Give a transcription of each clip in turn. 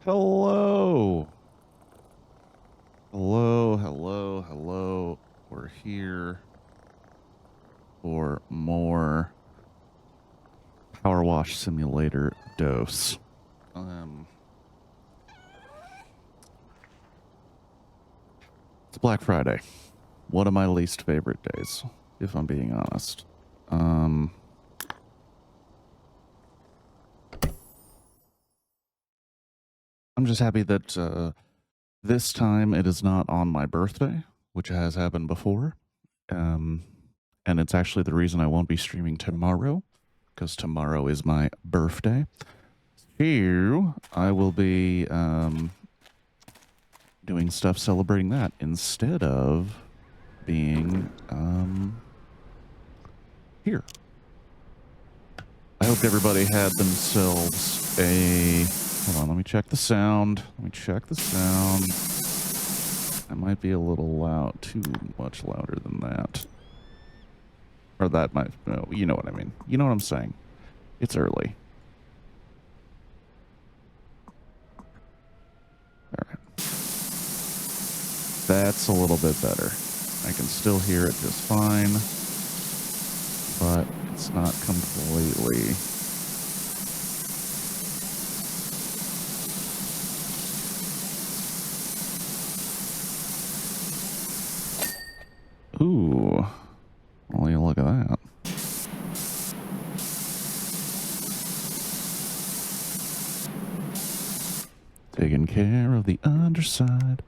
Hello. Hello, hello, hello. We're here for more PowerWash Simulator dose. It's Black Friday. One of my least favorite days, if I'm being honest. I'm just happy that this time it is not on my birthday, which has happened before. And it's actually the reason I won't be streaming tomorrow, because tomorrow is my birthday. So I will be doing stuff celebrating that instead of being here. I hope everybody had themselves a... Hold on, let me check the sound. That might be a little loud, too much louder than that. Or that might... No, you know what I mean. You know what I'm saying. It's early. Alright. That's a little bit better. I can still hear it just fine, but it's not completely... Ooh. Well, you look at that. Taking care of the underside.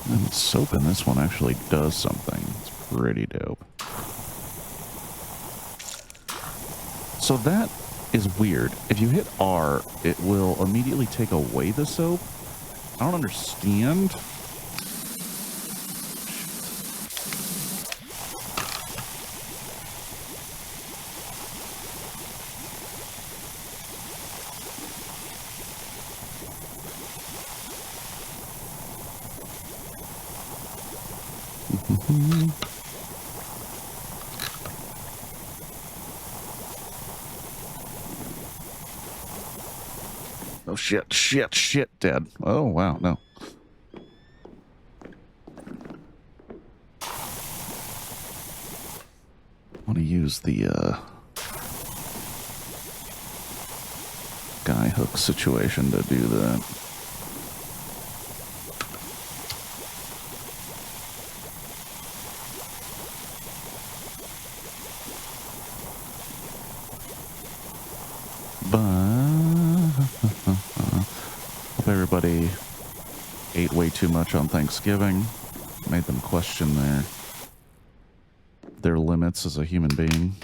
And the soap in this one actually does something. It's pretty dope. So that is weird. If you hit R, it will immediately take away the soap. I don't understand. Oh, shit, dead. Oh, wow, no. I want to use the, guy hook situation to do that. Hope everybody ate way too much on Thanksgiving. Made them question their limits as a human being.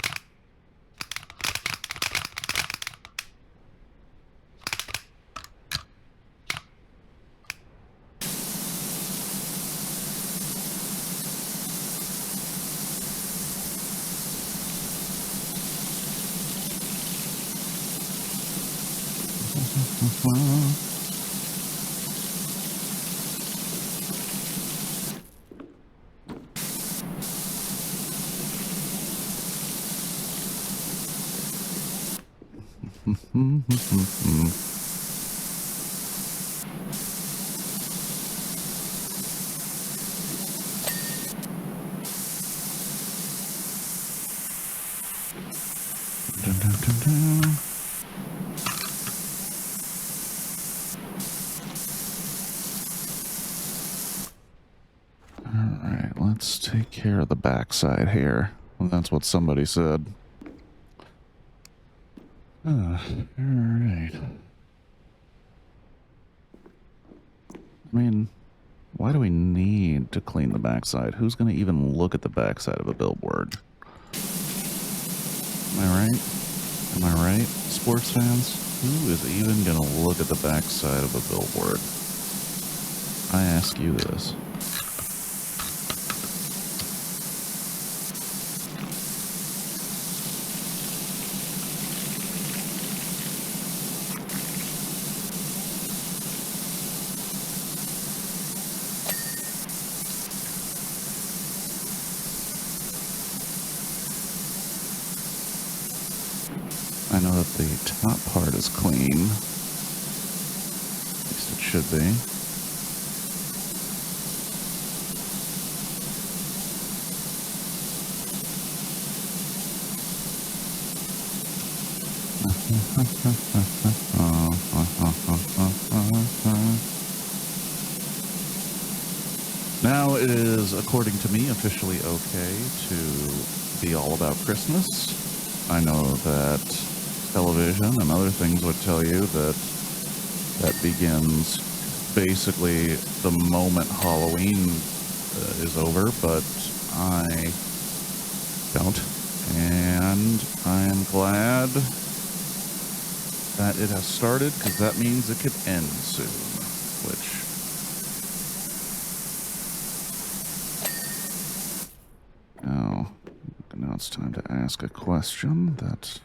Alright, let's take care of the backside here. Well, that's what somebody said. Alright. I mean, why do we need to clean the backside? Who's going to even look at the backside of a billboard? Am I right? Am I right, sports fans? Who is even going to look at the backside of a billboard? I ask you this. I know that the top part is clean. At least it should be. Now it is, according to me, officially okay to be all about Christmas. I know that television and other things would tell you that that begins basically the moment Halloween is over, but I don't. And I am glad that it has started, because that means it could end soon, which... Oh, now it's time to ask a question that...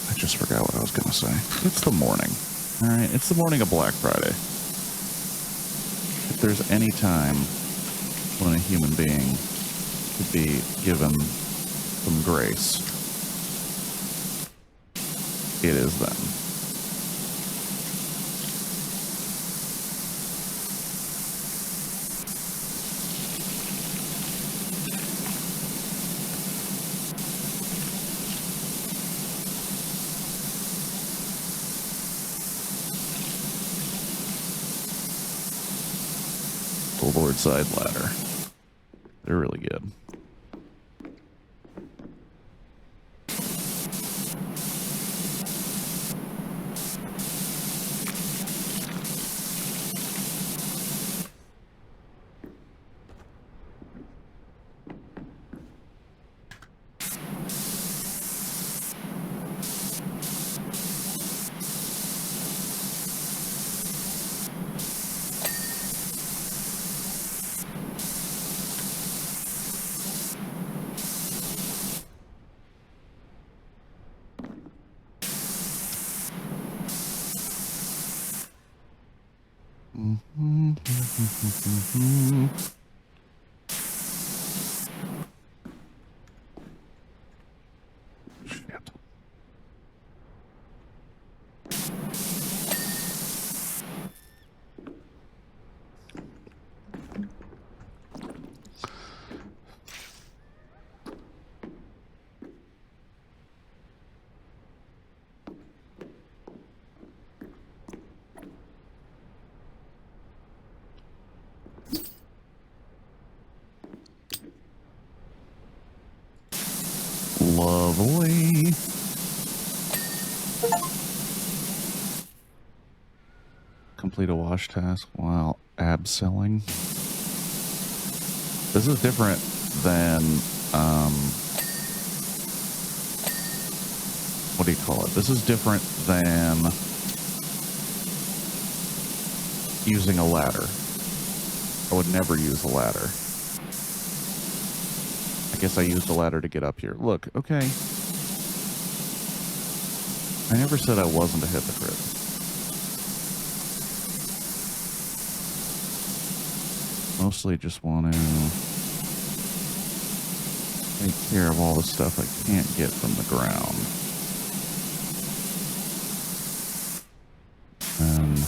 I just forgot what I was going to say. It's the morning. Alright, it's the morning of Black Friday. If there's any time when a human being could be given some grace, it is then. The Lord Side Ladder. They're really good. Shit. Lovely. Complete a wash task while abseiling. This is different than, what do you call it? This is different than using a ladder. I would never use a ladder. I guess I used a ladder to get up here. Look, okay. I never said I wasn't a hypocrite. Mostly just want to take care of all the stuff I can't get from the ground. And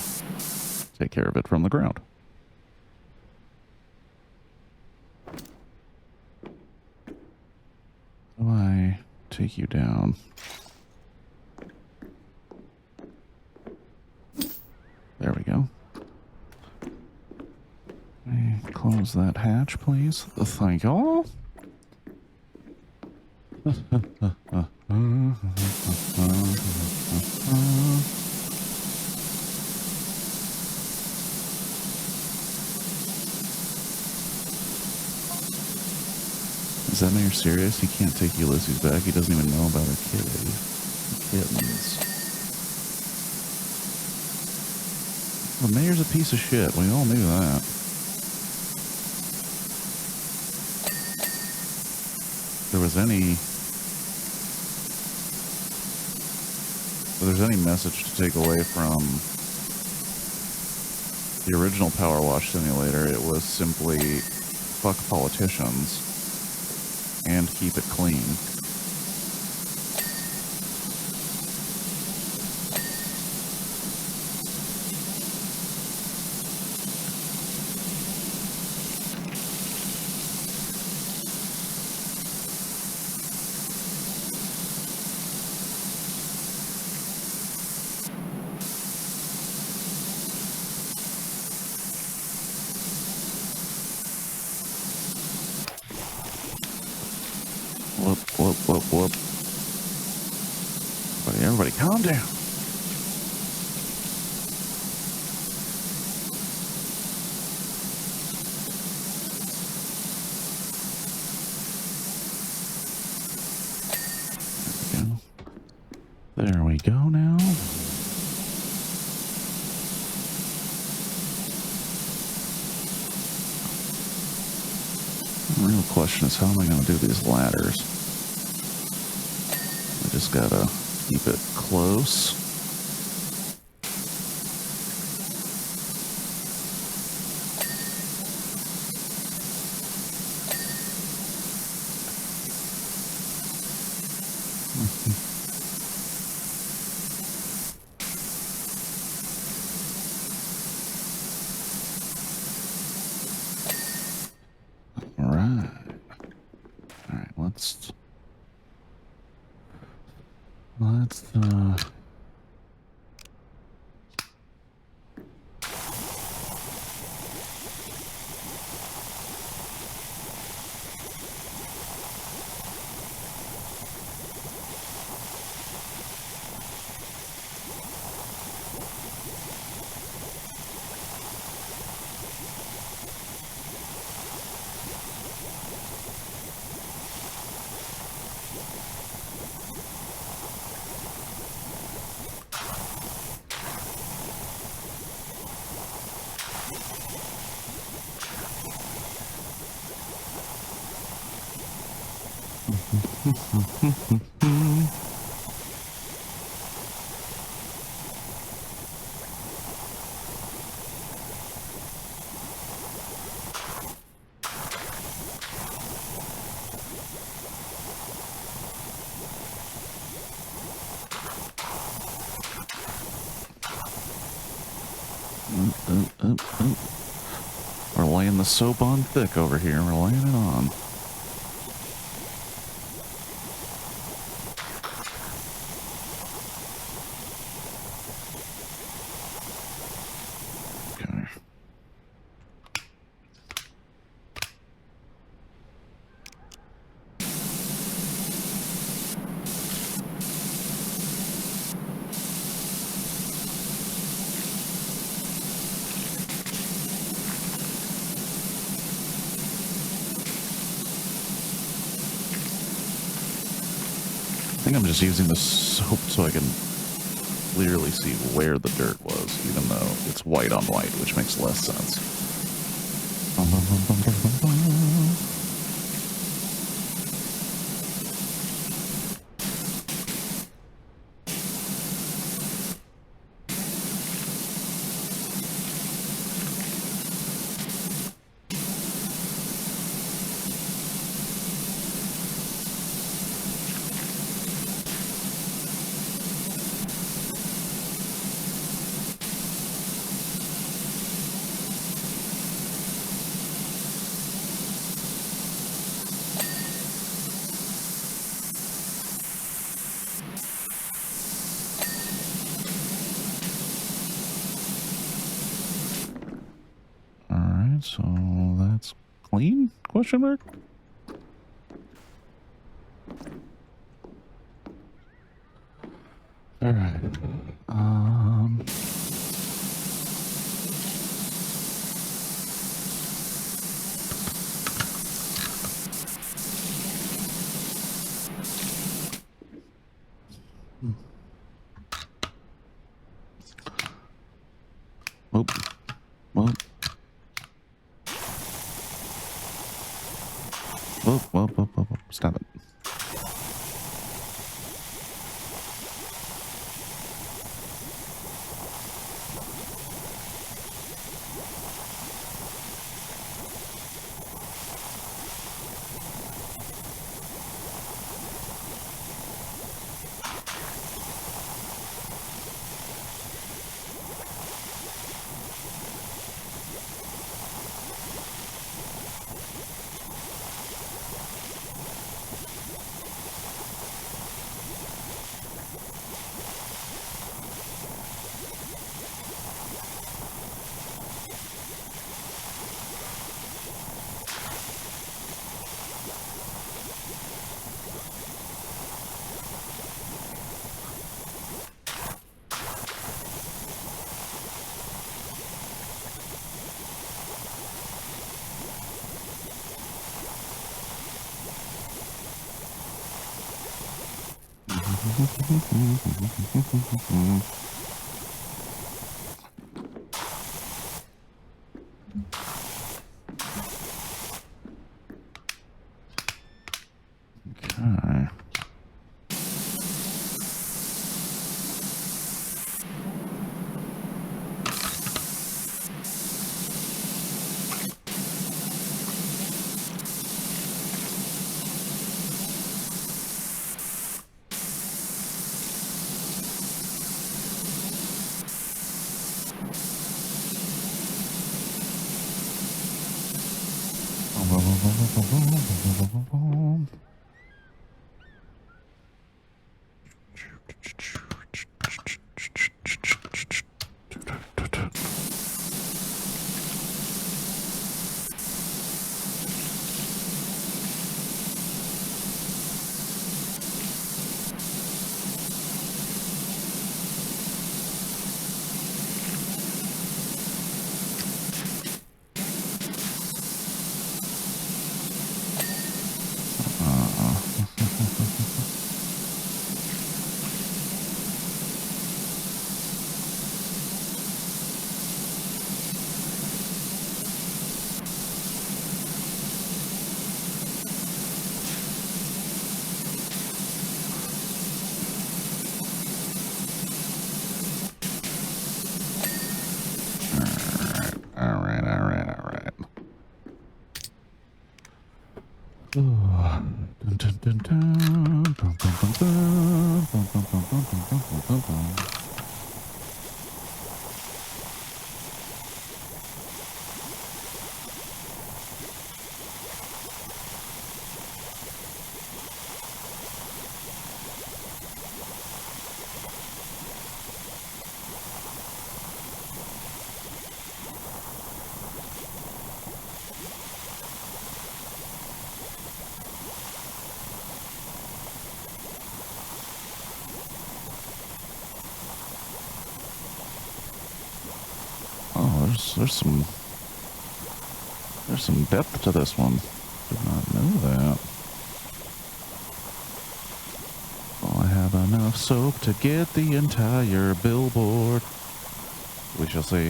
take care of it from the ground. How do I take you down? There we go. Close that hatch, please. Thank y'all. Is that mayor serious? He can't take Ulysses back. He doesn't even know about our kittens. The mayor's a piece of shit. We all knew that. If there was any If there's any message to take away from the original PowerWash Simulator, it was simply fuck politicians and keep it clean. Whoop, whoop, whoop, whoop. Everybody calm down. There we go now. The real question is, how am I going to do these ladders? I just gotta keep it close. Alright, let's We're laying the soap on thick over here. We're laying it on. Okay. I think I'm just using the soap so I can clearly see where the dirt was, even though it's white on white, which makes less sense. So that's clean? Question mark? All right. Whoop. Whoop. Whoop, whoop, whoop, whoop, whoop. Stop it. Okay. All right. Oh, there's some depth to this one. Did not know that. Oh, I have enough soap to get the entire billboard. We shall see.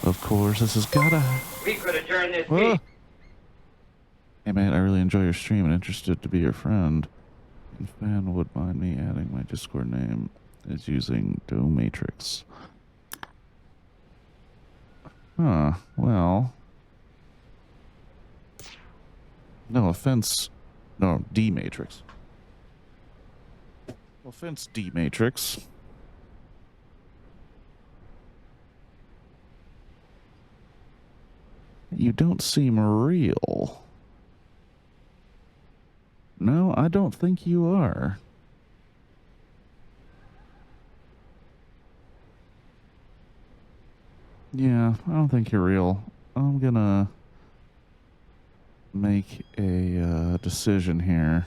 Of course, this has gotta... We could adjourn this meeting. Hey, mate, I really enjoy your stream and interested to be your friend. If fan would mind me adding my Discord name is using Domatrix. Huh, well... No offense... No, D-Matrix. No offense, D-Matrix. You don't seem real. No, I don't think you are. Yeah, I don't think you're real. I'm gonna make a decision here.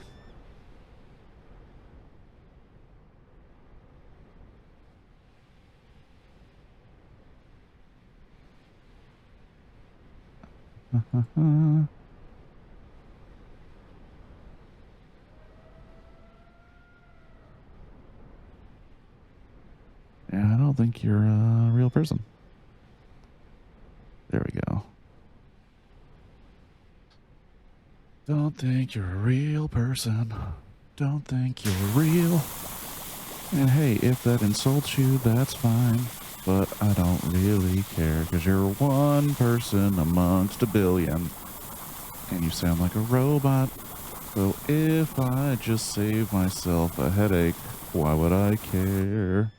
Yeah, I don't think you're a real person. There we go. Don't think you're a real person. Don't think you're real. And hey, if that insults you, that's fine. But I don't really care, because you're one person amongst a billion. And you sound like a robot. So if I just save myself a headache, why would I care?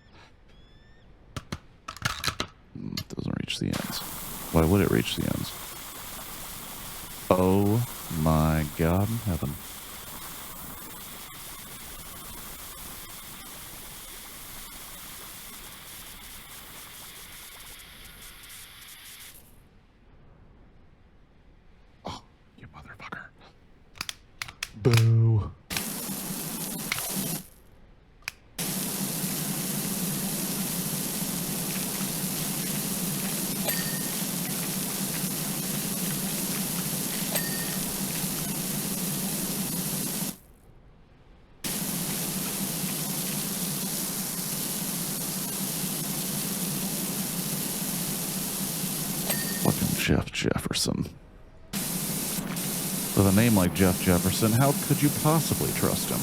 It doesn't reach the ends. Why would it reach the ends? Oh my God in heaven. Oh, you motherfucker. Boo. Jeff Jefferson. With a name like Jeff Jefferson, how could you possibly trust him?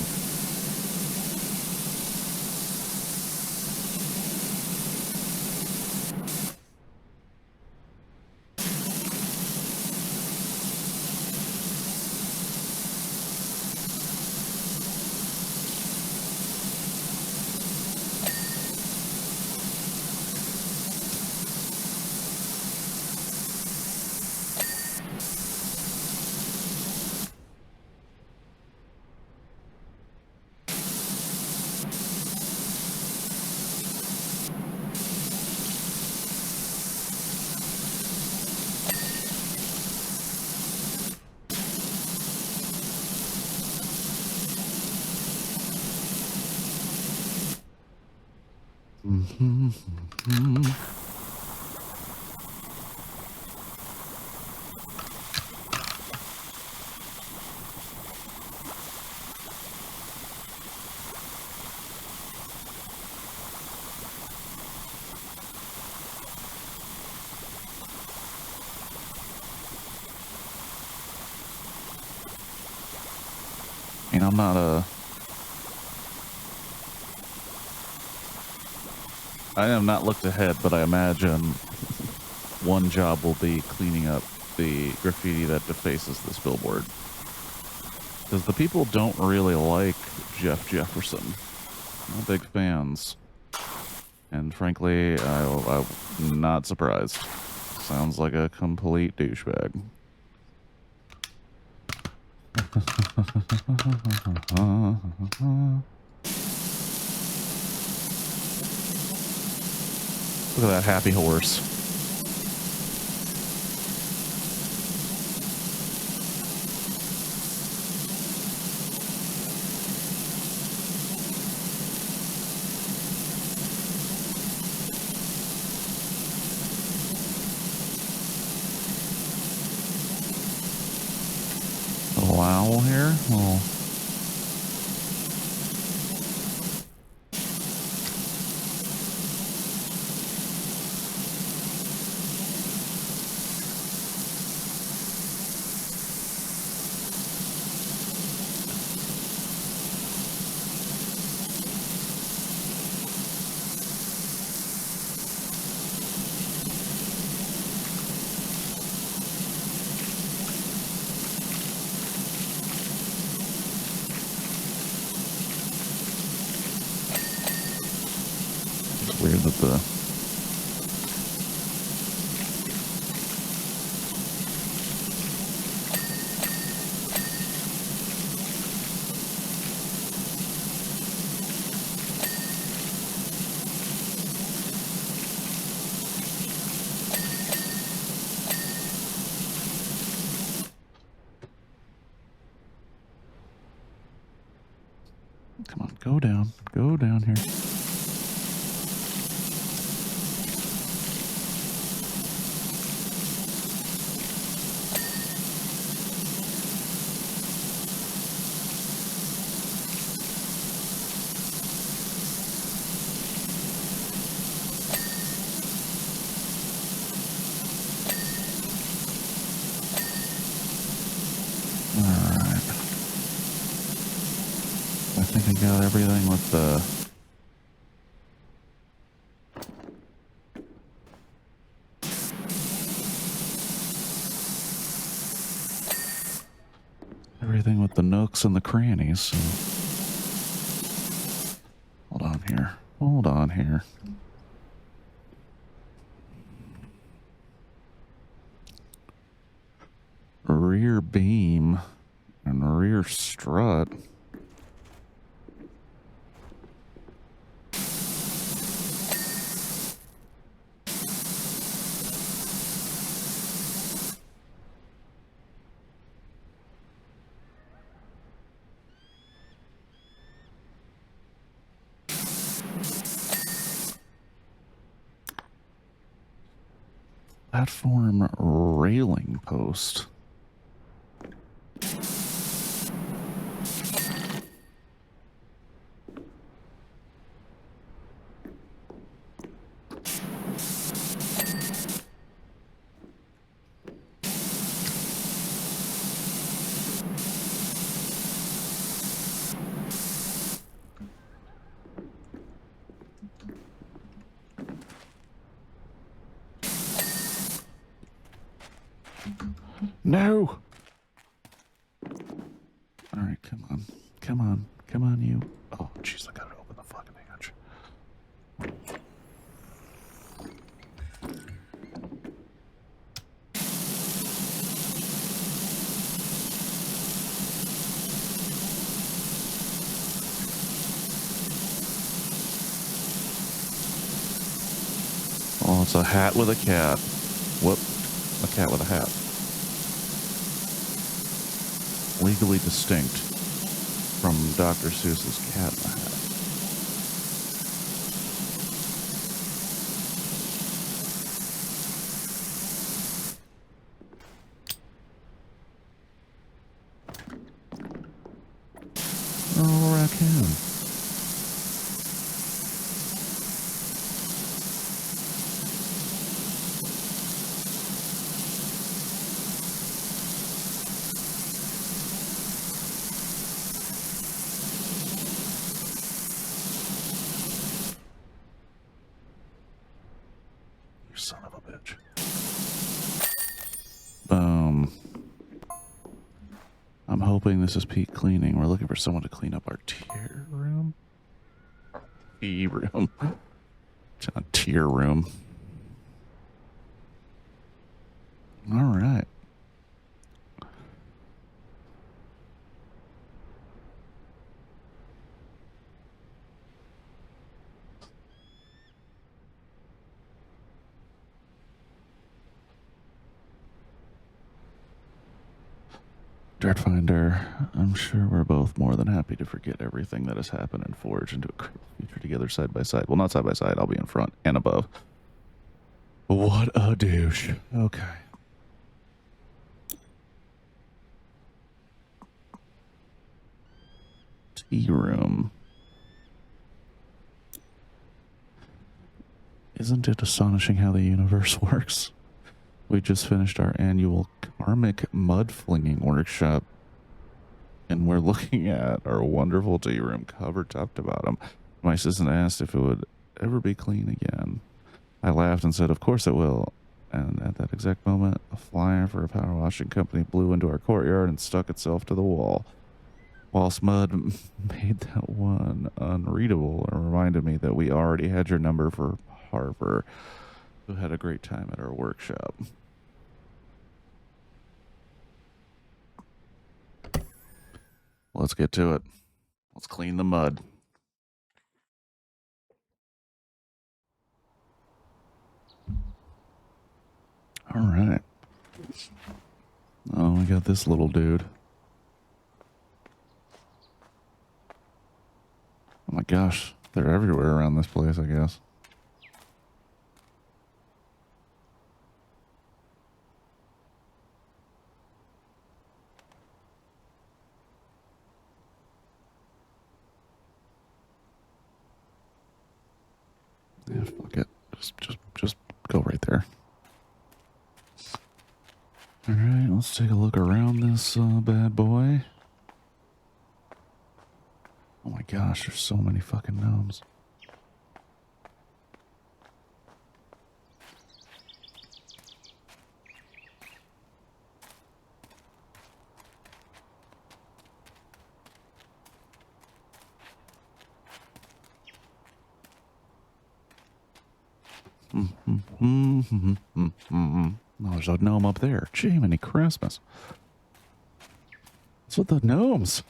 I mean, I'm not I have not looked ahead, but I imagine one job will be cleaning up the graffiti that defaces this billboard. Because the people don't really like Jeff Jefferson. Not big fans. And frankly, I'm not surprised. Sounds like a complete douchebag. Look at that happy horse. Little owl here. Little... Weird that the come on, go down here. Alright. I think I got everything with the... everything with the nooks and the crannies. So. Hold on here. Hold on here. Rear beam and rear strut. Platform railing post. No! Alright, come on. Come on. Come on, you. Oh, jeez, I gotta open the fucking hatch. Oh, it's a hat with a cat. Whoop. A cat with a hat. Legally distinct from Dr. Seuss's cat in the hat. Oh, raccoon. You son of a bitch. Boom. I'm hoping this is peak cleaning. We're looking for someone to clean up our tier room. Tea room. It's not tier room. All right. Dreadfinder, I'm sure we're both more than happy to forget everything that has happened and forge into a great future together side by side. Well, not side by side. I'll be in front and above. What a douche. Okay. Tea room. Isn't it astonishing how the universe works? We just finished our annual karmic mud flinging workshop, and we're looking at our wonderful tea room covered top to bottom. My assistant asked if it would ever be clean again. I laughed and said, of course it will. And at that exact moment, a flyer for a power washing company blew into our courtyard and stuck itself to the wall. Whilst mud made that one unreadable and reminded me that we already had your number for Harper, who had a great time at our workshop. Let's get to it. Let's clean the mud. All right. Oh, we got this little dude. Oh my gosh, they're everywhere around this place, I guess. Yeah, fuck it. Just go right there. All right, let's take a look around this bad boy. Oh my gosh, there's so many fucking gnomes. Oh, there's a gnome up there. Jiminy Christmas. What's with the gnomes?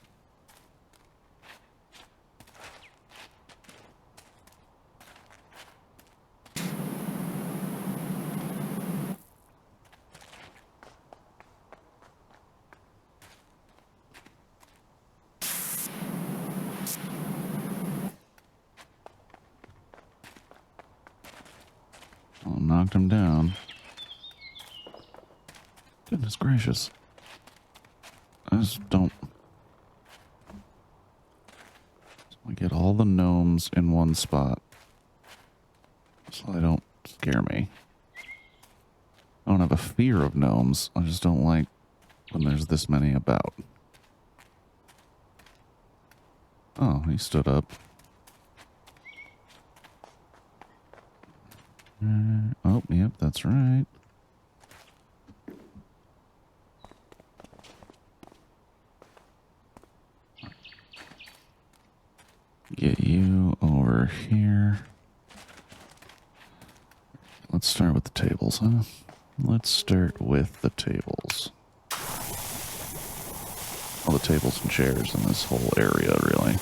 Oh, knocked him down. Goodness gracious. I just don't... I get all the gnomes in one spot, so they don't scare me. I don't have a fear of gnomes. I just don't like when there's this many about. Oh, he stood up. Oh, yep, that's right. Let's start with the tables, huh? Let's start with the tables. All the tables and chairs in this whole area, really.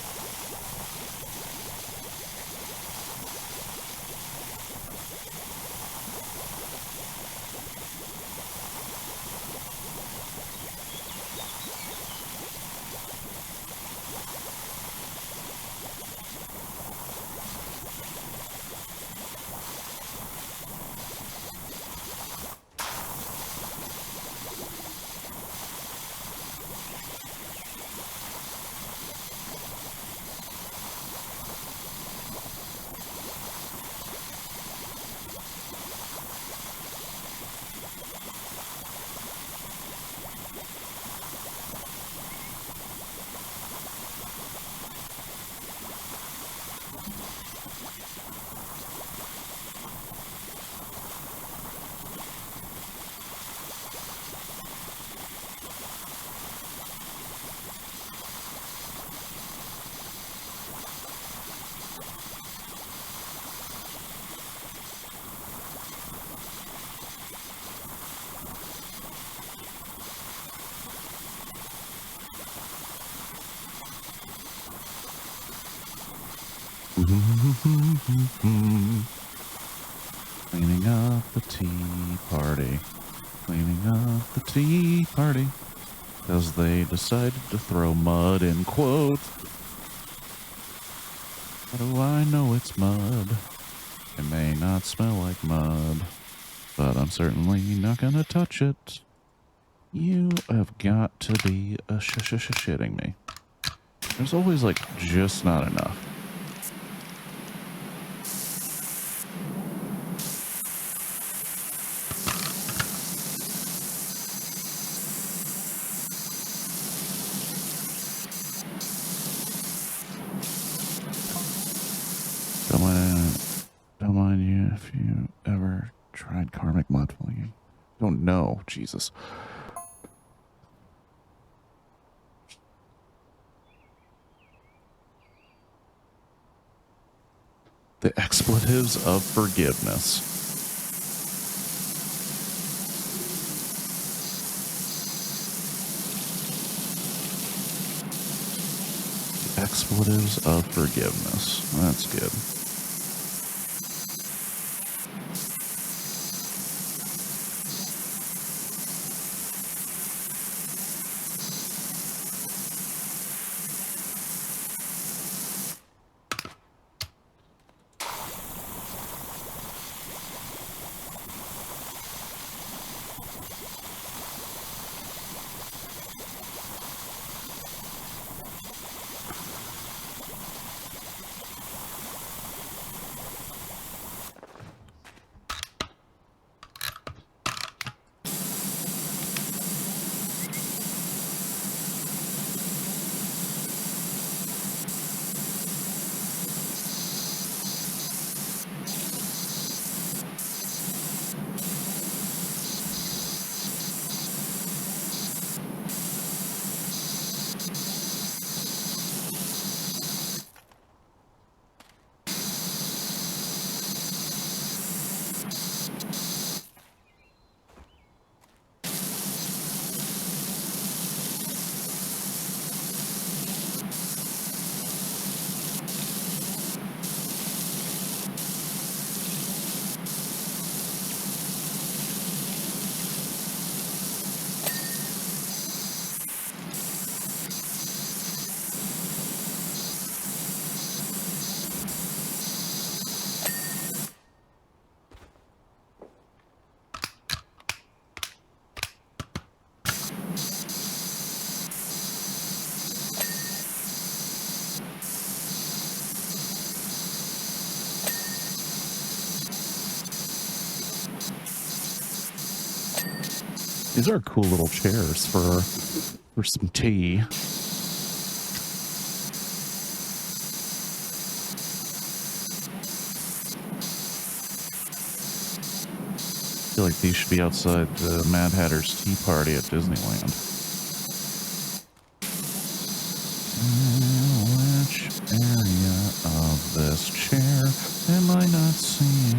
Cleaning up the tea party. Cleaning up the tea party. Because they decided to throw mud in quotes. How do I know it's mud? It may not smell like mud, but I'm certainly not gonna touch it. You have got to be shitting me. There's always, like, just not enough. Don't mind you if you ever tried karmic mud flinging. Don't know, Jesus. The expletives of forgiveness. The expletives of forgiveness. That's good. These are cool little chairs for some tea. I feel like these should be outside the Mad Hatter's Tea Party at Disneyland. Which area of this chair am I not seeing?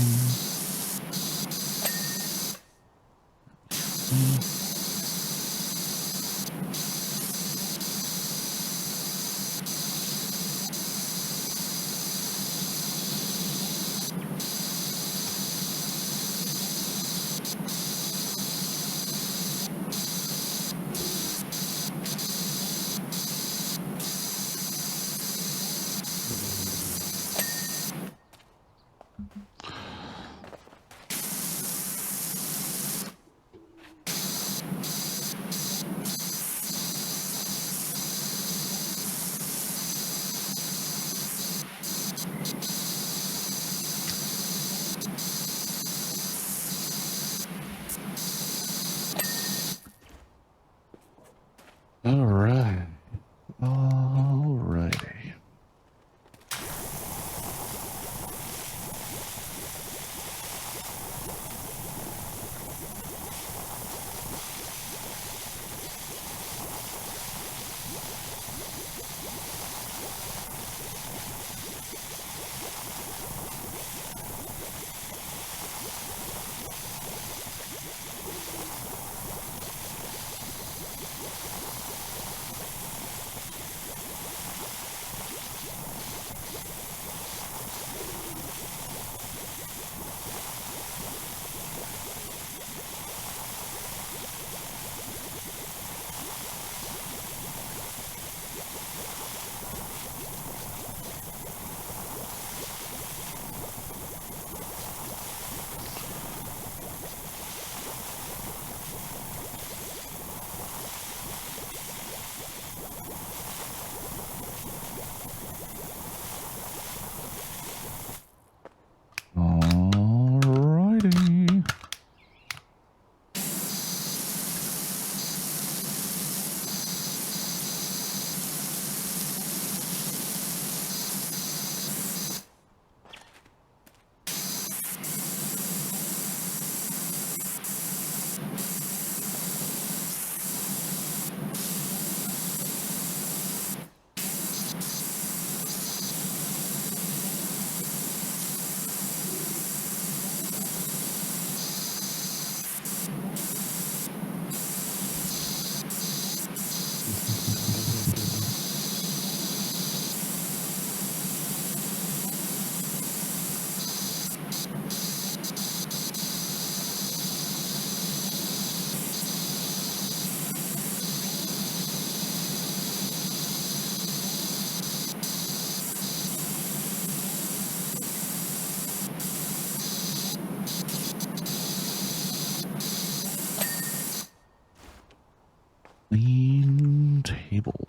cable.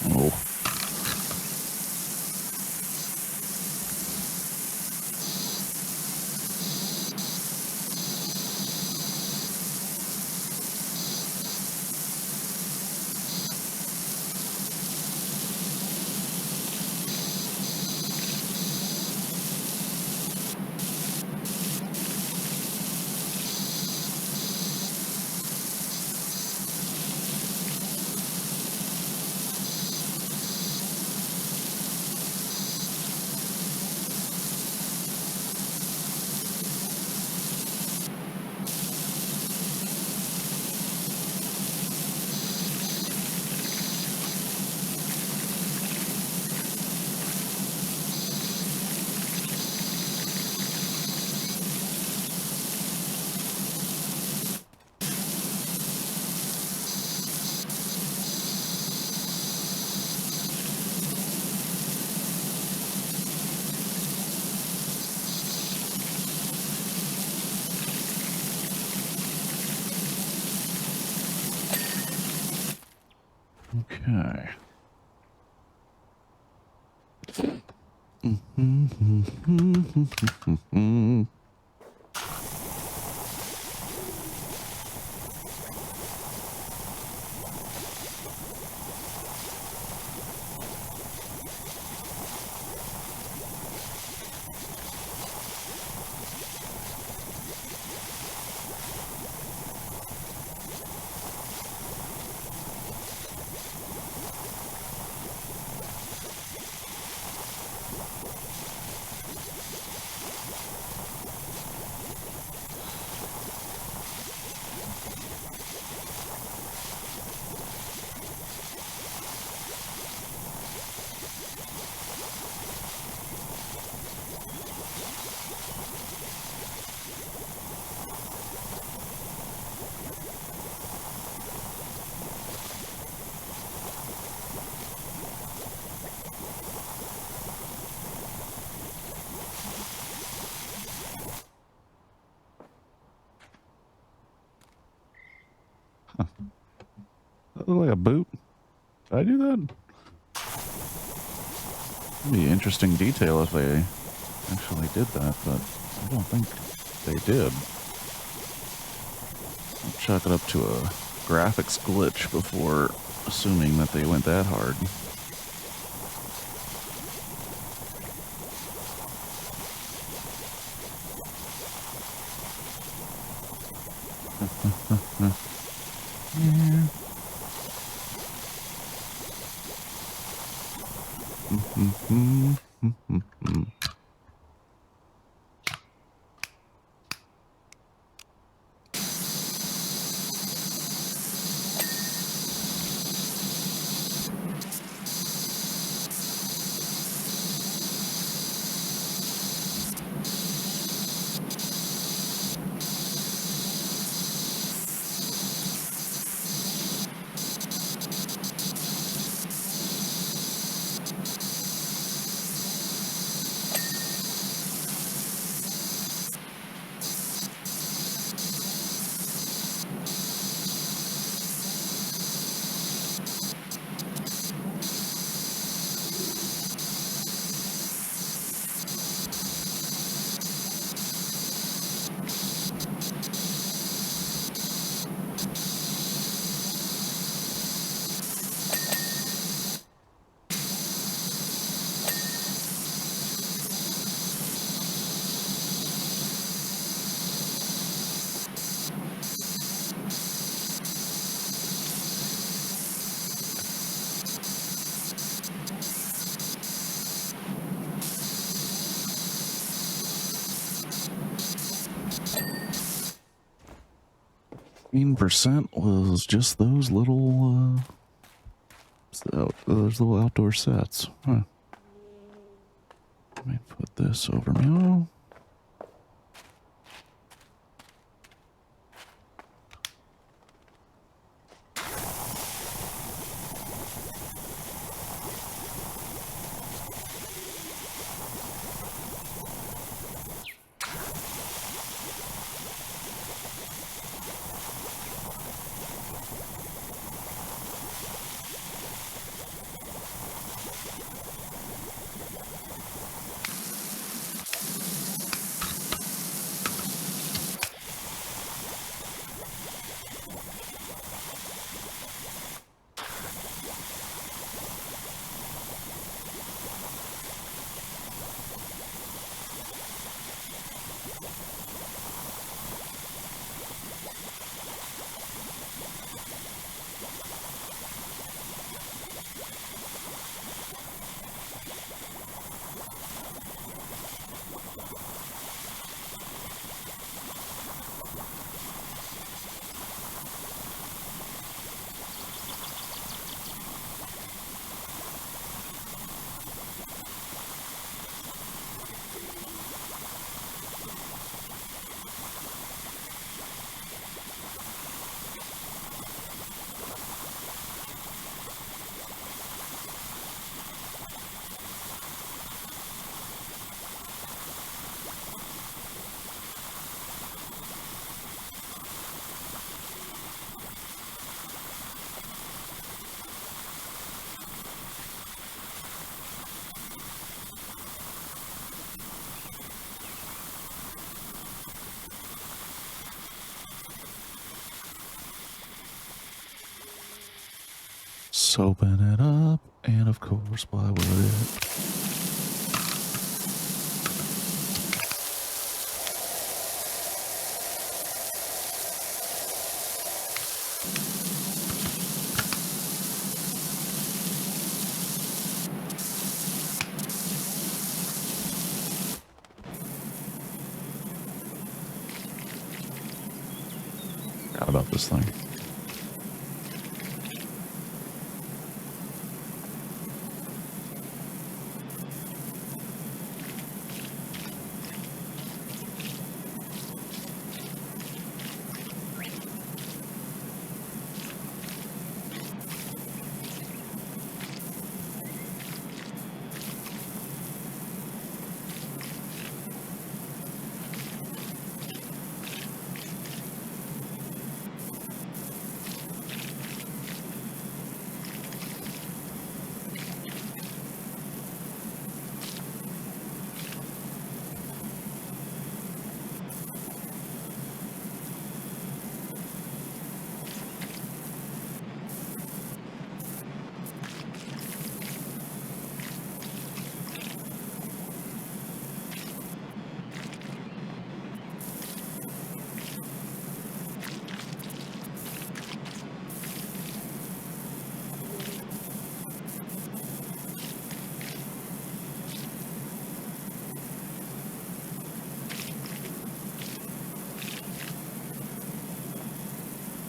Oh. Okay. That look like a boot. Did I do that? It'd be an interesting detail if they actually did that, but I don't think they did. I'll chalk it up to a graphics glitch before assuming that they went that hard. Yeah. 15% was just those little outdoor sets. Huh. Let me put this over me. Soaping it up, and of course, why would it? Forgot about this thing.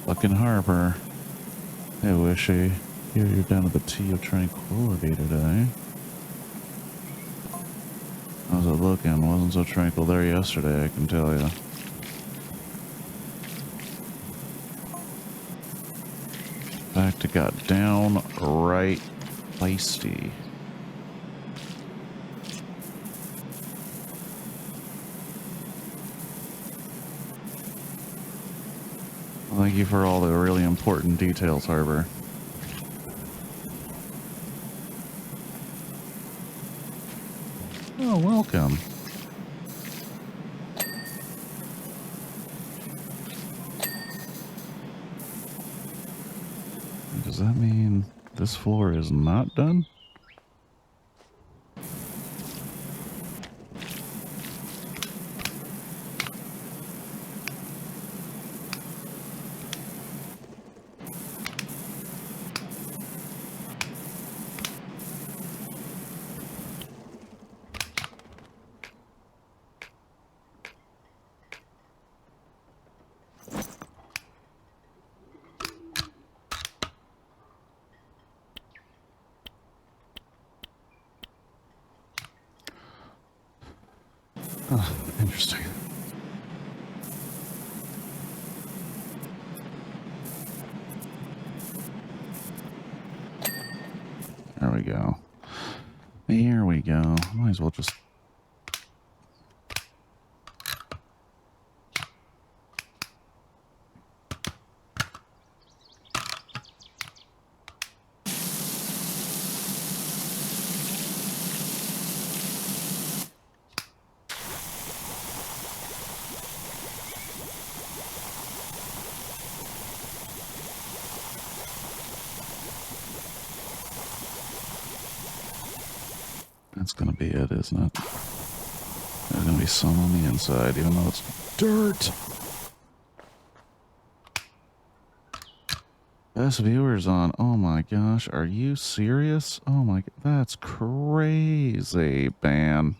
Fucking harbor. Hey, Wishy. Here you're down at the Tea of Tranquility today. How's it looking? Wasn't so tranquil there yesterday, I can tell you. In fact, it got downright feisty. Thank you for all the really important details, Harbor. Oh, welcome. Does that mean this floor is not done? Interesting. There we go. Here we go. Might as well just... That's gonna be it, isn't it? There's gonna be some on the inside, even though it's dirt. Best viewers on. Oh my gosh, are you serious? Oh my, that's crazy, man.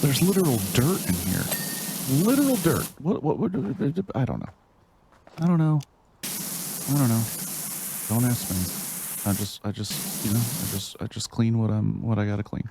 There's literal dirt in here. Literal dirt. What I don't know. I don't know. I don't know. Don't ask me. I just, you know, I just clean what I gotta clean.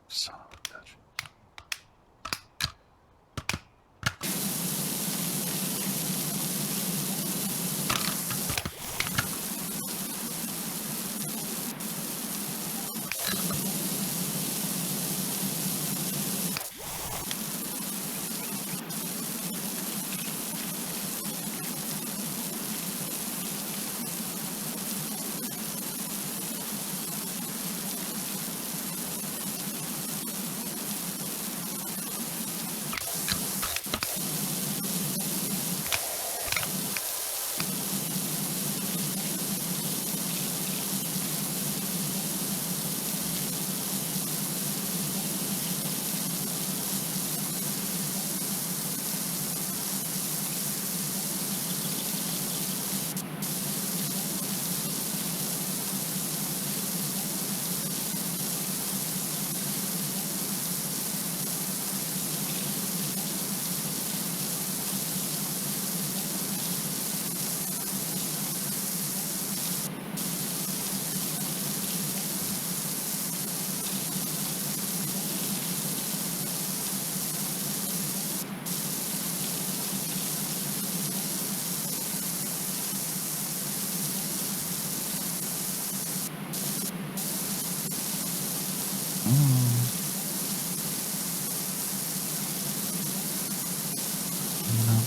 Son of a bitch.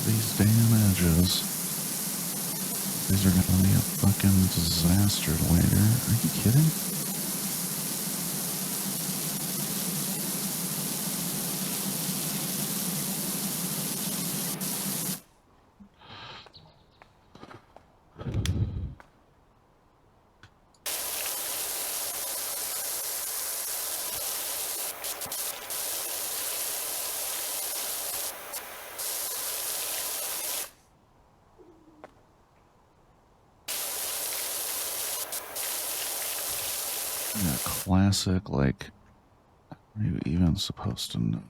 These damn edges. These are gonna be a fucking disaster later. Are you kidding? Yeah, classic, like, are you even supposed to know?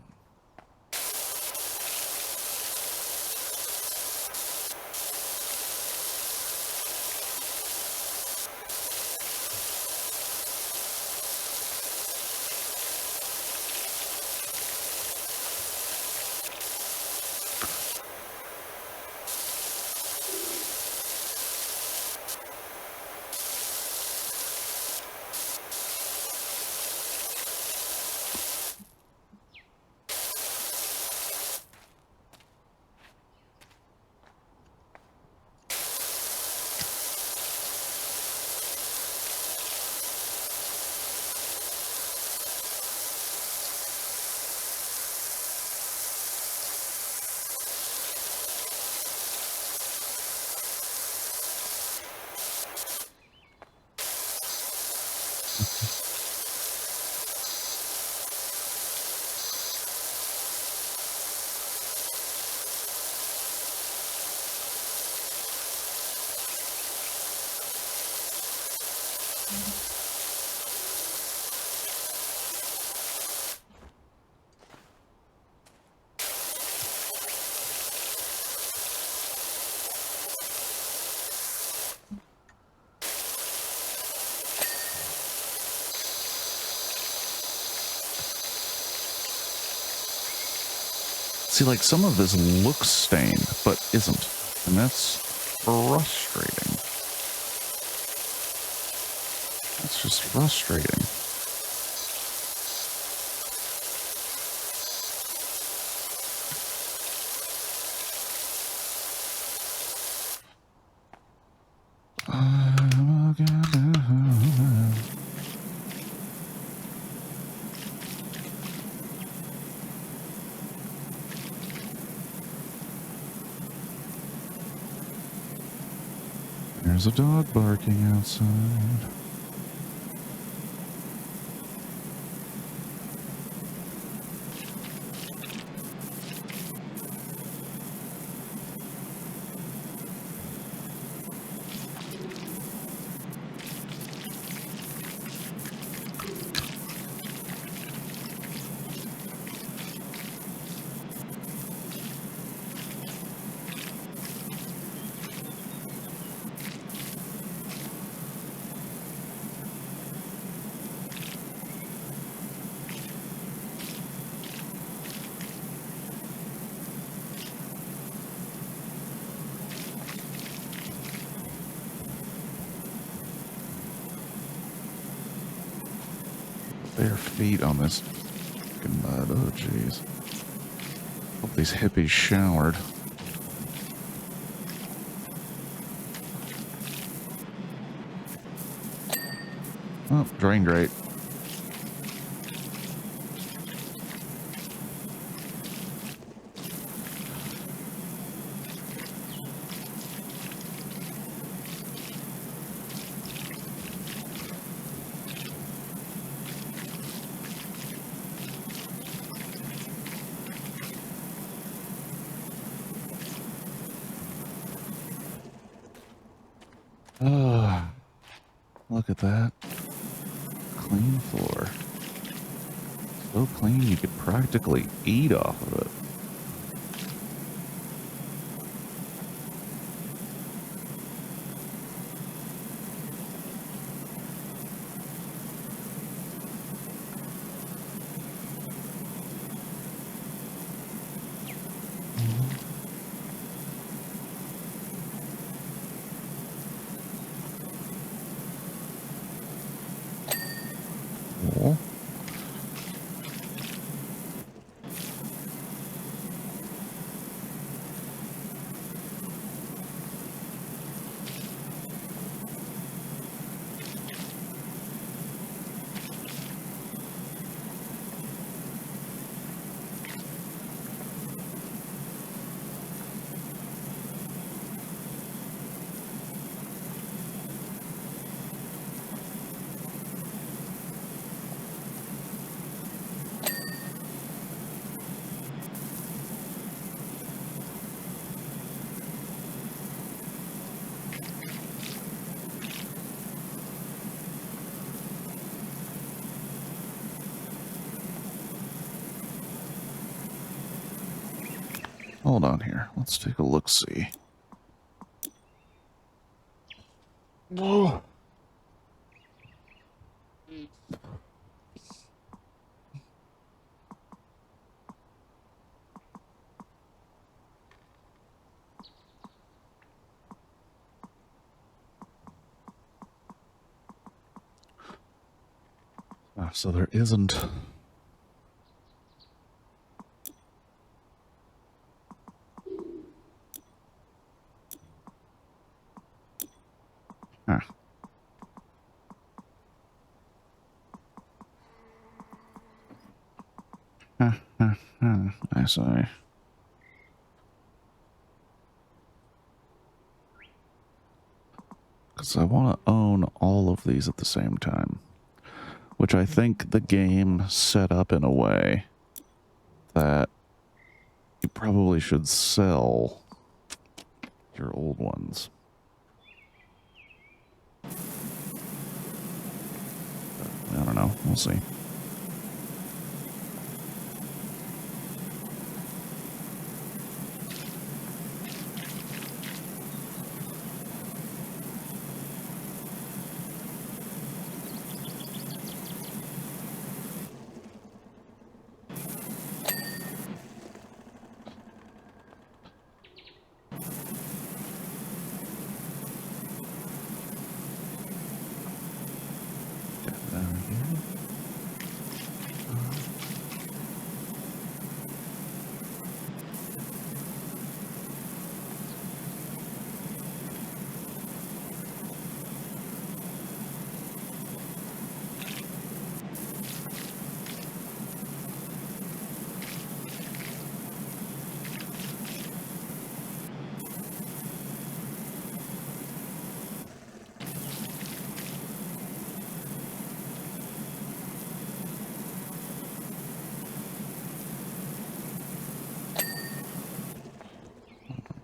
See, like, some of this looks stained, but isn't. And that's frustrating. That's just frustrating. There's a dog barking outside. Bare feet on this fucking mud. Oh, jeez. Hope these hippies showered. Oh, drain grate. Oh, look at that. Clean floor. So clean you could practically eat off of it. Cool. Hold on here. Let's take a look-see. Whoa. So there isn't... Huh. I see. Because I want to own all of these at the same time. Which I think the game set up in a way that you probably should sell your old ones. I don't know. We'll see.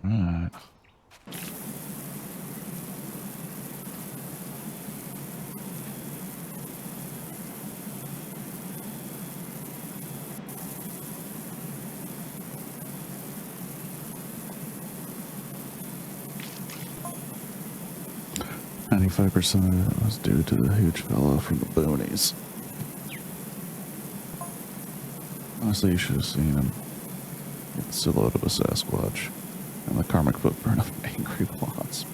Right. $95% of it was due to the huge fellow from the boonies. Honestly, you should have seen him. The silhouette of a Sasquatch and the karmic footprint of angry plots.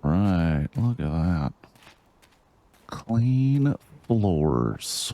Right, look at that. Clean floors.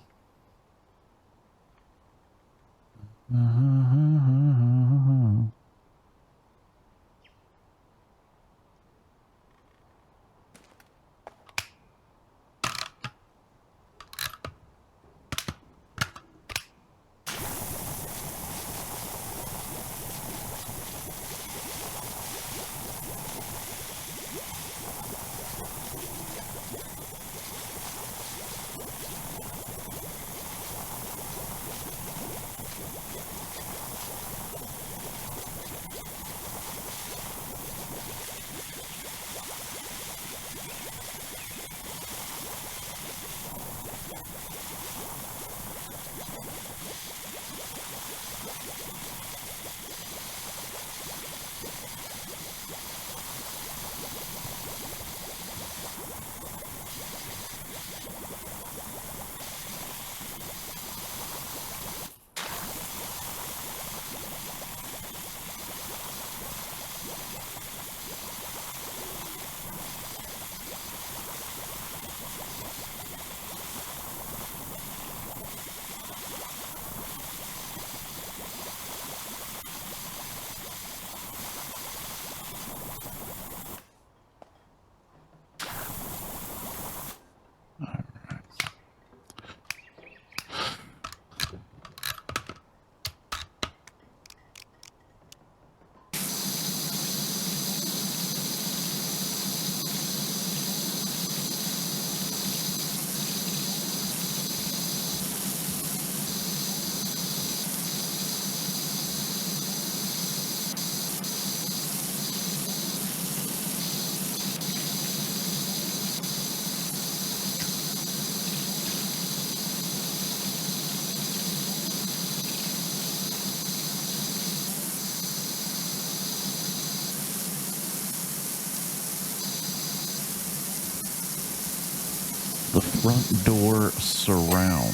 the front door surround.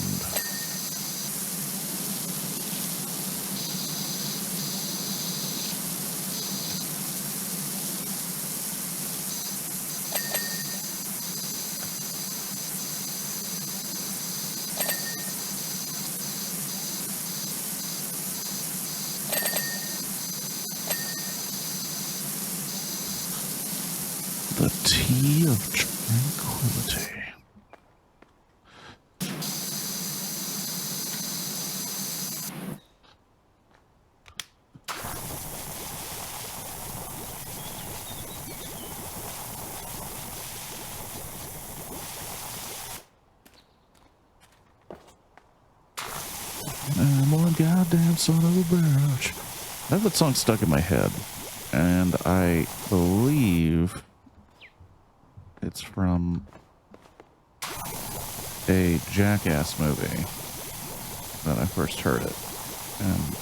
The Tea of Tranquility. I'm one goddamn son of a bitch. I have that song stuck in my head, and I believe it's from a Jackass movie that I first heard it. And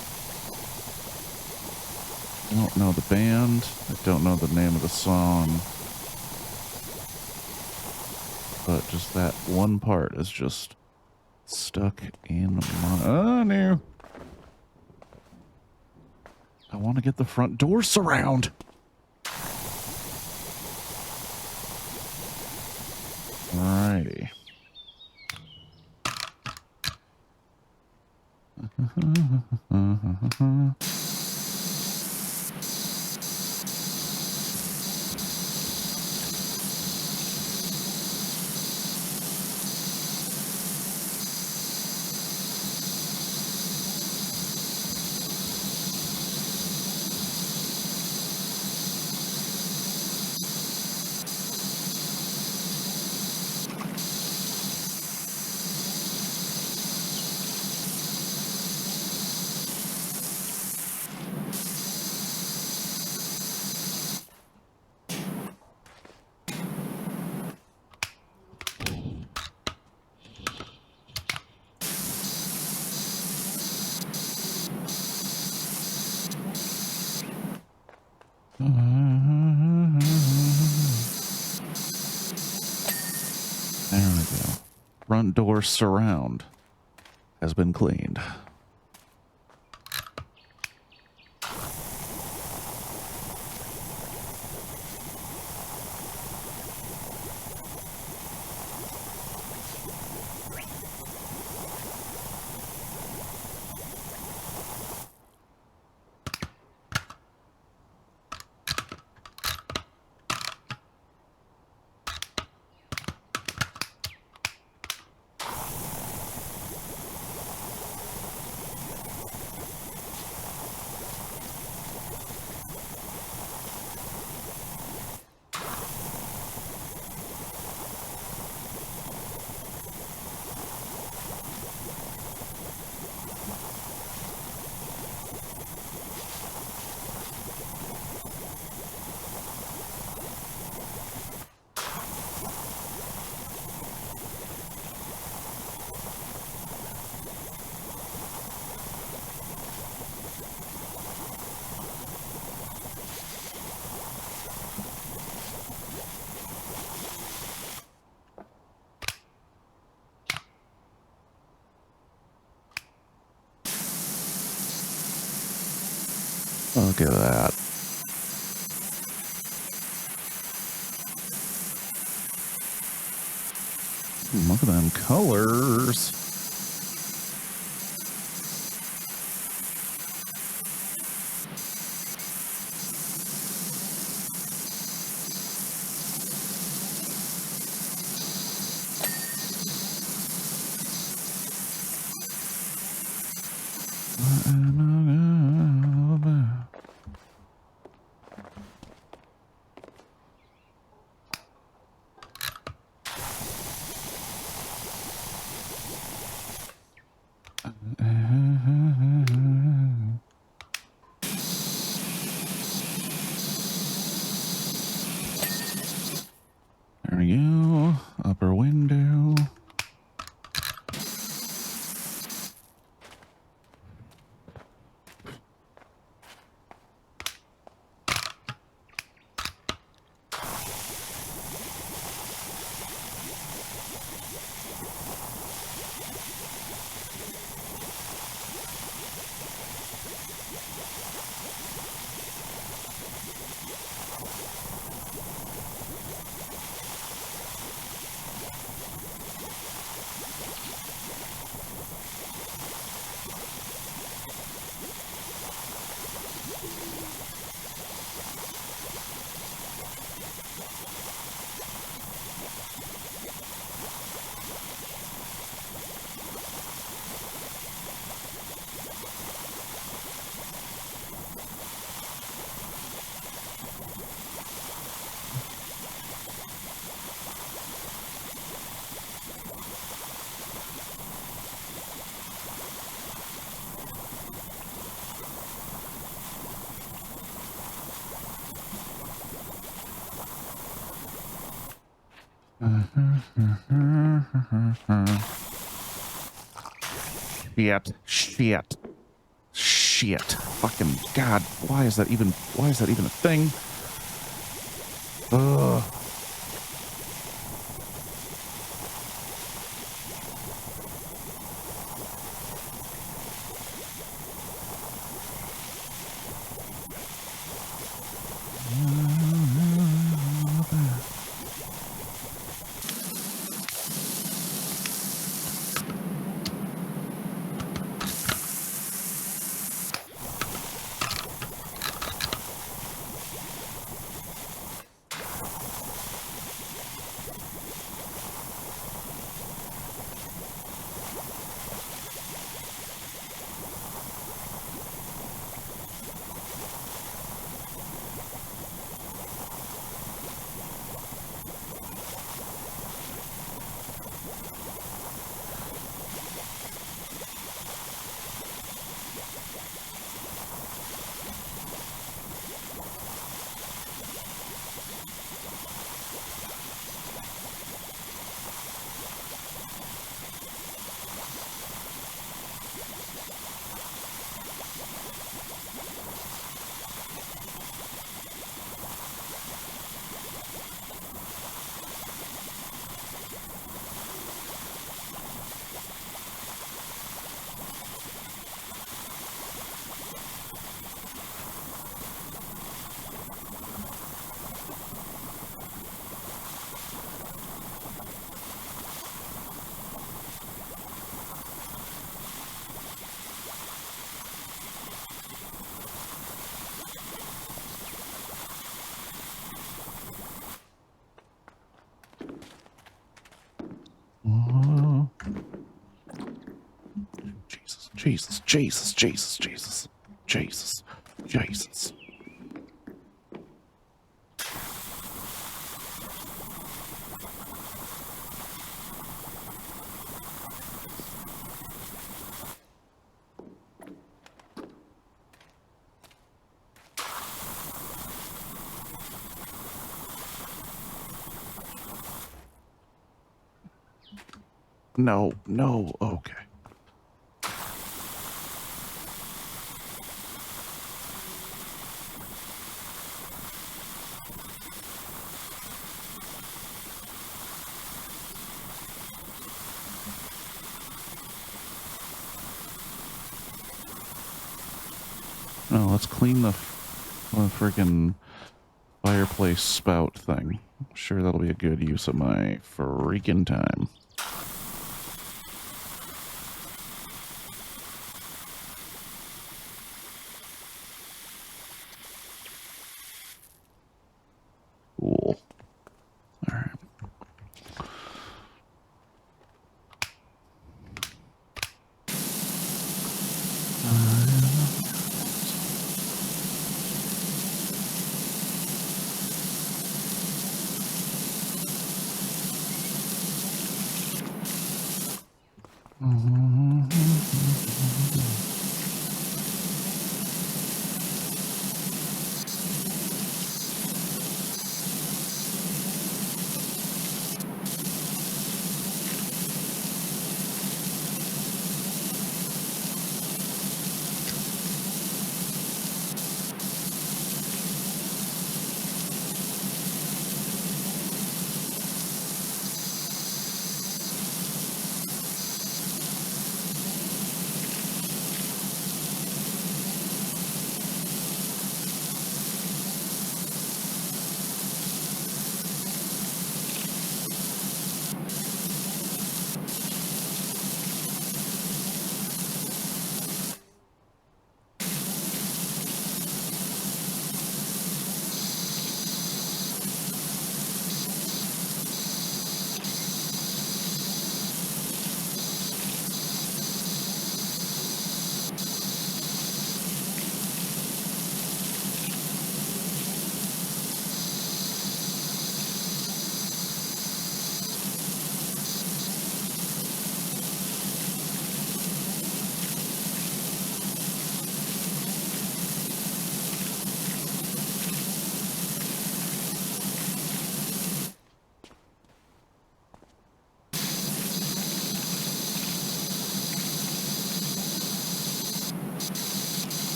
I don't know the band, I don't know the name of the song, but just that one part is just stuck in my... Oh, no. I want to get the front door surround. Alrighty. There we go. Front door surround has been cleaned. Look at that. Look at them colors. There we go. Upper window. Shit. Shit. Fucking God. Why is that even a thing? Ugh. Oh. Jesus. No, okay. No, let's clean the freaking fireplace spout thing. I'm sure that'll be a good use of my freaking time. Cool. All right.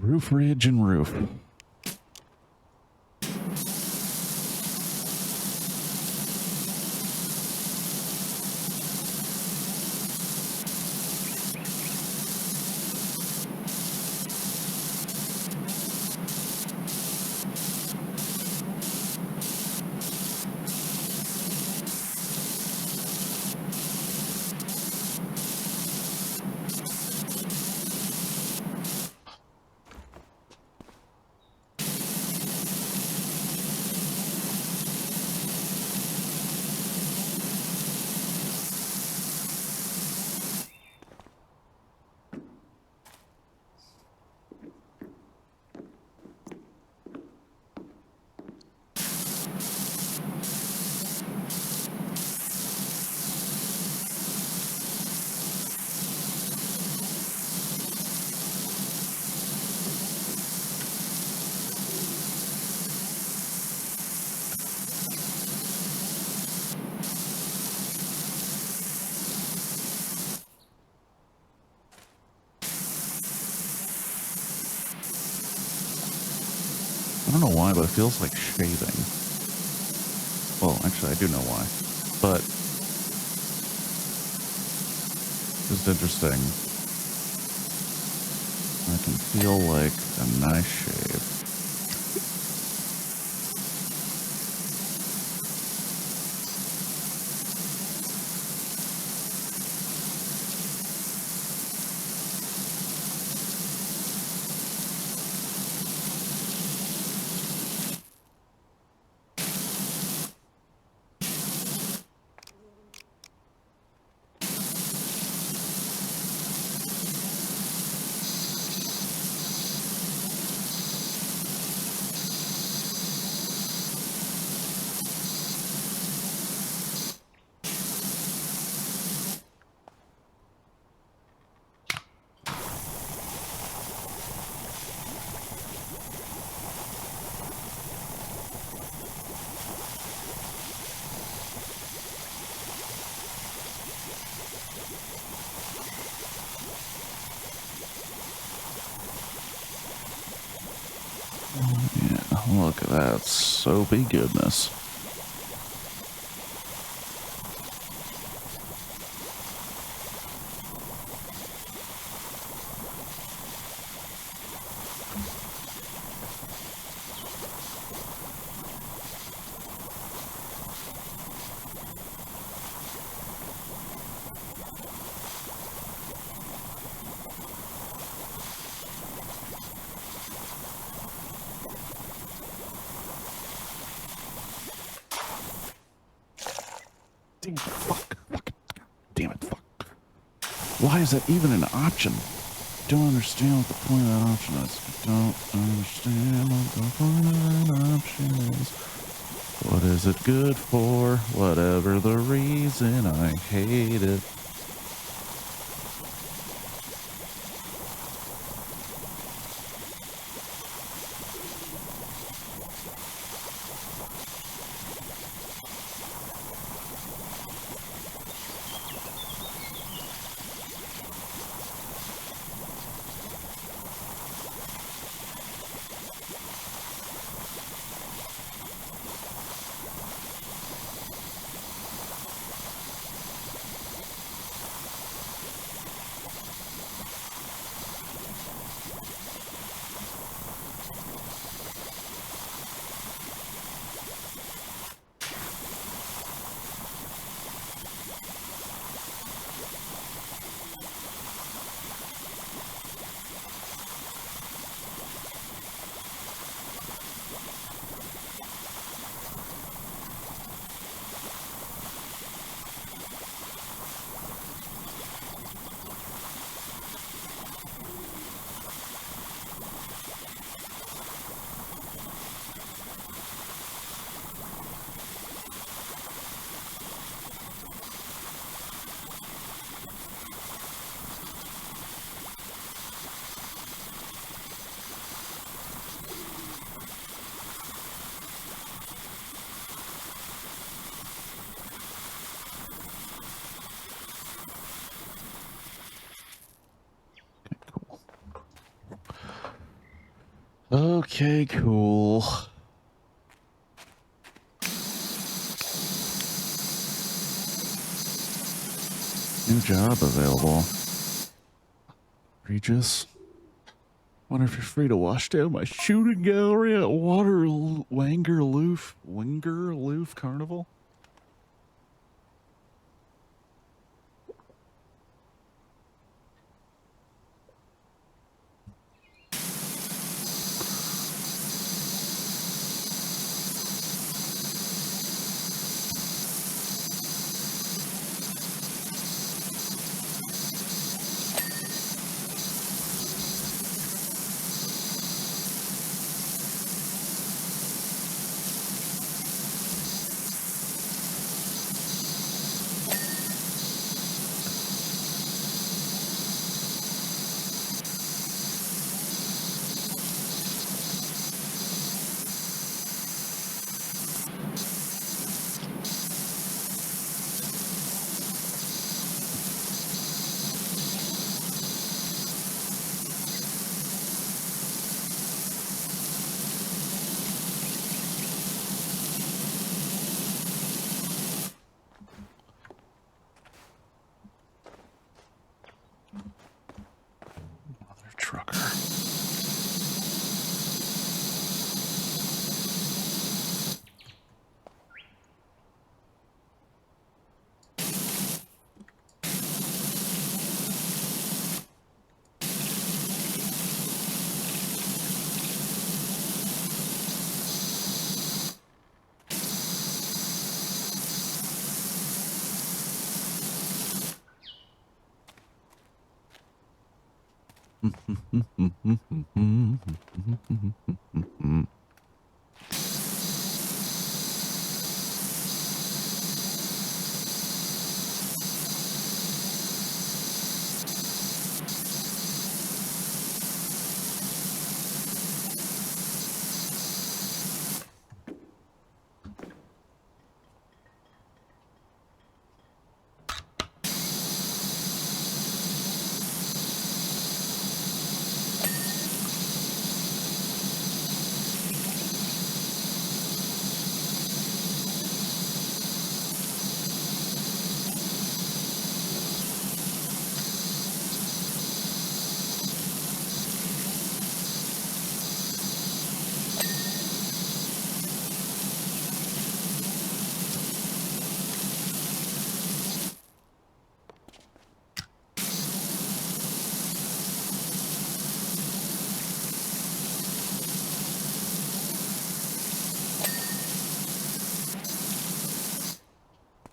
Roof ridge and roof. I don't know why, but it feels like shaving. Well, actually, I do know why. But just interesting. I can feel like a nice shave. Yeah, look at that soapy goodness. Damn, fuck. Damn it, fuck. Why is that even an option? Don't understand what the point of that option is. Don't understand what the point of that option is. What is it good for? Whatever the reason, I hate it. Okay, cool. New job available. Regis. Wonder if you're free to wash down my shooting gallery at Wangerloof Carnival. Mother trucker.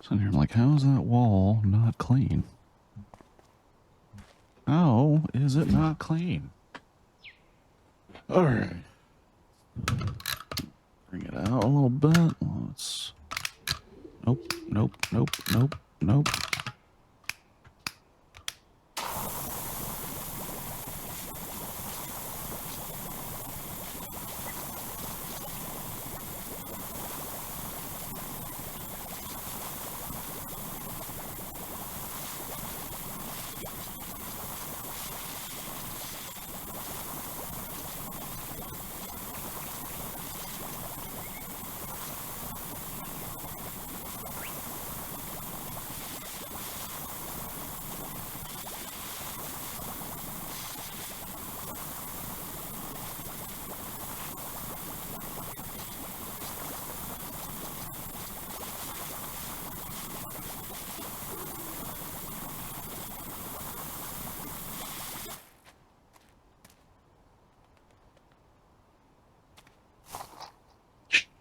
So here I'm like, how is that wall not clean? How is it not clean? All right. Bring it out a little bit. Let's... Nope, nope, nope, nope, nope.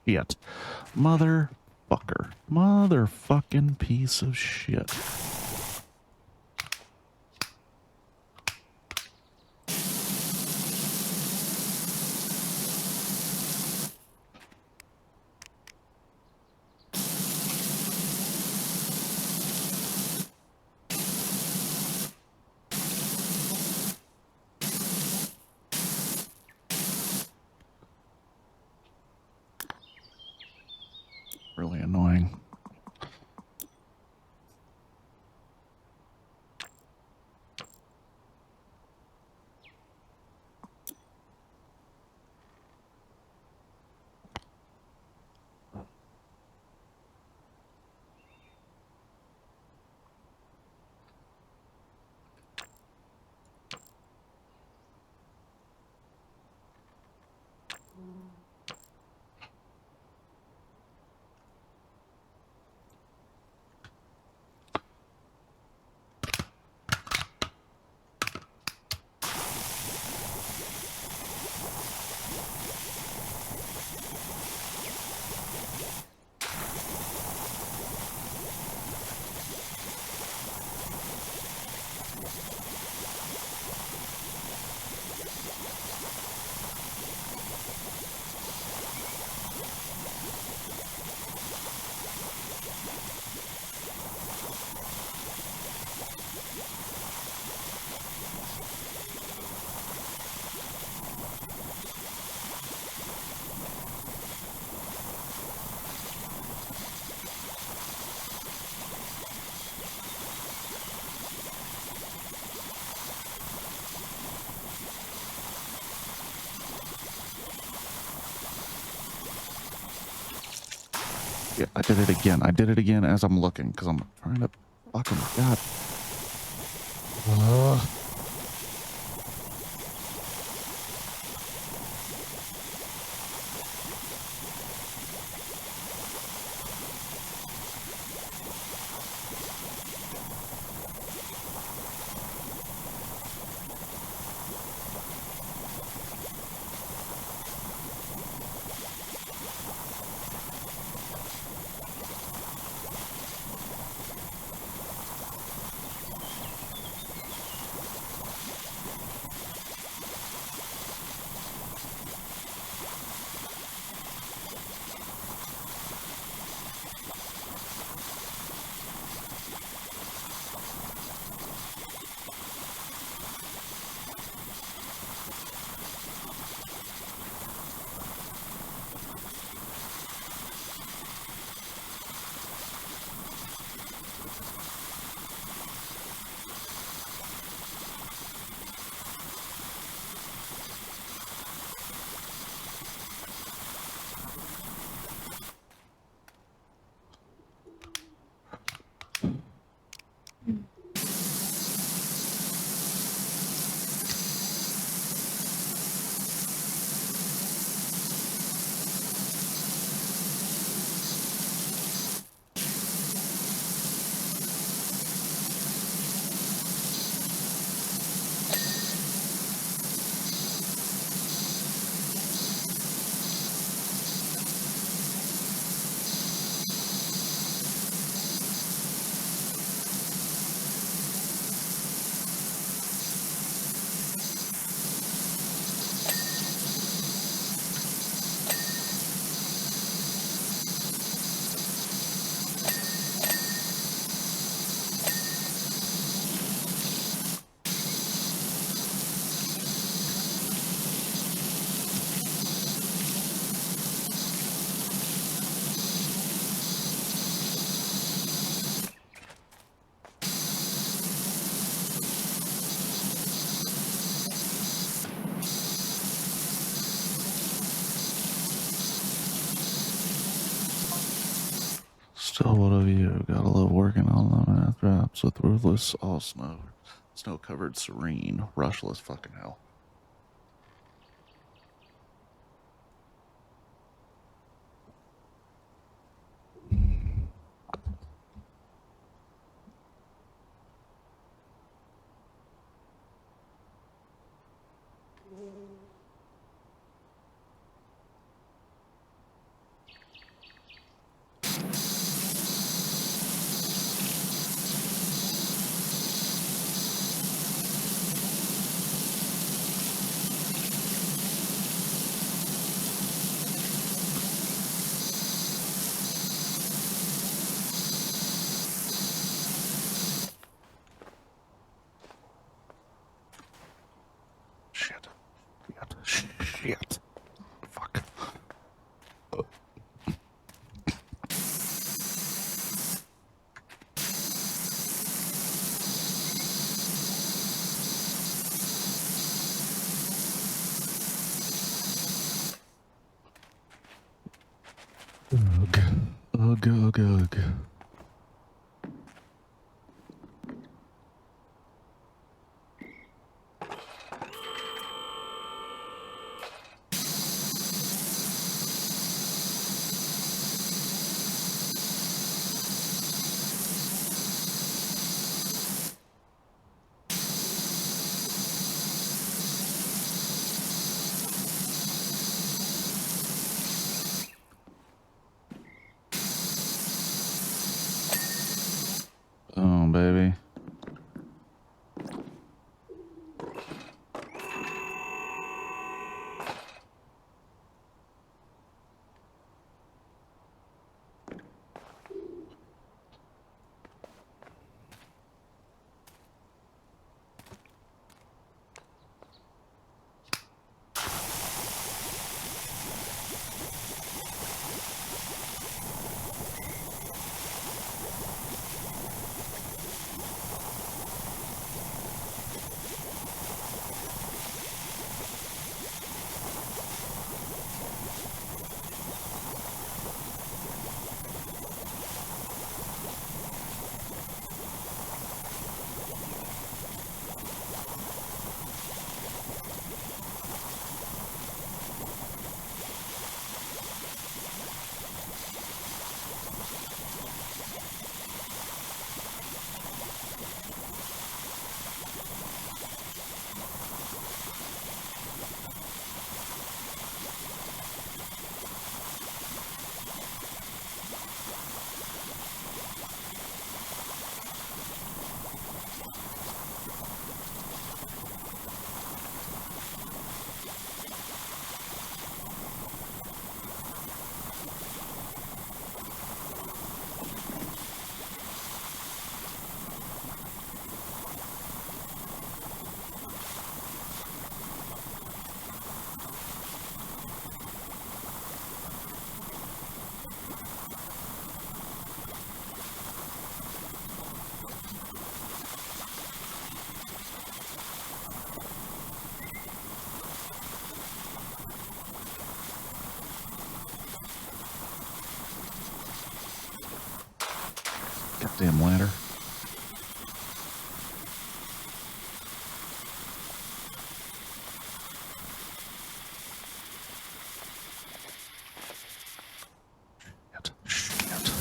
Shit. Motherfucker. Motherfucking piece of shit. Really annoying. Yeah, I did it again. I did it again as I'm looking because I'm trying to fucking God. Still, what of you? Gotta love working on them drops with ruthless all snow covered serene, rushless fucking hell. Shit. Fuck. Ugh. Oh, baby. Damn ladder. Shit.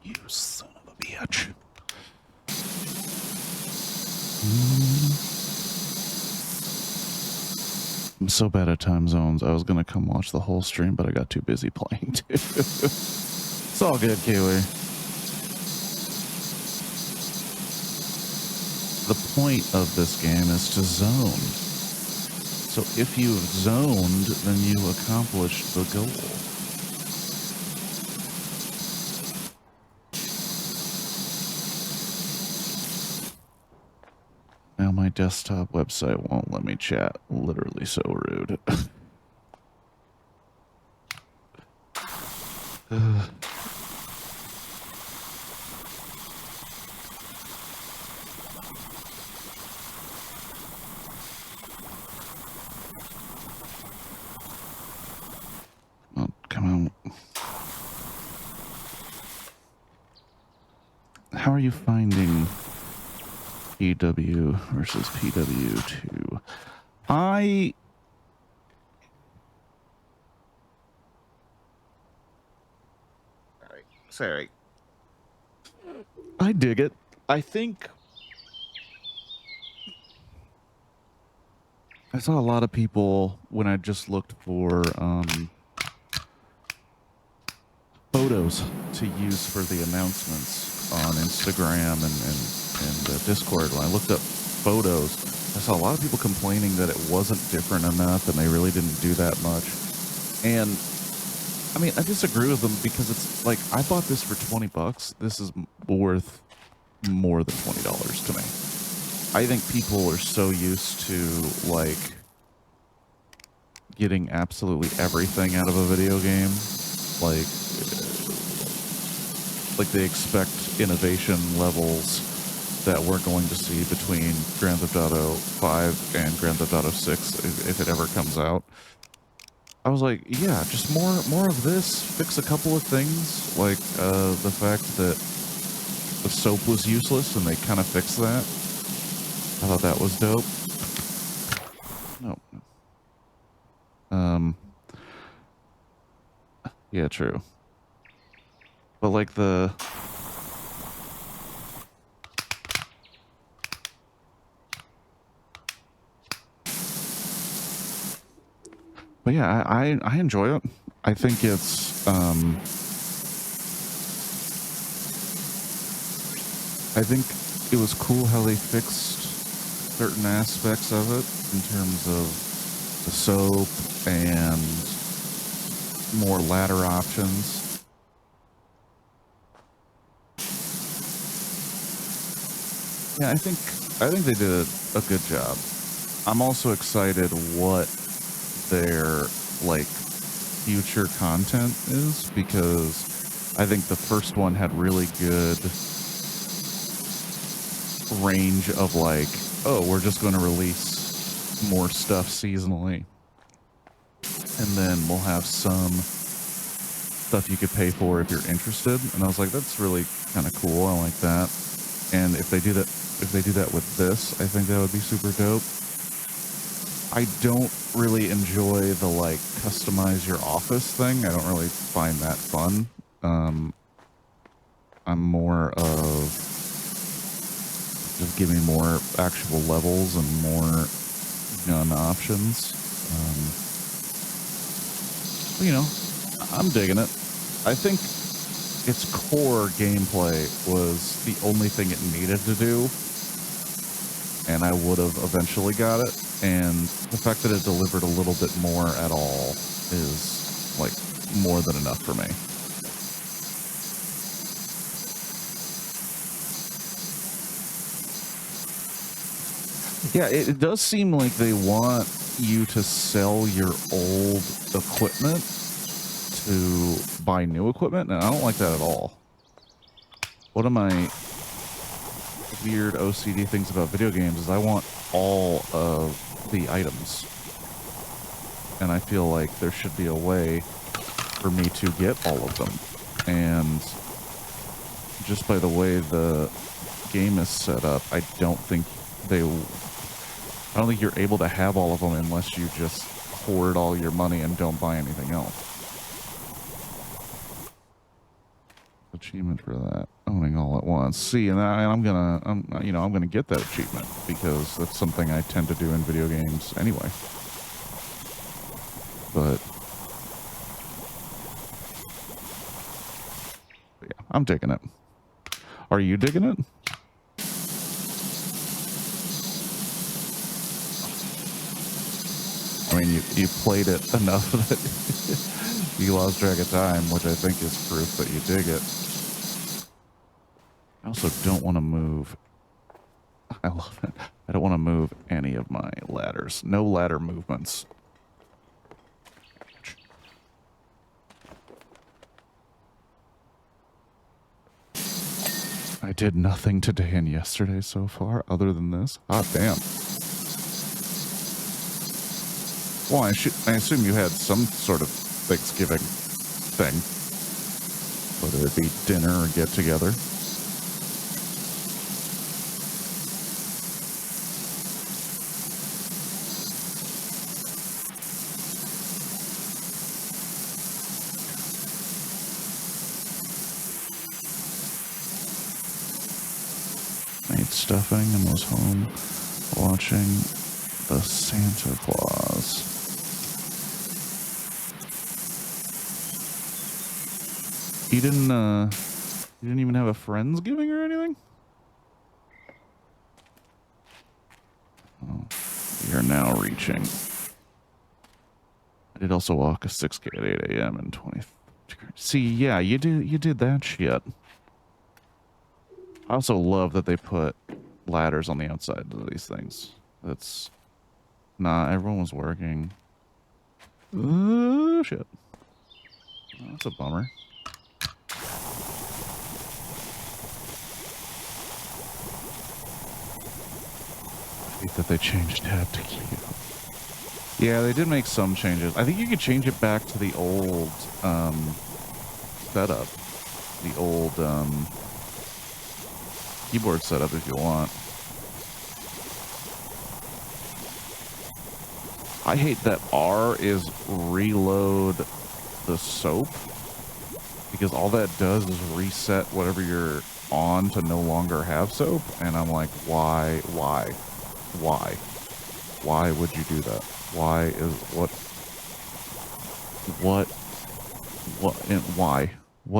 You son of a bitch. I'm so bad at time zones. I was gonna come watch the whole stream, but I got too busy playing too. It's all good, Kiwi. The point of this game is to zone. So if you've zoned, then you accomplished the goal. Now my desktop website won't let me chat. Literally so rude. Oh, come on. How are you finding PW versus PW2? Sorry. I dig it. I think I saw a lot of people when I just looked for photos to use for the announcements on Instagram and Discord. When I looked up photos, I saw a lot of people complaining that it wasn't different enough and they really didn't do that much. And I mean, I disagree with them because it's like, I bought this for 20 bucks. This is worth more than $20 to me. I think people are so used to like getting absolutely everything out of a video game. Like they expect innovation levels that we're going to see between Grand Theft Auto 5 and Grand Theft Auto 6 if it ever comes out. I was like, yeah, just more of this. Fix a couple of things, like the fact that the soap was useless, and they kind of fixed that. I thought that was dope. No. Yeah, true. But like the... But yeah, I enjoy it. I think it's, I think it was cool how they fixed certain aspects of it in terms of the soap and more ladder options. Yeah, I think they did a good job. I'm also excited what their like future content is, because I think the first one had really good range of like, oh, we're just going to release more stuff seasonally, and then we'll have some stuff you could pay for if you're interested. And I was like, that's really kind of cool. I like that. And if they do that with this, I think that would be super dope. I don't really enjoy the like customize your office thing. I don't really find that fun. I'm more of just give me more actual levels and more gun options. You know, I'm digging it. I think its core gameplay was the only thing it needed to do, and I would have eventually got it. And the fact that it delivered a little bit more at all is like more than enough for me. Yeah, it does seem like they want you to sell your old equipment to buy new equipment, and I don't like that at all. One of my weird OCD things about video games is I want all of the items, and I feel like there should be a way for me to get all of them. And just by the way the game is set up, I don't think you're able to have all of them unless you just hoard all your money and don't buy anything else. Achievement for that, owning all at once. See, and I'm gonna get that achievement because that's something I tend to do in video games anyway. But yeah, I'm digging it. Are you digging it? I mean, you played it enough that you lost track of time, which I think is proof that you dig it. I also don't want to move. I love it. I don't want to move any of my ladders. No ladder movements. I did nothing today and yesterday so far other than this. Hot damn. Well, I assume you had some sort of Thanksgiving thing, whether it be dinner or get together. Made stuffing and was home watching the Santa Claus. You didn't even have a Friendsgiving or anything? Oh, we are now reaching. I did also walk a 6K at 8 a.m. and 20. See, yeah, you did that shit. I also love that they put ladders on the outside of these things. That's nah, everyone was working. Oh shit. Oh, that's a bummer. I hate that they changed tab to Q. Yeah, they did make some changes. I think you could change it back to the old setup. The old keyboard setup if you want. I hate that R is reload the soap, because all that does is reset whatever you're on to no longer have soap, and I'm like, why would you do that? Why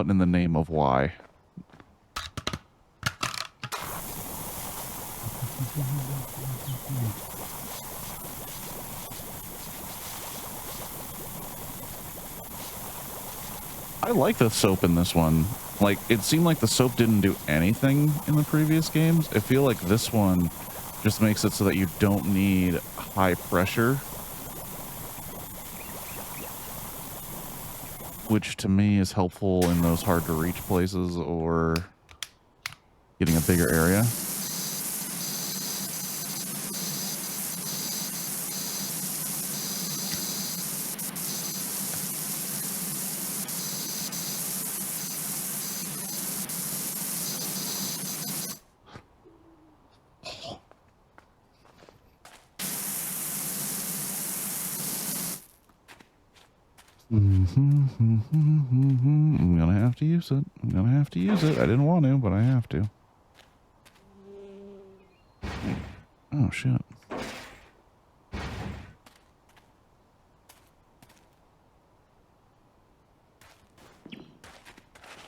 in the name of why? I like the soap in this one. Like, it seemed like the soap didn't do anything in the previous games. I feel like this one just makes it so that you don't need high pressure, which to me is helpful in those hard to reach places or getting a bigger area. I'm gonna have to use it. I'm gonna have to use it. I didn't want to, but I have to. Oh, shit.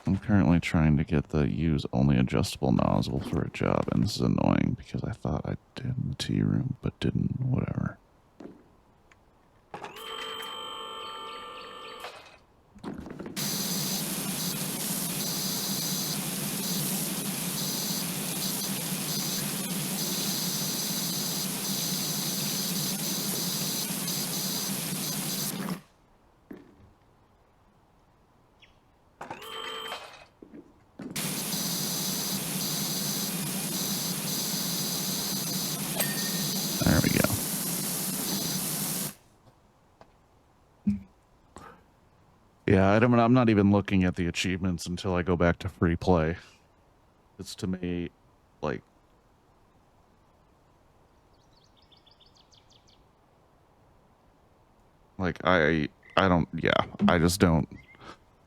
I'm currently trying to get the use only adjustable nozzle for a job, and this is annoying because I thought I did in the tea room, but didn't. Whatever. There we go. Yeah, I'm not even looking at the achievements until I go back to free play. It's to me, like... I don't, yeah, I just don't...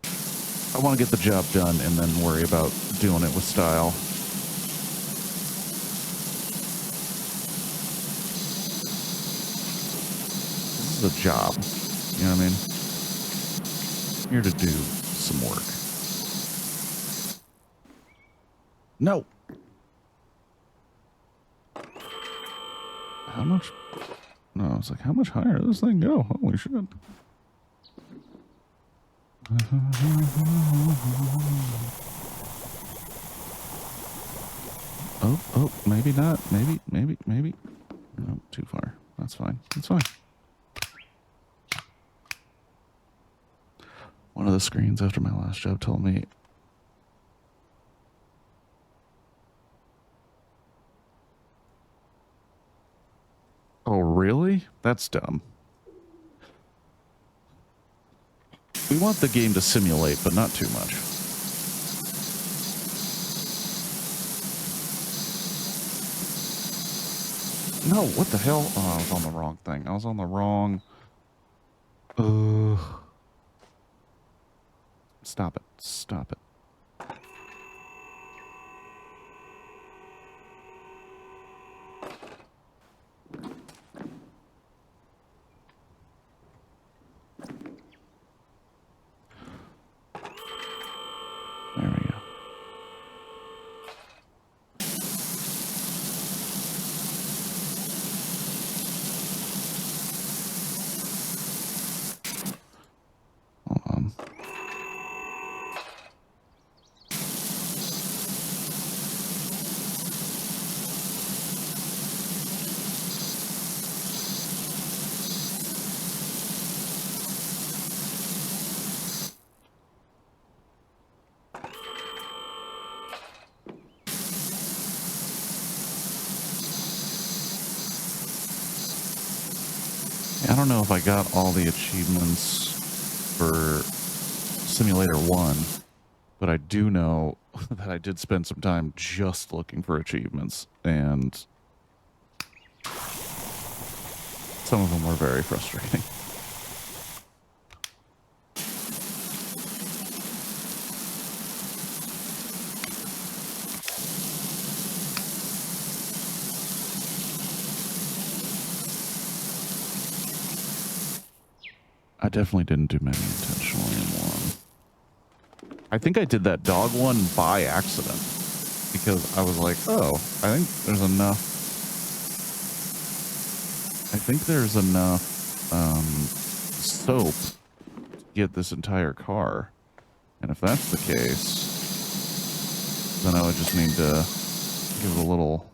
I want to get the job done and then worry about doing it with style. This is a job, you know what I mean? I'm here to do some work. No! How much? No, it's like, how much higher does this thing go? Holy shit. Oh, maybe not. Maybe. No, too far. That's fine. It's fine. One of the screens after my last job told me... Oh, really? That's dumb. We want the game to simulate, but not too much. No, what the hell? Oh, I was on the wrong thing. I was on the wrong... Stop it. Stop it. There we go. Hold on. I don't know if I got all the achievements for Simulator 1, but I do know that I did spend some time just looking for achievements, and some of them were very frustrating. I definitely didn't do many intentionally in one. I think I did that dog one by accident because I was like, oh, I think there's enough I think there's enough soap to get this entire car. And if that's the case, then I would just need to give it a little,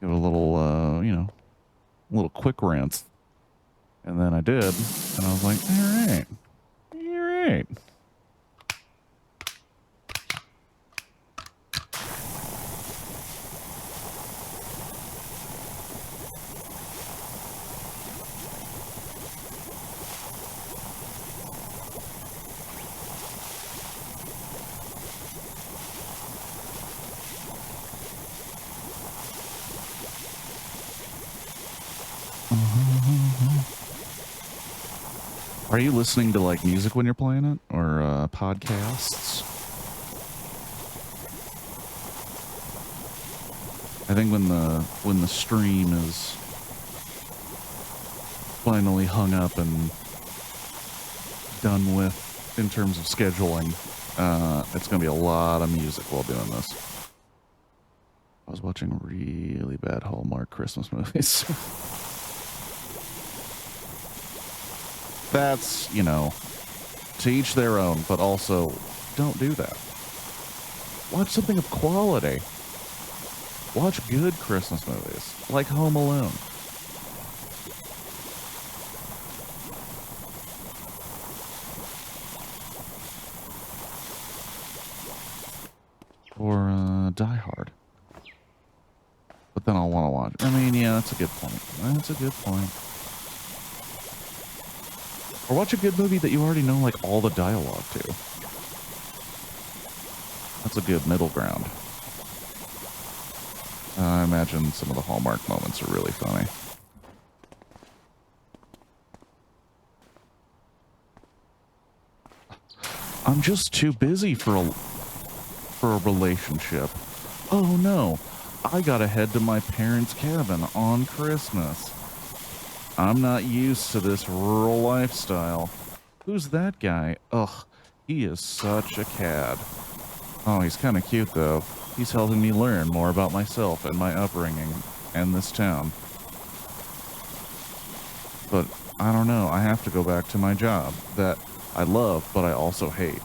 you know, a little quick rinse. And then I did, and I was like, all right. Are you listening to like music when you're playing it, or podcasts? I think when the stream is finally hung up and done with in terms of scheduling, it's gonna be a lot of music while doing this. I was watching really bad Hallmark Christmas movies. That's, you know, to each their own, but also don't do that. Watch something of quality. Watch good Christmas movies, like Home Alone. Or Die Hard. But then I'll want to watch. I mean, yeah, that's a good point. That's a good point. Or watch a good movie that you already know, like, all the dialogue to. That's a good middle ground. I imagine some of the Hallmark moments are really funny. I'm just too busy for a relationship. Oh no, I gotta head to my parents' cabin on Christmas. I'm not used to this rural lifestyle. Who's that guy? Ugh, he is such a cad. Oh, he's kind of cute though. He's helping me learn more about myself and my upbringing and this town. But I don't know, I have to go back to my job that I love, but I also hate.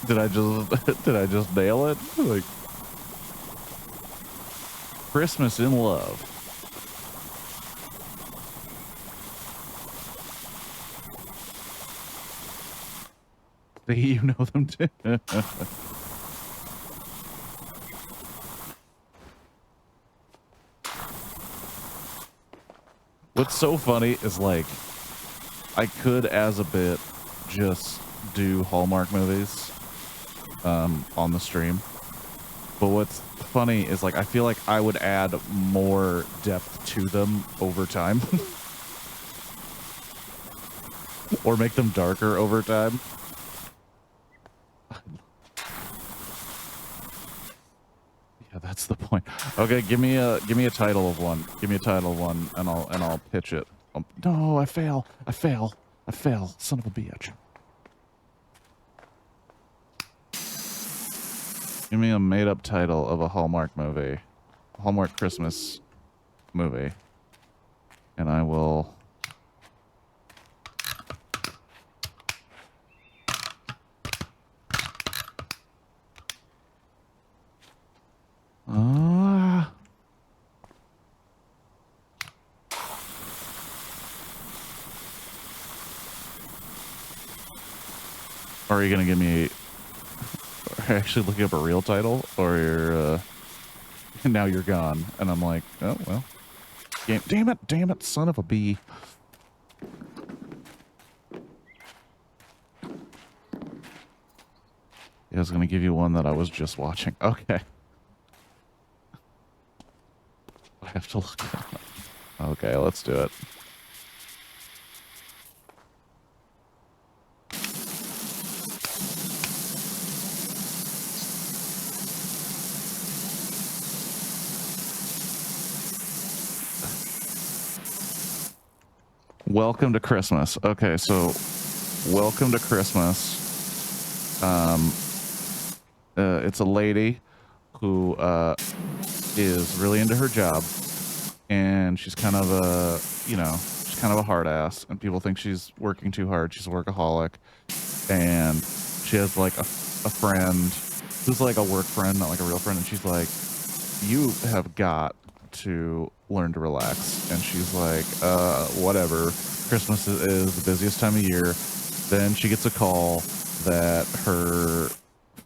Did I just nail it? Like, Christmas in love. You know them too. What's so funny is, like, I could, as a bit, just do Hallmark movies on the stream. But what's funny is, like, I feel like I would add more depth to them over time. Or make them darker over time. Yeah, that's the point. Okay, give me a title of one. Give me a title of one, and I'll pitch it. No, I fail. Son of a bitch. Give me a made-up title of a Hallmark movie. Hallmark Christmas movie. And I will... Are you gonna give me... actually looking up a real title, or you're now you're gone, and I'm like, oh well, damn it, son of a bee. I was gonna give you one that I was just watching. Okay, I have to look it up. Okay, let's do it. Welcome to Christmas. Okay, so Welcome to Christmas. It's a lady who is really into her job, and she's kind of a, she's kind of a hard ass, and people think she's working too hard. She's a workaholic, and she has like a friend who's like a work friend, not like a real friend, and she's like, you have got to learn to relax. And she's like, whatever. Christmas is the busiest time of year. Then she gets a call that her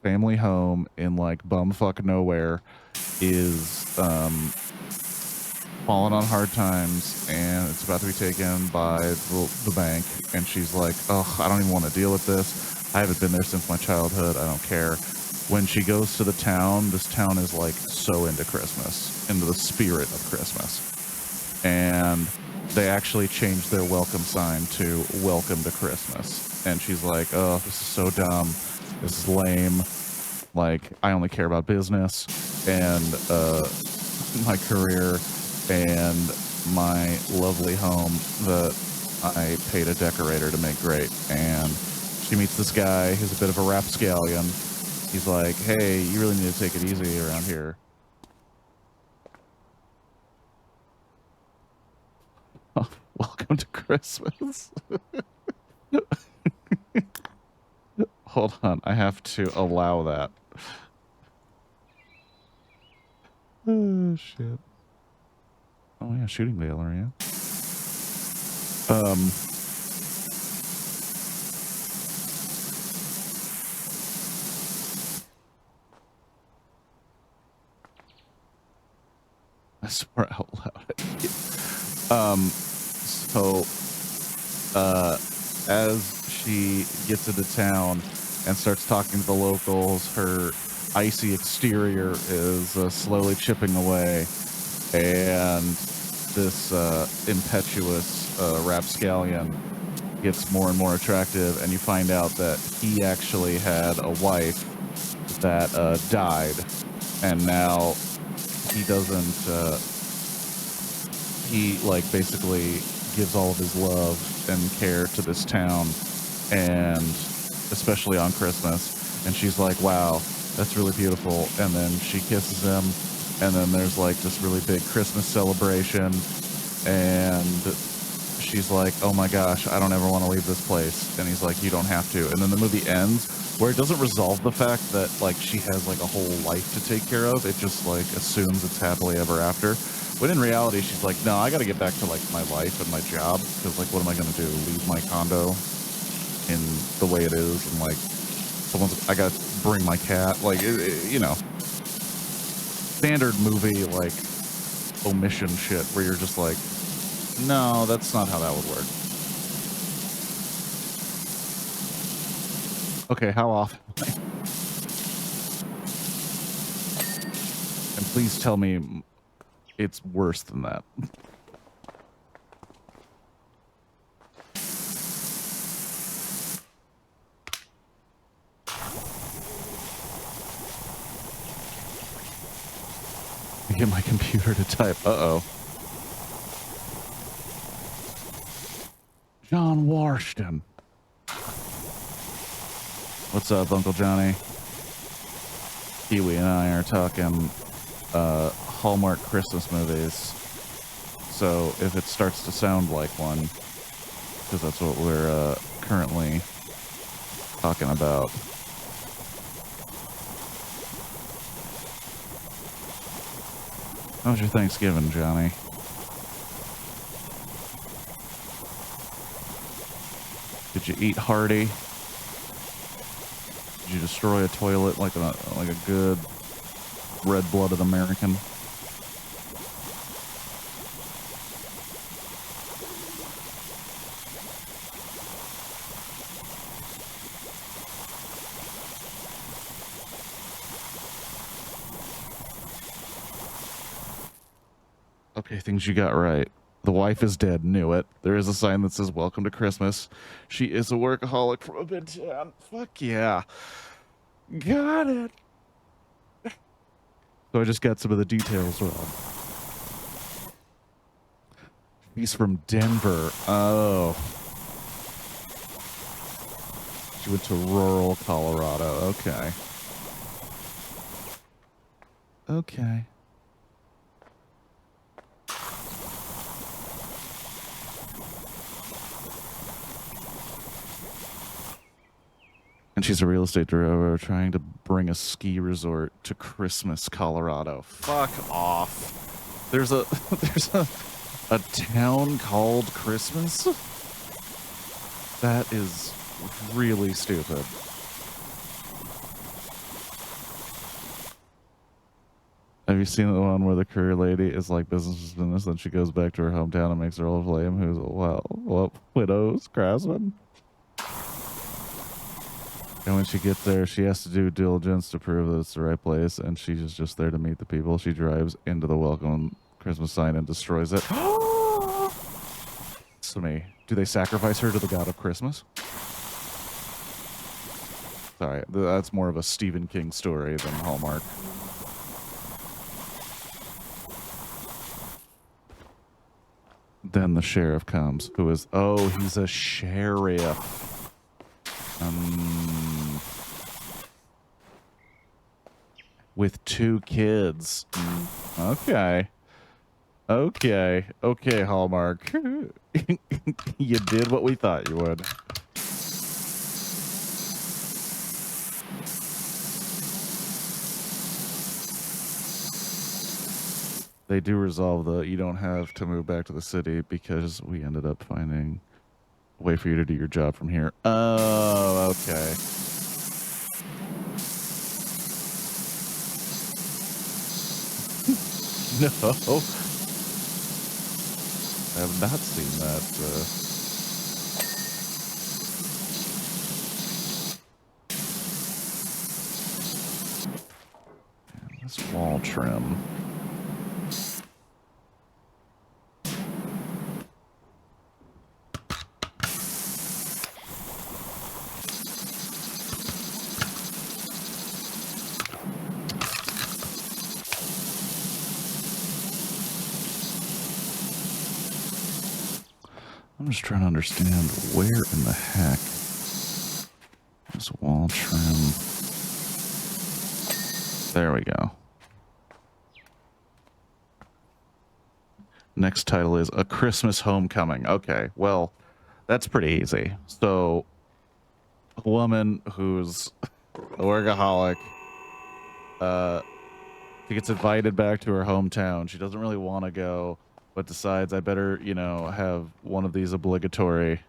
family home in like bumfuck nowhere is falling on hard times, and it's about to be taken by the bank. And she's like, oh, I don't even want to deal with this. I haven't been there since my childhood. I don't care. When she goes to the town, this town is like so into Christmas, into the spirit of Christmas. And they actually changed their welcome sign to welcome to Christmas. And she's like, oh, this is so dumb. This is lame. Like, I only care about business and my career and my lovely home that I paid a decorator to make great. And she meets this guy who's a bit of a rapscallion. He's like, hey, you really need to take it easy around here. Oh, welcome to Christmas. Hold on, I have to allow that. Oh, shit. Oh, yeah, shooting gallery, yeah. I swore out loud. As she gets into town and starts talking to the locals, her icy exterior is slowly chipping away, and this impetuous rapscallion gets more and more attractive, and you find out that he actually had a wife that died, and now he doesn't, he like basically gives all of his love and care to this town, and especially on Christmas. And she's like, wow, that's really beautiful. And then she kisses him, and then there's like this really big Christmas celebration, and she's like, oh my gosh, I don't ever want to leave this place. And he's like, you don't have to. And then the movie ends where it doesn't resolve the fact that like she has like a whole life to take care of. It just like assumes it's happily ever after. When in reality, she's like, no, I got to get back to like my life and my job, because like, what am I going to do? Leave my condo in the way it is, and like, I got to bring my cat, like, you know, standard movie like omission shit where you're just like, no, that's not how that would work. Okay, how often? And please tell me it's worse than that. I get my computer to type. Uh-oh. John Warston. What's up, Uncle Johnny? Kiwi and I are talking Hallmark Christmas movies. So if it starts to sound like one, because that's what we're currently talking about. How was your Thanksgiving, Johnny? Did you eat hearty? Did you destroy a toilet like a good red-blooded American? Okay, things you got right. The wife is dead. Knew it. There is a sign that says "Welcome to Christmas." She is a workaholic from a midtown. Fuck yeah. Got it. So I just got some of the details wrong. He's from Denver. Oh. She went to rural Colorado. Okay. Okay. And she's a real estate developer trying to bring a ski resort to Christmas, Colorado. Fuck off. There's a a town called Christmas? That is really stupid. Have you seen the one where the career lady is like business is business, then she goes back to her hometown and makes her old flame who's, well, widows, craftsman? And when she gets there, she has to do diligence to prove that it's the right place, and she's just there to meet the people. She drives into the welcome Christmas sign and destroys it. To me, do they sacrifice her to the god of Christmas? Sorry, that's more of a Stephen King story than Hallmark. Then the sheriff comes, who is, oh, he's a sheriff. With 2 kids. Okay. Okay, Hallmark. You did what we thought you would. They do resolve the you don't have to move back to the city because we ended up finding a way for you to do your job from here. Oh, okay. No. I have not seen that. Man, this wall trim. I'm just trying to understand where in the heck is wall trim. There we go. Next title is A Christmas Homecoming. Okay, well, that's pretty easy. So, a woman who's a workaholic, she gets invited back to her hometown. She doesn't really want to go, but decides I better, you know, have one of these obligatory.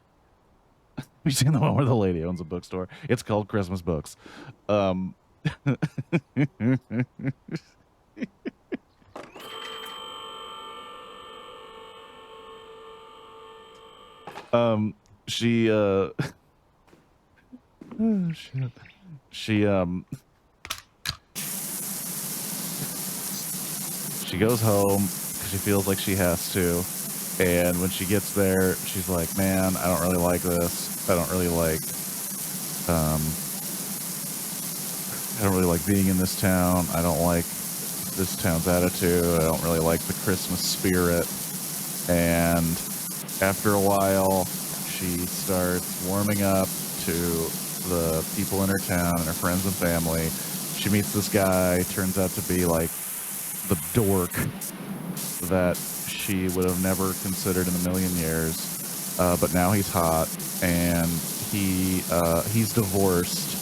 You've seen the one where the lady owns a bookstore? It's called Christmas Books. She oh shit. She goes home because she feels like she has to, and when she gets there, she's like, man, I don't really like this. I don't really like being in this town. I don't like this town's attitude. I don't really like the Christmas spirit. And after a while, she starts warming up to the people in her town and her friends and family. She meets this guy, turns out to be like the dork that she would have never considered in a million years. But now he's hot, and he's divorced.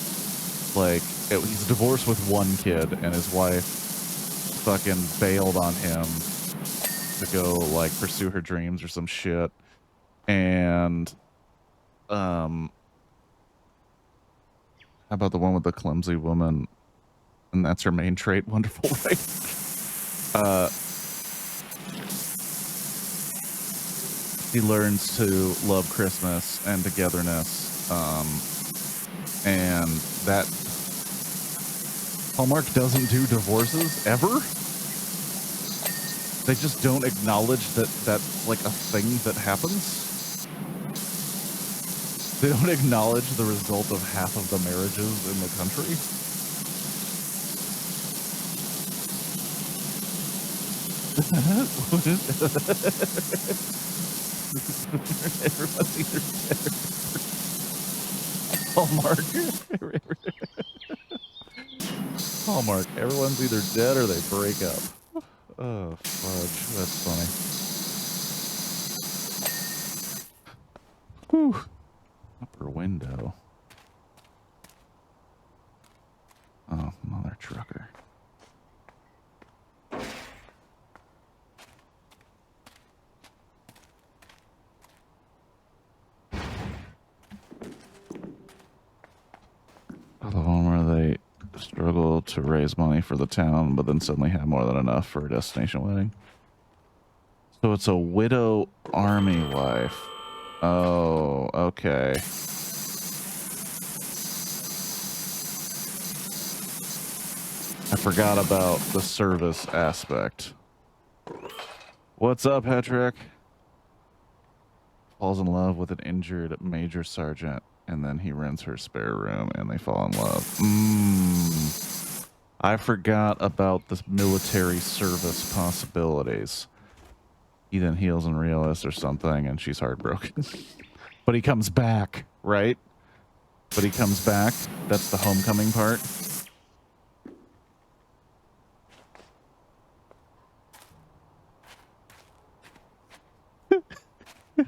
Like, he's divorced with 1 kid, and his wife fucking bailed on him to go, like, pursue her dreams or some shit. And, how about the one with the clumsy woman? And that's her main trait. Wonderful, right? She learns to love Christmas and togetherness. And that Hallmark doesn't do divorces ever. They just don't acknowledge that that's like a thing that happens. They don't acknowledge the result of half of the marriages in the country. Everyone's either dead or Hallmark. Hallmark. Everyone's either dead or they break up. Oh, fudge. That's funny. Whew. Upper window. Oh, mother trucker. The one where they struggle to raise money for the town, but then suddenly have more than enough for a destination wedding. So it's a widow army wife. Oh, okay. I forgot about the service aspect. What's up, Patrick? Falls in love with an injured major sergeant, and then he rents her spare room, and they fall in love. I forgot about the military service possibilities. He then heals and realists or something, and she's heartbroken. But he comes back, right? But he comes back. That's the homecoming part.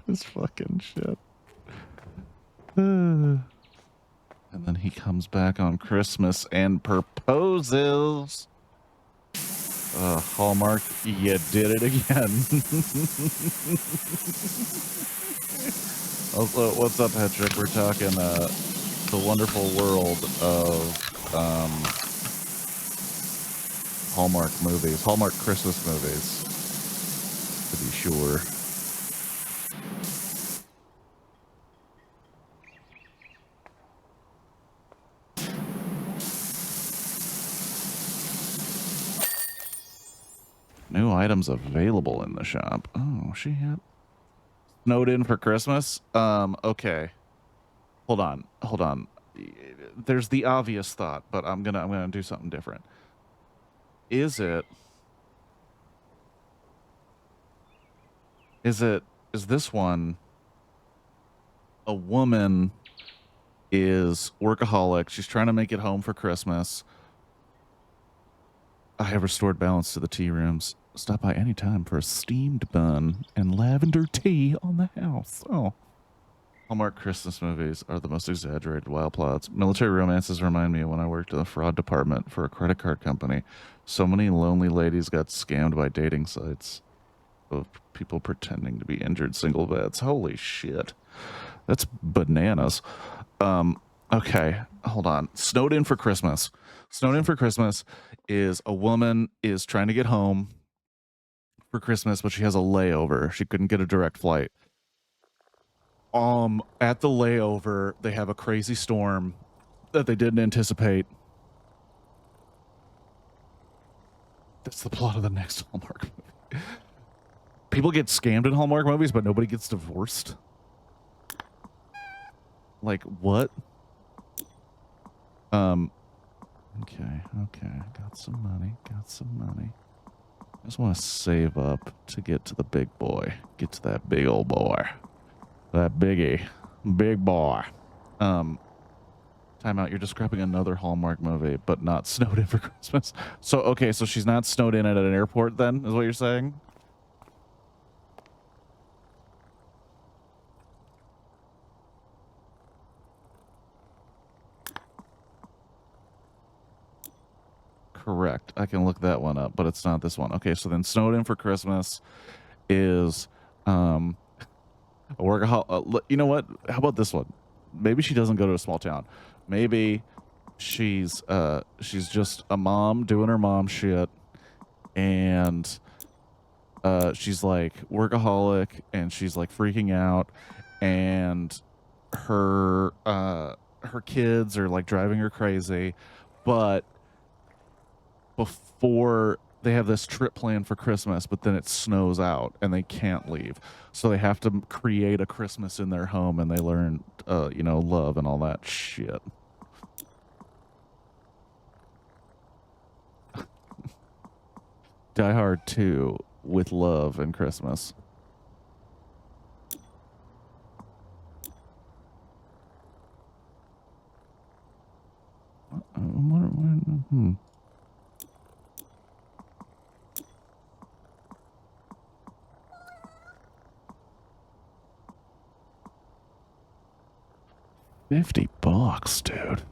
This fucking shit. And then he comes back on Christmas and proposes. Hallmark, you did it again. Also, what's up, Patrick? We're talking the wonderful world of Hallmark movies, Hallmark Christmas movies, to be sure. New items available in the shop. Oh, shit. Snowed in for Christmas? Okay. Hold on. There's the obvious thought, but I'm gonna do something different. Is this one a woman is workaholic, she's trying to make it home for Christmas. I have restored balance to the tea rooms. Stop by any time for a steamed bun and lavender tea on the house. Oh. Hallmark Christmas movies are the most exaggerated wild plots. Military romances remind me of when I worked in the fraud department for a credit card company. So many lonely ladies got scammed by dating sites of people pretending to be injured single vets. Holy shit. That's bananas. Okay, hold on. Snowed in for Christmas. Snowed in for Christmas is a woman is trying to get home for Christmas, but she has a layover. She couldn't get a direct flight. At the layover, they have a crazy storm that they didn't anticipate. That's the plot of the next Hallmark movie. People get scammed in Hallmark movies, but nobody gets divorced. Like, what? Okay. Got some money. I just want to save up to get to the big boy. Get to that big old boy. That biggie. Big boy. Time out. You're describing another Hallmark movie, but not snowed in for Christmas. So, okay, so she's not snowed in at an airport then, is what you're saying? Correct. I can look that one up, but it's not this one. Okay, so then snowed in for Christmas is a workaholic. You know what? How about this one? Maybe she doesn't go to a small town. Maybe she's just a mom doing her mom shit, and she's like workaholic, and she's like freaking out, and her kids are like driving her crazy, but before they have this trip planned for Christmas, but then it snows out and they can't leave. So they have to create a Christmas in their home, and they learn, you know, love and all that shit. Die Hard 2 with love and Christmas. $50, dude.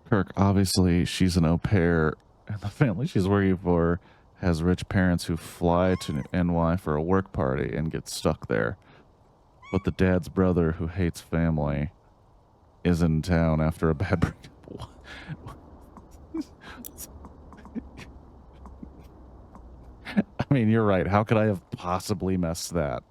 Kirk, obviously, she's an au pair, and the family she's working for has rich parents who fly to NY for a work party and get stuck there. But the dad's brother, who hates family, is in town after a bad breakup. I mean, you're right. How could I have possibly messed that?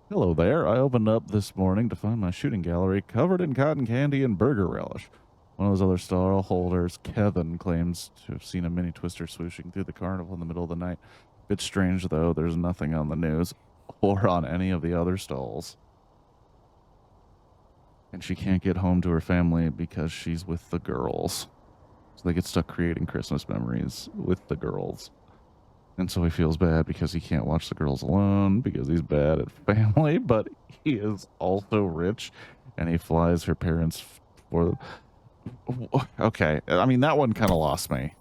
Hello there. I opened up this morning to find my shooting gallery covered in cotton candy and burger relish. One of those other stall holders, Kevin, claims to have seen a mini twister swooshing through the carnival in the middle of the night. Bit strange, though. There's nothing on the news or on any of the other stalls. And she can't get home to her family because she's with the girls. So they get stuck creating Christmas memories with the girls. And so he feels bad because he can't watch the girls alone because he's bad at family, but he is also rich and he flies her parents for them. Okay. I mean, that one kind of lost me.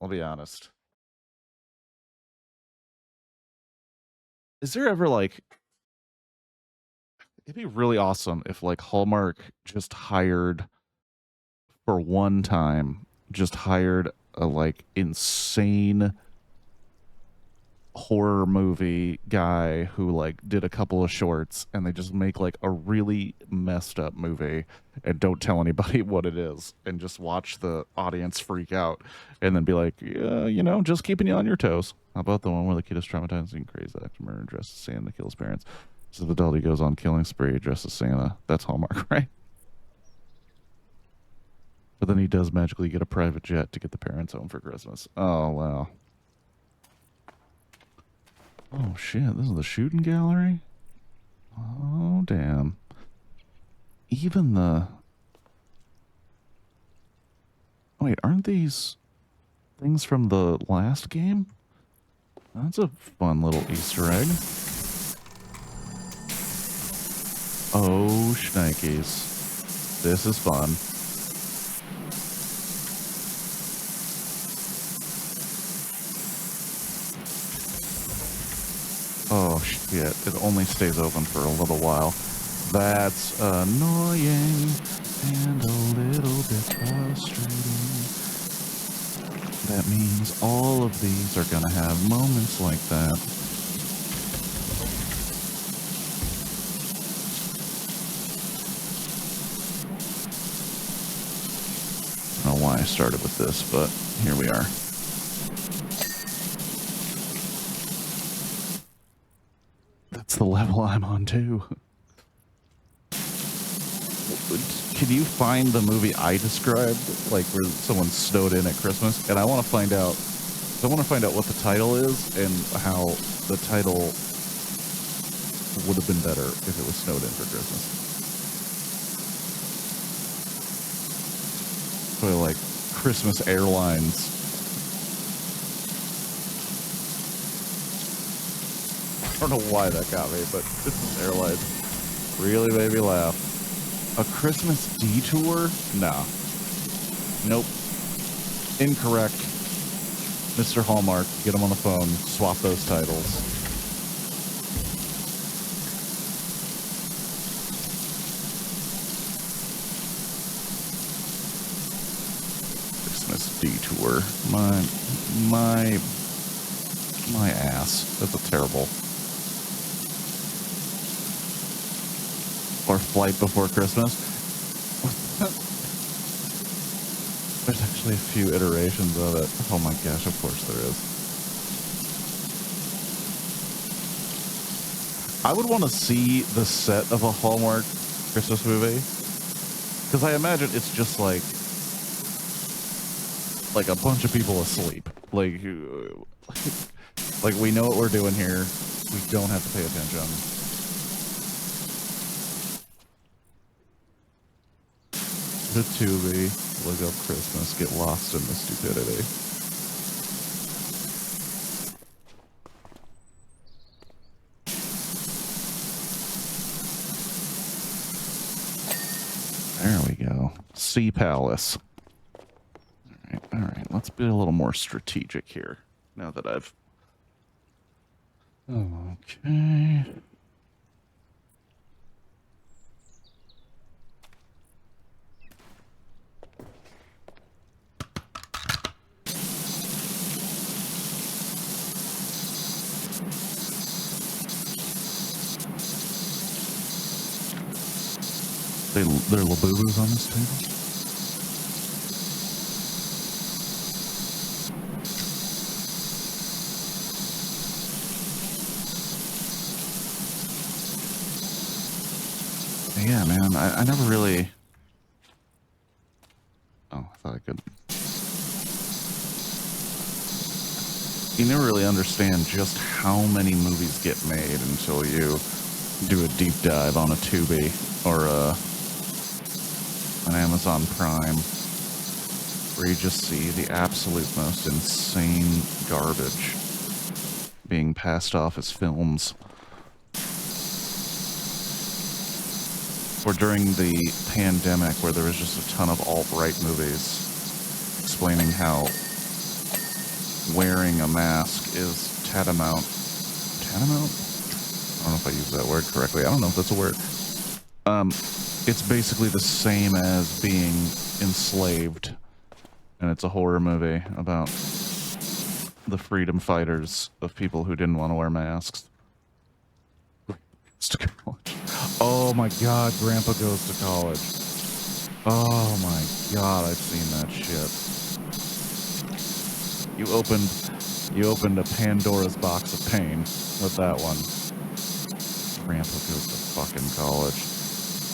I'll be honest. Is there ever like, it'd be really awesome if like Hallmark just hired for one time, just hired a like insane horror movie guy who like did a couple of shorts and they just make like a really messed up movie and don't tell anybody what it is and just watch the audience freak out and then be like, yeah, you know, just keeping you on your toes. How about the one where the kid is traumatized and crazy after murder dressed as Santa to kill his parents? So the adult, he goes on killing spree dressed as Santa. That's Hallmark, right? But then he does magically get a private jet to get the parents home for Christmas. Oh, wow. Oh, shit. This is the shooting gallery? Oh, damn. Even the... Wait, aren't these things from the last game? That's a fun little Easter egg. Oh, shnikes. This is fun. Oh, shit. It only stays open for a little while. That's annoying and a little bit frustrating. That means all of these are going to have moments like that. I don't know why I started with this, but here we are. That's the level I'm on too. Can you find the movie I described, like where someone snowed in at Christmas? And I want to find out. I want to find out what the title is and how the title would have been better if it was snowed in for Christmas. So like Christmas Airlines. I don't know why that got me, but Christmas Airlines really made me laugh. A Christmas detour? Nah. Nope. Incorrect. Mr. Hallmark, get him on the phone. Swap those titles. Christmas detour. My ass. That's a terrible. Or Flight Before Christmas. There's actually a few iterations of it. Oh my gosh, of course there is. I would want to see the set of a Hallmark Christmas movie. Because I imagine it's just like a bunch of people asleep. Like we know what we're doing here. We don't have to pay attention. The Tubi, look up Christmas, get lost in the stupidity. There we go. Sea Palace. All right, let's be a little more strategic here. Now that I've... Okay... There are Labubus on this table? Yeah, man, I never really... Oh, I thought I could... You never really understand just how many movies get made until you do a deep dive on a Tubi or an Amazon Prime, where you just see the absolute most insane garbage being passed off as films. Or during the pandemic, where there was just a ton of alt-right movies explaining how wearing a mask is tantamount? I don't know if I use that word correctly. I don't know if that's a word. It's basically the same as being enslaved, and it's a horror movie about the freedom fighters of people who didn't want to wear masks. To college. Oh my god, Grandpa Goes to College. Oh my god, I've seen that shit. You opened a Pandora's box of pain with that one. Grandpa Goes to fucking College.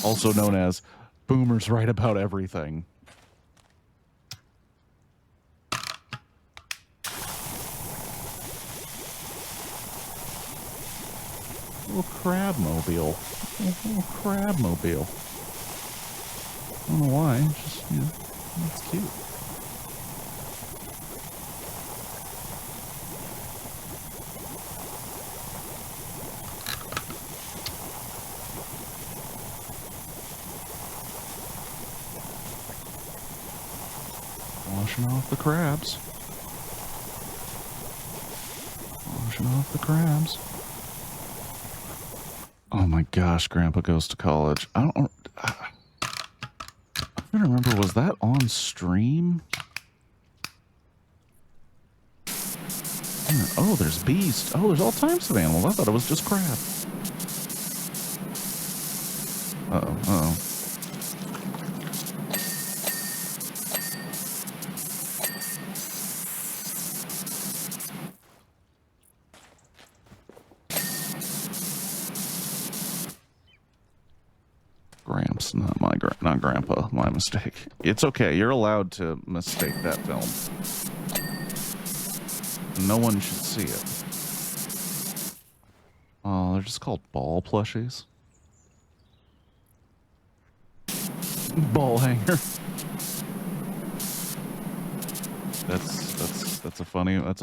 Also known as Boomers Write About Everything. Little crab mobile. Little crab mobile. I don't know why. Just, you know, it's cute. Washing off the crabs. Washing off the crabs. Oh my gosh, Grandpa Goes to College. I don't remember, was that on stream? Oh, there's beast. Oh, there's all types of animals. I thought it was just crab. Uh-oh, uh-oh. Gramps, not Grandpa. My mistake. It's okay. You're allowed to mistake that film. No one should see it. Oh, they're just called ball plushies. Ball hanger. That's a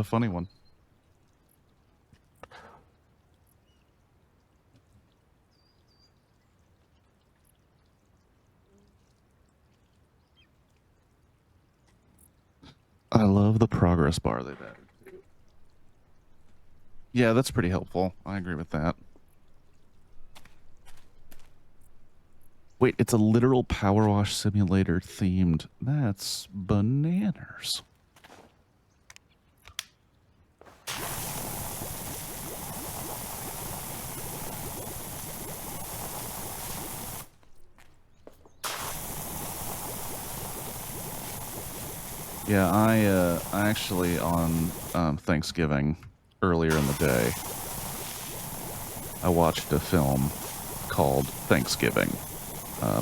funny one. I love the progress bar they've added. Yeah, that's pretty helpful. I agree with that. Wait, it's a literal PowerWash Simulator themed. That's bananas. Yeah, I actually on Thanksgiving earlier in the day, I watched a film called Thanksgiving,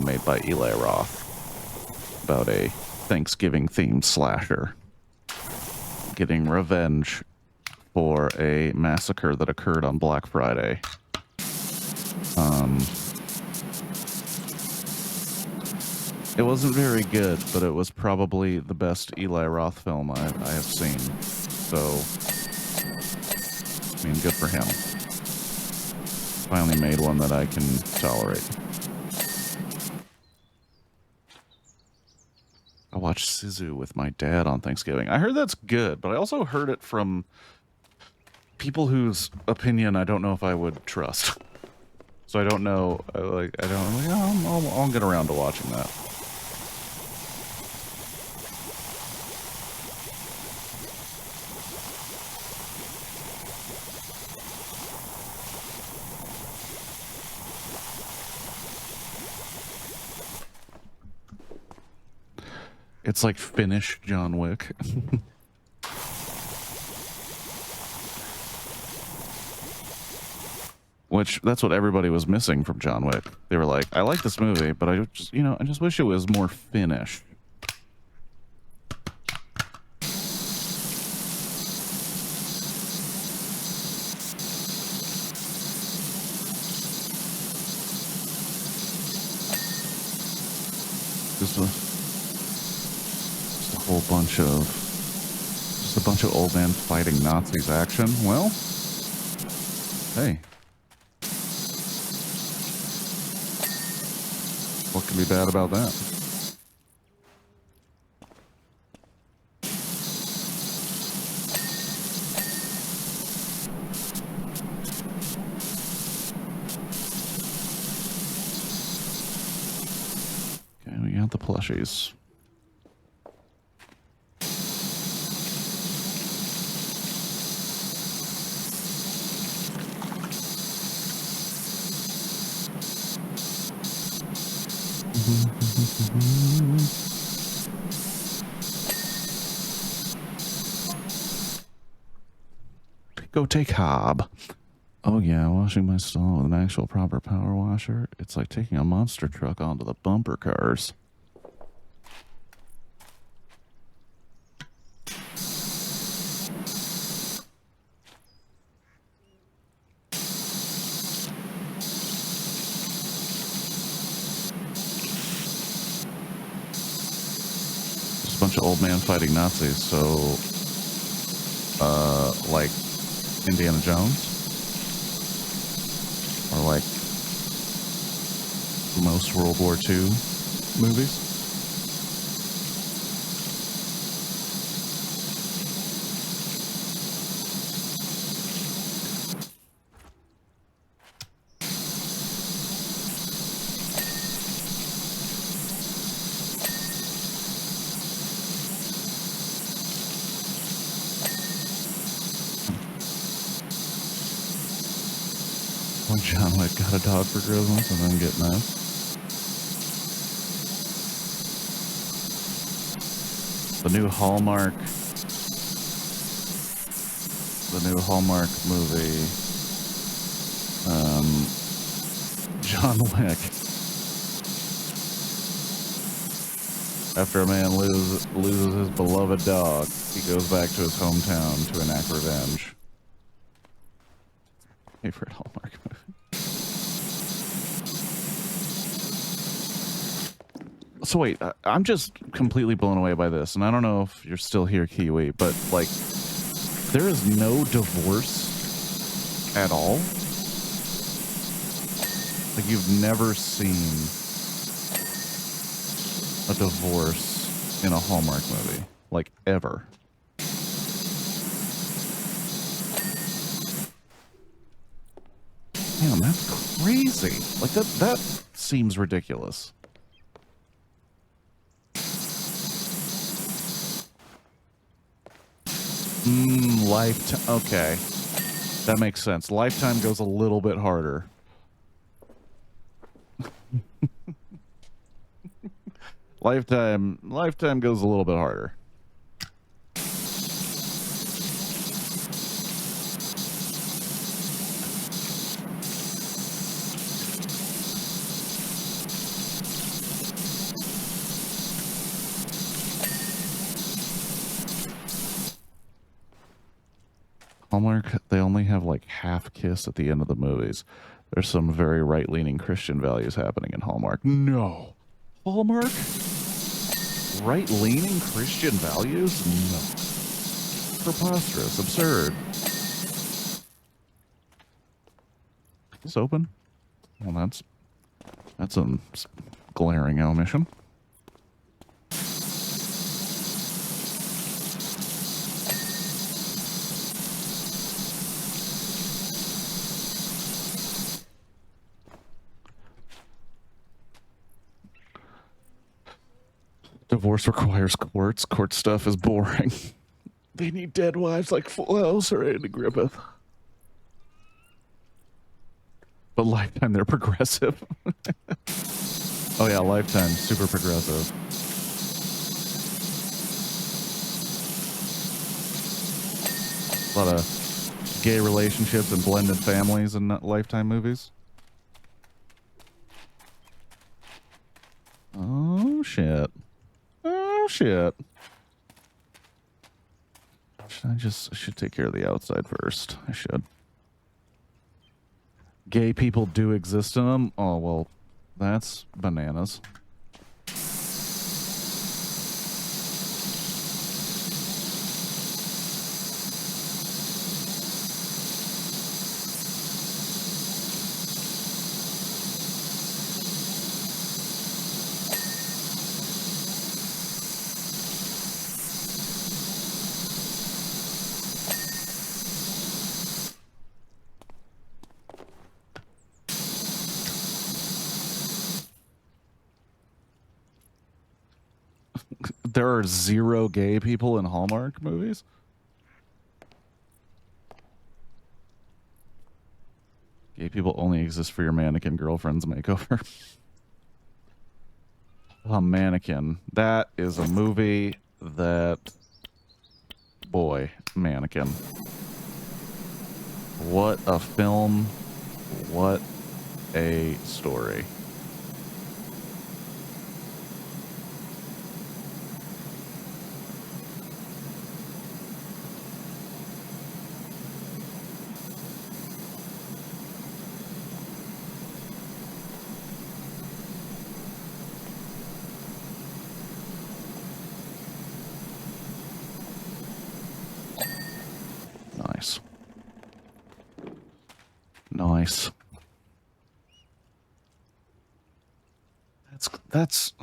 made by Eli Roth, about a Thanksgiving-themed slasher getting revenge for a massacre that occurred on Black Friday. It wasn't very good, but it was probably the best Eli Roth film I have seen. So, I mean, good for him. Finally made one that I can tolerate. I watched Sisu with my dad on Thanksgiving. I heard that's good, but I also heard it from people whose opinion I don't know if I would trust. So I don't know. I'll get around to watching that. It's like Finnish John Wick. Which, that's what everybody was missing from John Wick. They were like, I like this movie, but I just, I just wish it was more Finnish. Just a whole bunch of, just a bunch of old men fighting Nazis action. Well, hey. What can be bad about that? Okay, we got the plushies. Go take Hob. Oh yeah, washing my stall with an actual proper power washer. It's like taking a monster truck onto the bumper cars. Just a bunch of old man fighting Nazis, so like Indiana Jones? Or like most World War II movies? John Wick got a dog for Christmas and then get mad. The new Hallmark movie, John Wick. After a man loses his beloved dog, he goes back to his hometown to enact revenge. Favorite Hallmark movie. So wait, I'm just completely blown away by this, and I don't know if you're still here, Kiwi, but like, there is no divorce at all? Like, you've never seen a divorce in a Hallmark movie, like, ever. Damn, that's crazy. Like, that seems ridiculous. Lifetime. Okay. That makes sense. Lifetime goes a little bit harder. Lifetime goes a little bit harder. Hallmark, they only have like half kiss at the end of the movies. There's some very right-leaning Christian values happening in Hallmark. No. Hallmark? Right-leaning Christian values? No. Preposterous. Absurd. Is this open? Well, that's a glaring omission. Divorce requires courts. Court stuff is boring. They need dead wives like Full House or Andy Griffith. But Lifetime, they're progressive. Oh yeah, Lifetime, super progressive. A lot of gay relationships and blended families in Lifetime movies. Oh shit. Oh shit. I should take care of the outside first. I should. Gay people do exist in them? Oh, well, that's bananas. There are 0 gay people in Hallmark movies? Gay people only exist for your mannequin girlfriend's makeover. A Mannequin. That is a movie that... Boy, Mannequin. What a film. What a story. Nice. Nice. That's...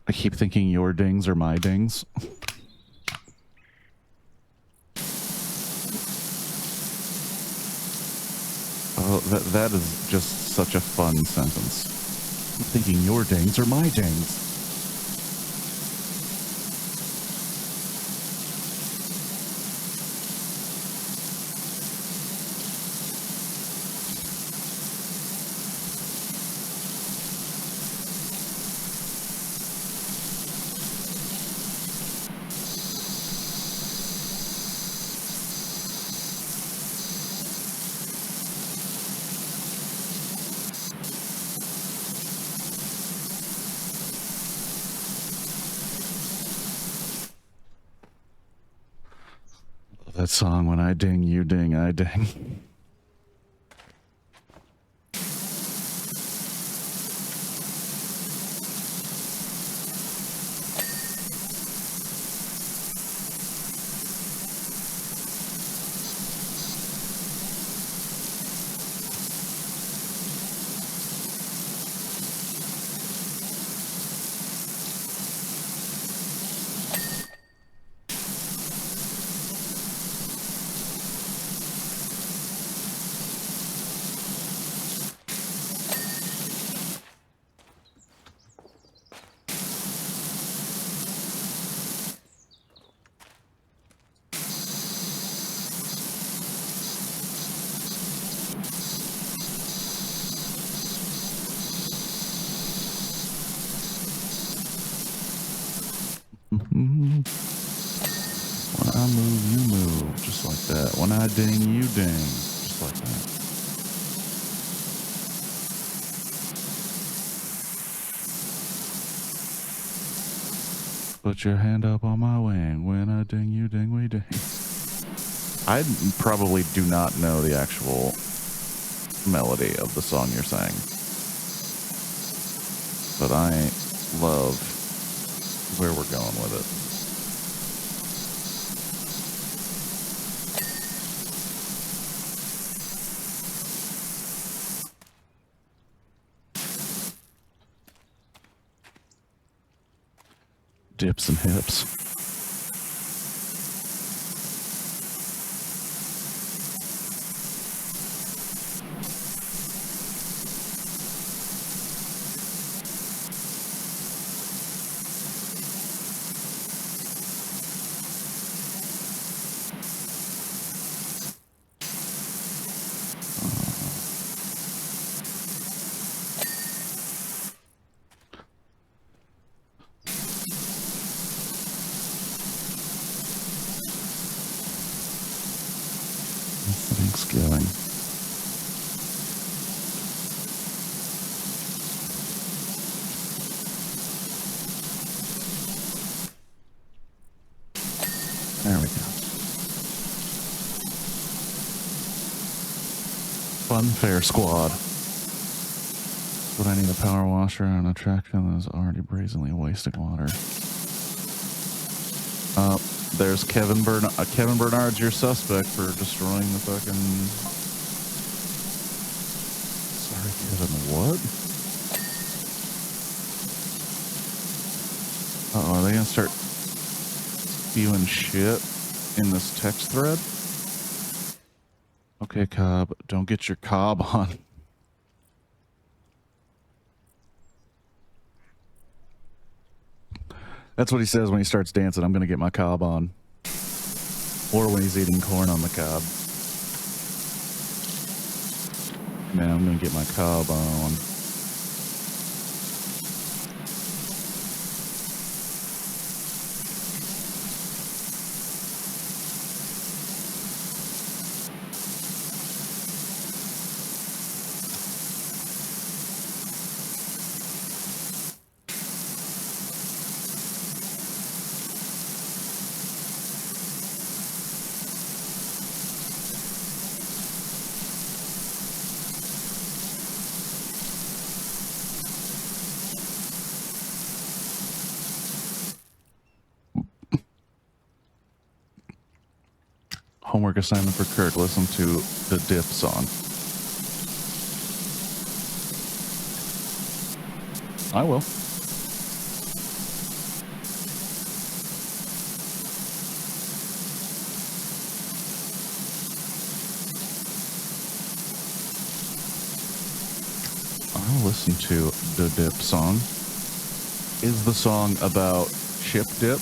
I keep thinking your dings are my dings. Oh, that is just such a fun sentence. I'm thinking your dings are my dings. That song, when I ding, you ding, I ding. When I move, you move. Just like that. When I ding, you ding. Just like that. Put your hand up on my wing. When I ding, you ding, we ding. I probably do not know the actual melody of the song you're saying. But I love where we're going with it. Dips and hips. Thanksgiving. There we go. Fun Fair Squad. But I need a power washer and a tractor that is already brazenly wasting water. There's Kevin Bernard. Kevin Bernard's your suspect for destroying the fucking... Sorry, Kevin, what? Uh-oh, are they gonna start spewing shit in this text thread? Okay, Cobb, don't get your cob on. That's what he says when he starts dancing. I'm going to get my cob on. Or when he's eating corn on the cob. Man, I'm going to get my cob on. Homework assignment for Kirk. Listen to the Dip song. I will. I'll listen to the Dip song. Is the song about ship dip?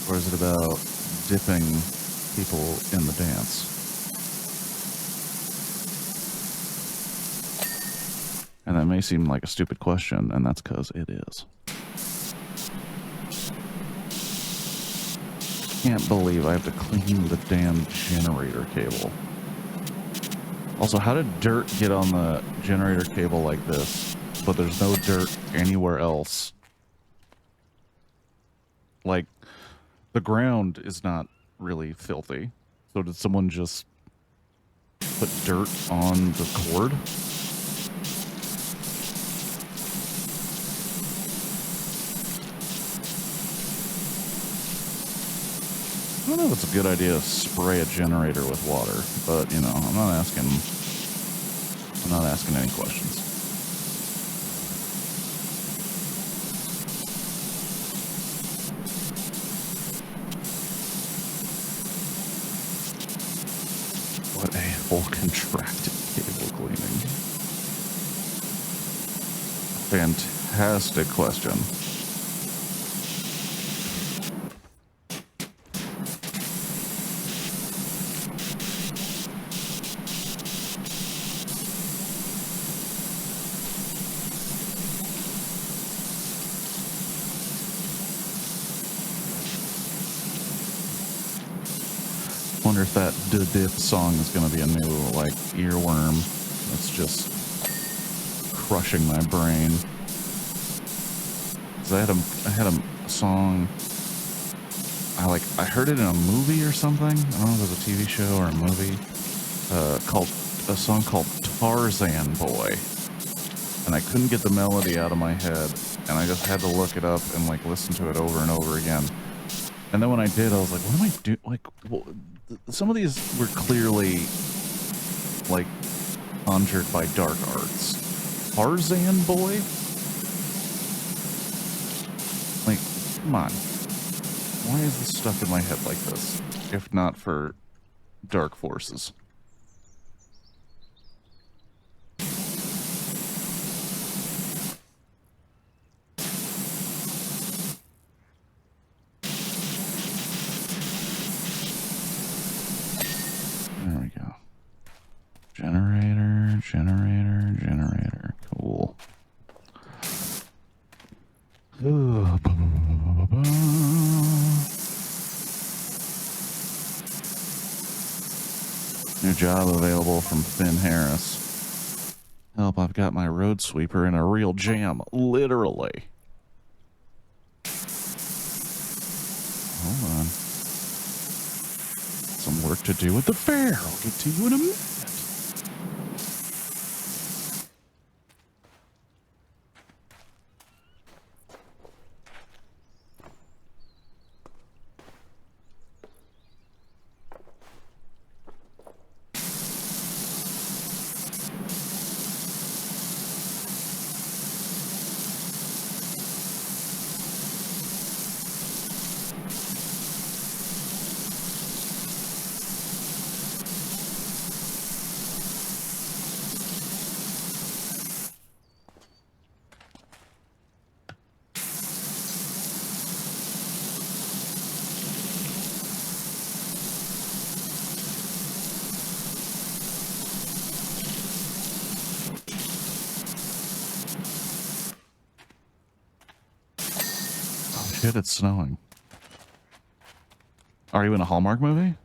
Or is it about dipping people in the dance? And that may seem like a stupid question, and that's because it is. Can't believe I have to clean the damn generator cable. Also, how did dirt get on the generator cable like this, but there's no dirt anywhere else? Like, the ground is not really filthy. So did someone just put dirt on the cord? I don't know if it's a good idea to spray a generator with water, but you know, I'm not asking any questions. What a whole contracted cable cleaning. Fantastic question. Wonder if that Dip song is going to be a new, like, earworm that's just crushing my brain. 'Cause I had a song, I heard it in a movie or something. I don't know if it was a TV show or a movie, called a song called Tarzan Boy. And I couldn't get the melody out of my head, and I just had to look it up and, like, listen to it over and over again. And then when I did, I was like, what am I doing? Like, well, some of these were clearly, like, conjured by dark arts. Tarzan Boy? Like, come on. Why is this stuck in my head like this, if not for dark forces? There we go. Generator, generator, generator. Cool. Ooh, New job available from Finn Harris. Help, I've got my road sweeper in a real jam. Literally. Hold on. Some work to do at the fair. I'll get to you in a minute. Shit, it's snowing. Are you in a Hallmark movie?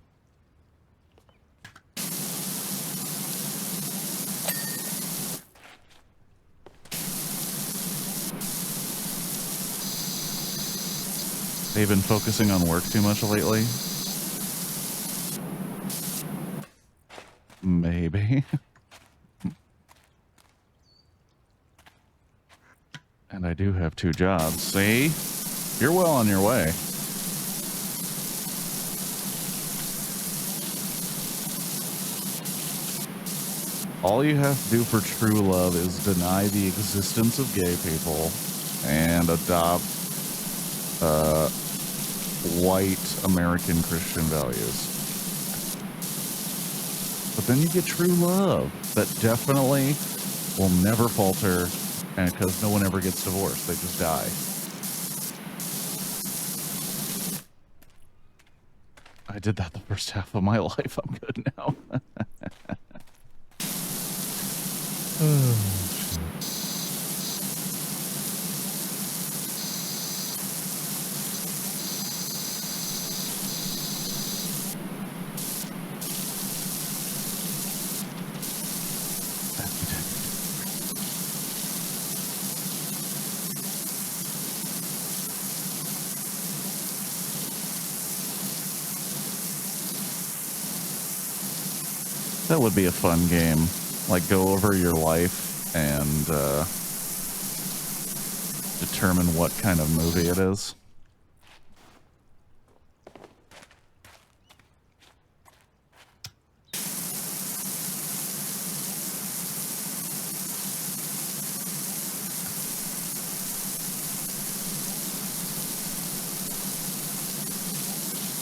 They've been focusing on work too much lately? Maybe. And I do have 2 jobs. See? You're well on your way. All you have to do for true love is deny the existence of gay people and adopt white American Christian values. But then you get true love that definitely will never falter, and because no one ever gets divorced, they just die. I did that the first half of my life. I'm good now. Oh, shit. That would be a fun game. Like, go over your life and determine what kind of movie it is.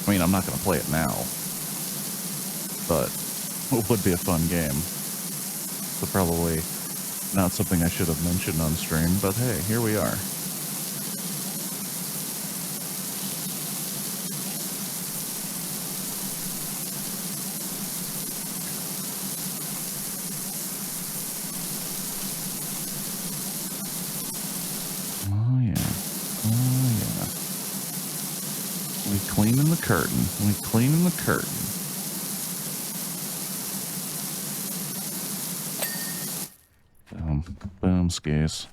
I mean, I'm not going to play it now, but it would be a fun game. So probably not something I should have mentioned on stream, but hey, here we are. Oh yeah. Oh yeah. We cleaning the curtain. We cleaning the curtain. Boom skis.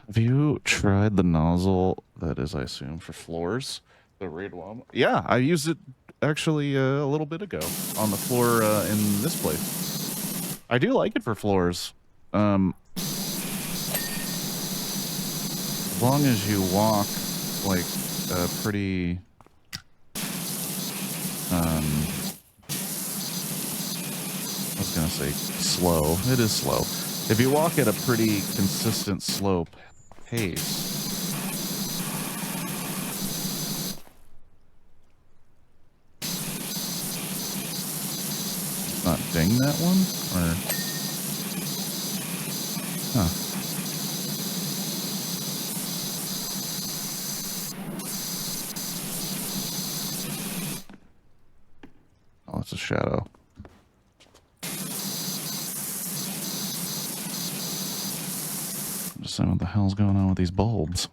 Have you tried the nozzle that is, I assume, for floors? The red one? Yeah, I used it actually a little bit ago on the floor in this place. I do like it for floors. As long as you walk like pretty I was gonna say slow. It is slow. If you walk at a pretty consistent slow pace. Not ding that one? Or huh. that's a shadow. I'm just saying, what the hell's going on with these bulbs?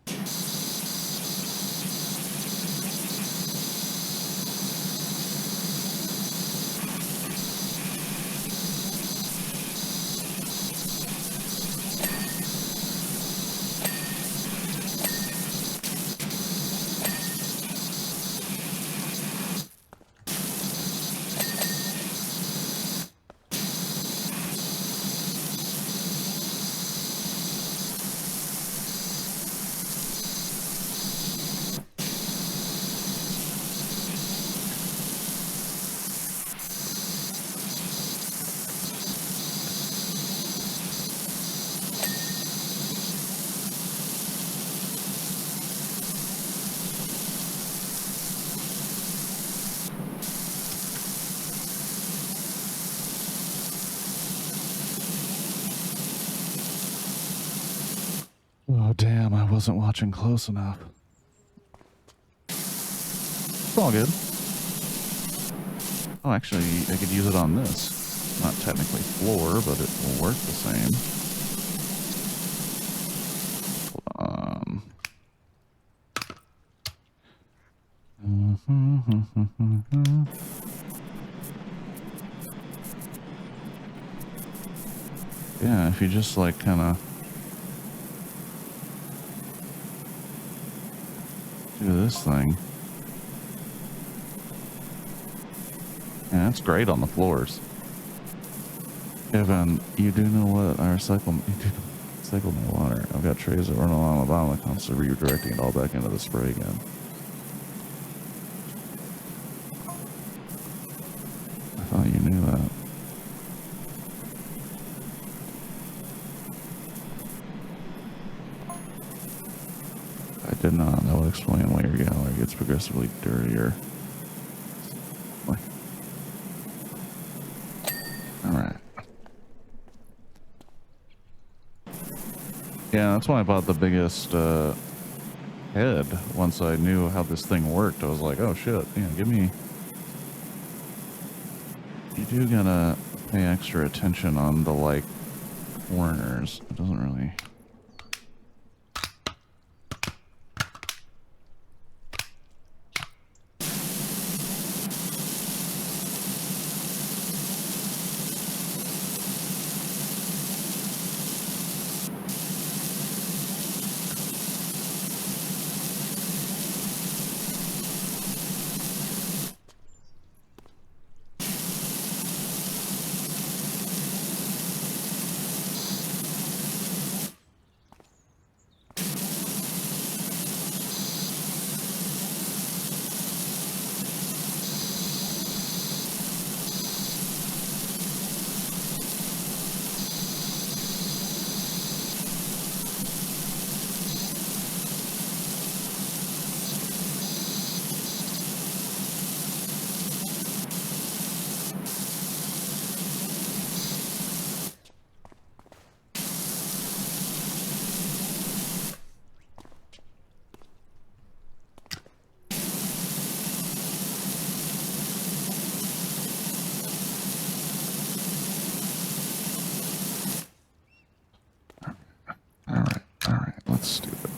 Oh, damn, I wasn't watching close enough. It's all good. Oh, actually, I could use it on this. Not technically floor, but it will work the same. Hold on. Yeah, if you just like kind of do this thing. Yeah, it's great on the floors. Kevin, you do know what I recycle? You do recycle my water. I've got trays that run along the bottom of the constantly redirecting it all back into the spray again. I thought you knew that. I did not. That will explain why your gallery gets progressively dirtier. Alright. Yeah, that's why I bought the biggest head. Once I knew how this thing worked, I was like, oh shit, yeah, give me... You do gotta pay extra attention on the, like, corners. It doesn't really... Alright, let's do it.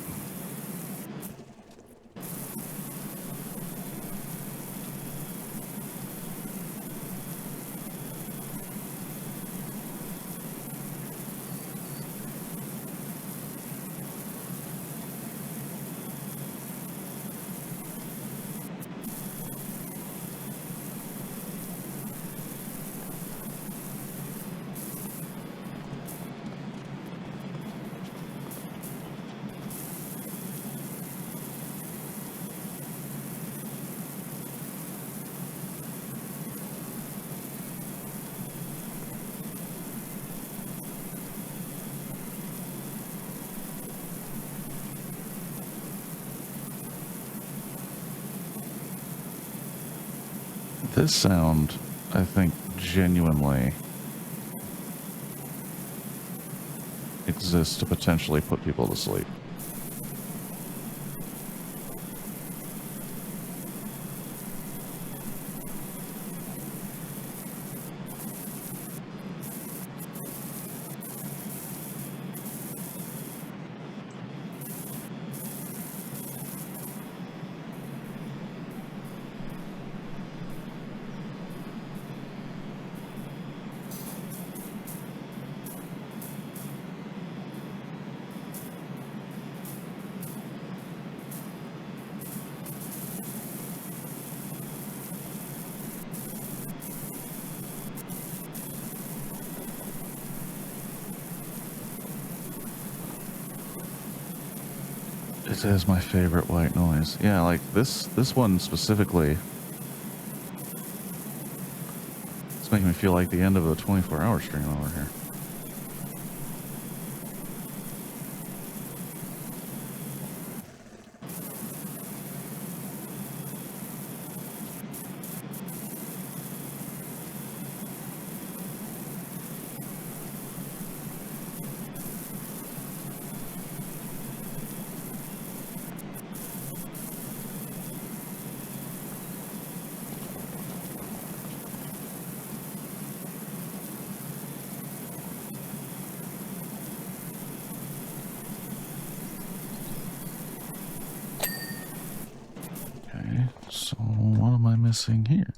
This sound, I think, genuinely exists to potentially put people to sleep. It is my favorite white noise. Yeah, like this one specifically. It's making me feel like the end of a 24-hour stream over here. So what am I missing here?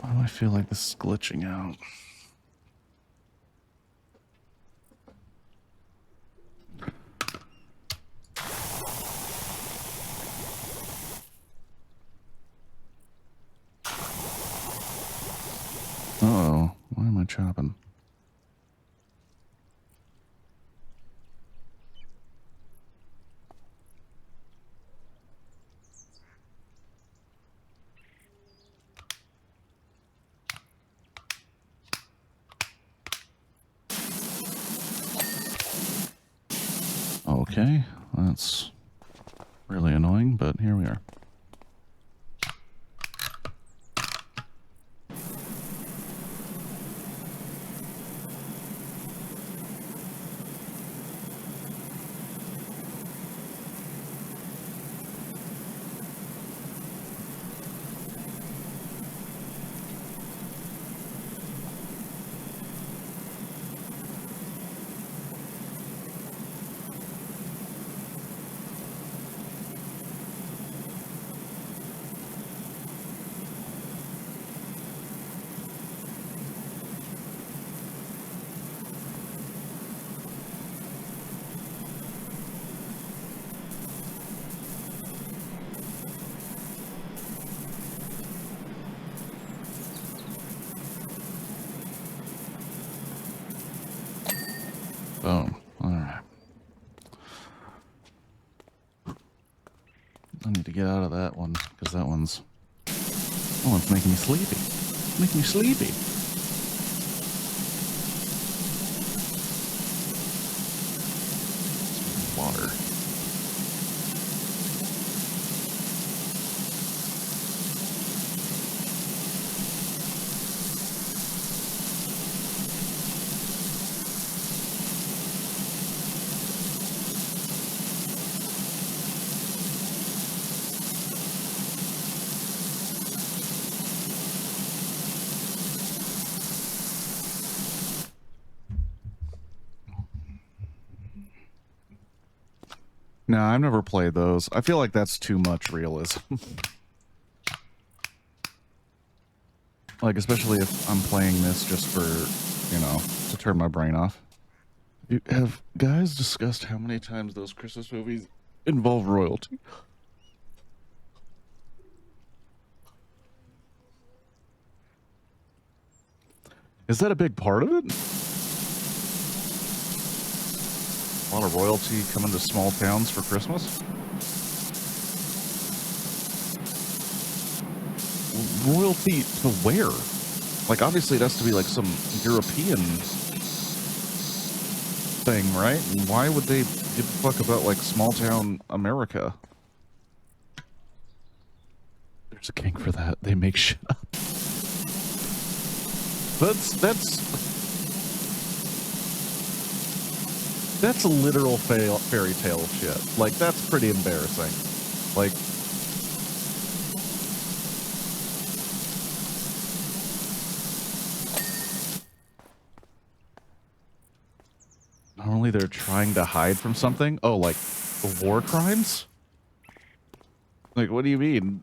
Why do I feel like this is glitching out? Uh-oh. Why am I chopping? Okay, that's really annoying, but here we are. Boom. Alright. I need to get out of that one, because that one's making me sleepy. Making me sleepy. Water. No, I've never played those. I feel like that's too much realism. Like, especially if I'm playing this just for, you know, to turn my brain off. Have guys discussed how many times those Christmas movies involve royalty? Is that a big part of it? A lot of royalty coming to small towns for Christmas? Royalty to where? Like, obviously it has to be like some European thing, right? And why would they give a fuck about like small town America? There's a king for that. They make shit up. That's a literal fairy tale shit. Like, that's pretty embarrassing. Like, normally they're trying to hide from something. Oh, like war crimes? Like, what do you mean?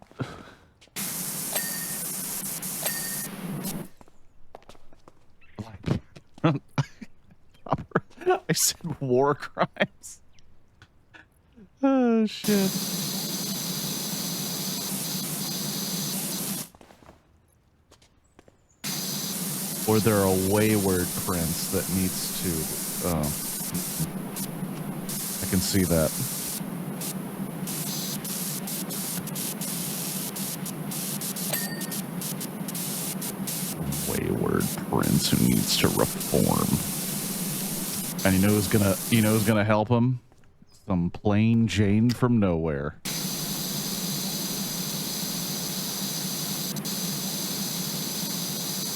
I said war crimes. Oh, shit. Or there are a wayward prince that needs to... I can see that. A wayward prince who needs to reform. And you know who's gonna help him? Some plain Jane from nowhere.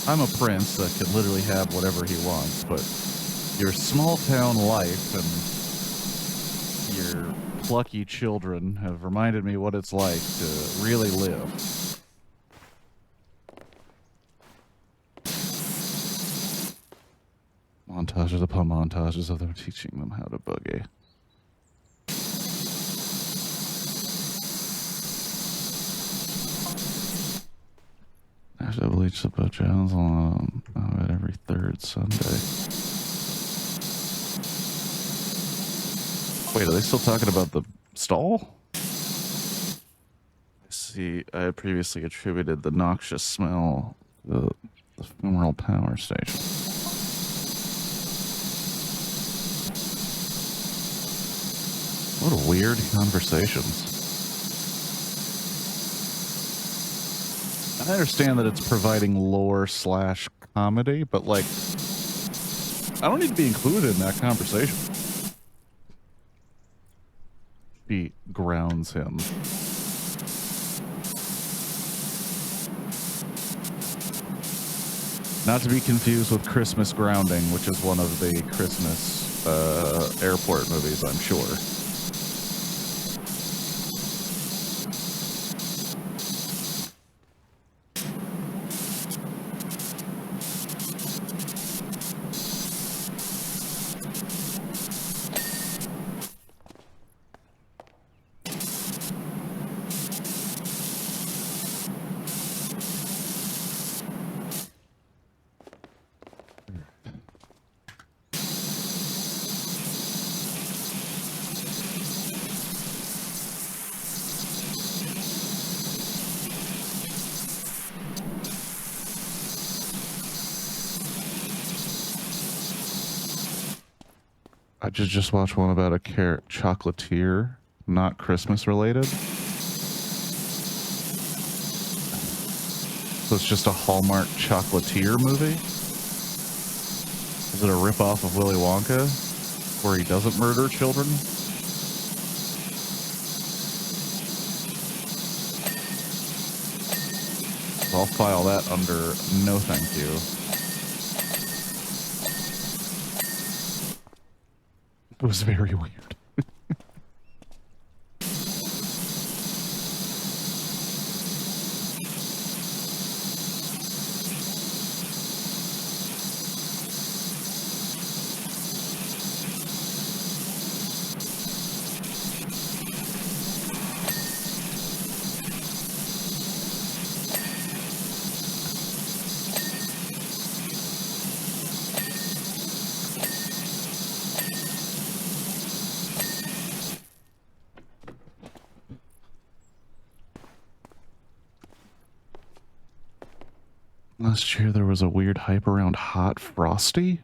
I'm a prince that can literally have whatever he wants, but your small town life and your plucky children have reminded me what it's like to really live. Montages upon montages of them teaching them how to boogie. National Bleach the Boat Jones on every third Sunday. Wait, are they still talking about the stall? I see. I had previously attributed the noxious smell to the funeral power station. What a weird conversations. I understand that it's providing lore / comedy, but like, I don't need to be included in that conversation. She grounds him. Not to be confused with Christmas Grounding, which is one of the Christmas airport movies, I'm sure. I just watched one about a chocolatier, not Christmas related. So it's just a Hallmark chocolatier movie? Is it a ripoff of Willy Wonka, where he doesn't murder children? I'll file that under no thank you. It was very weird. Last year there was a weird hype around Hot Frosty.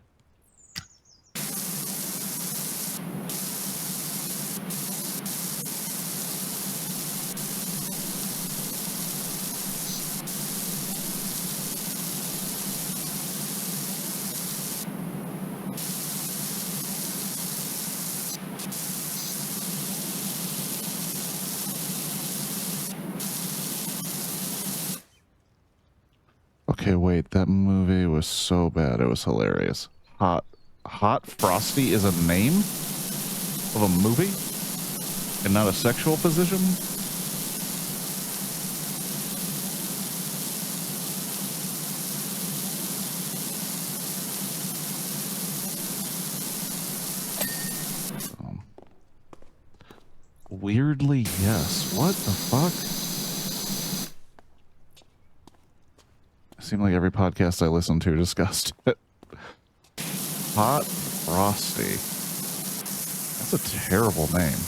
Okay, wait, that movie was so bad, it was hilarious. Hot Frosty is a name of a movie and not a sexual position? Weirdly, yes. What the fuck? Seemed like every podcast I listened to discussed it. Hot Frosty. That's a terrible name.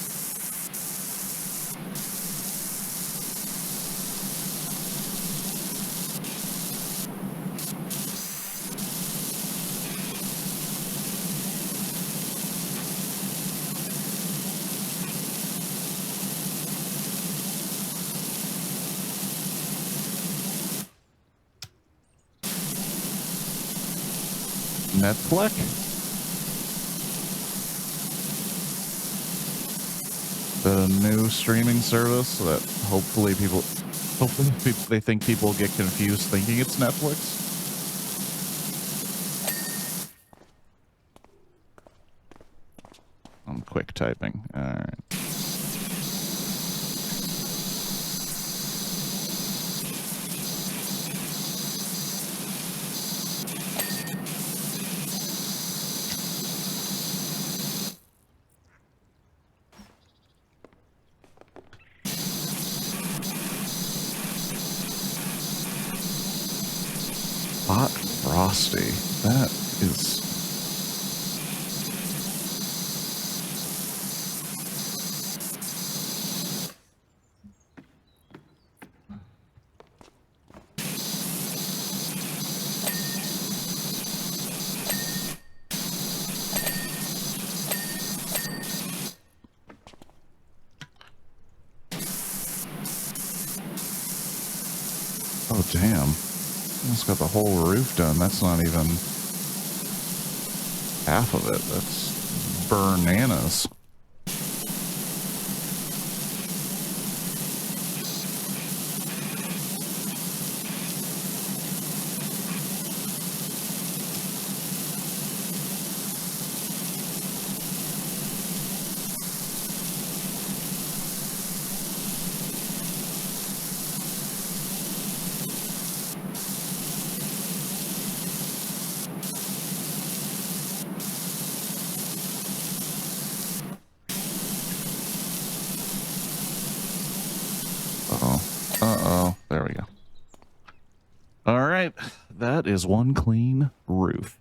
Netflix? The new streaming service that hopefully they think people get confused thinking it's Netflix. I'm quick typing. All right. Hot Frosty. That is... Oh, damn. Almost got the whole roof done. That's not even half of it. That's bananas. Uh-oh. There we go. All right. That is one clean roof.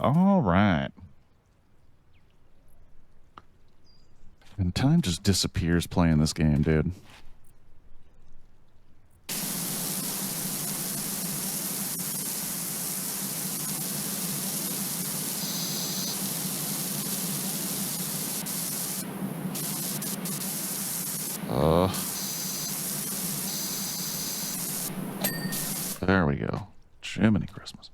All right. And time just disappears playing this game, dude. There we go. Jiminy Christmas.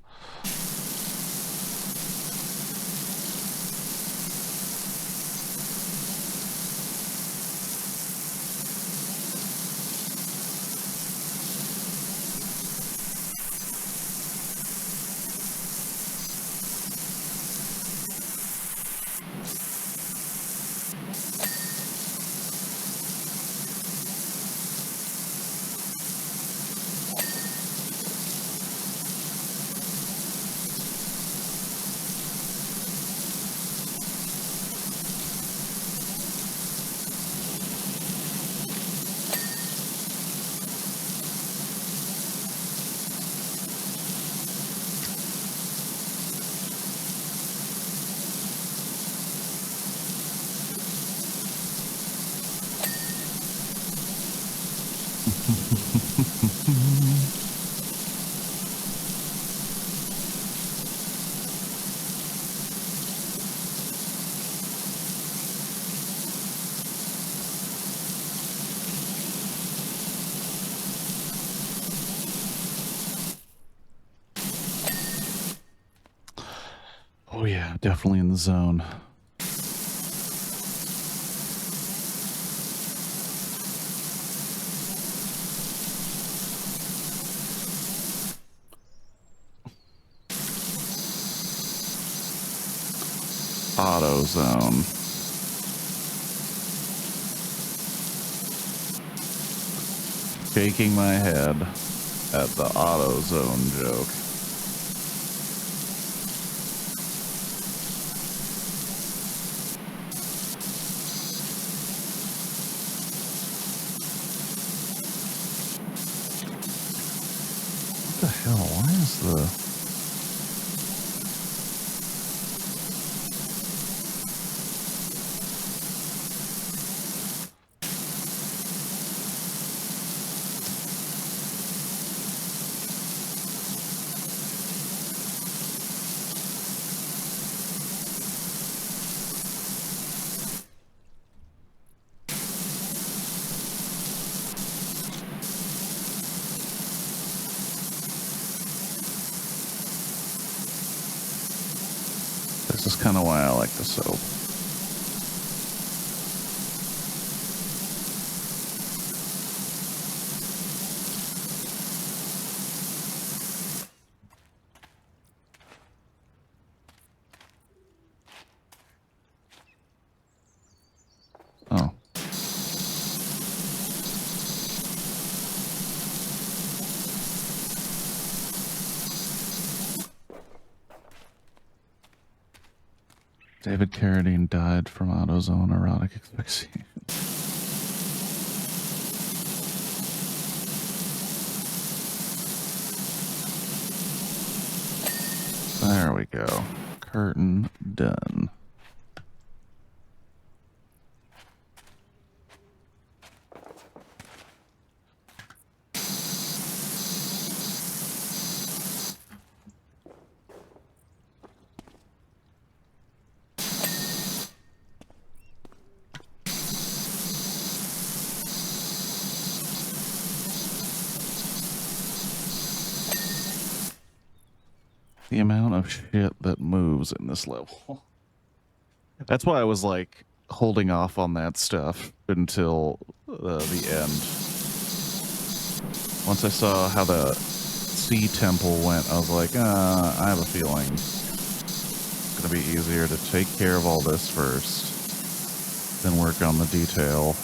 Definitely in the zone. AutoZone. Shaking my head at the AutoZone joke. What the hell? Why is the... This is kind of why I like the soap. Oh. David Carradine died from AutoZone erotic asphyxiation. There we go. Curtain done. The amount of shit that moves in this level. That's why I was like holding off on that stuff until the end. Once I saw how the sea temple went, I was like, I have a feeling it's going to be easier to take care of all this first, then work on the detail.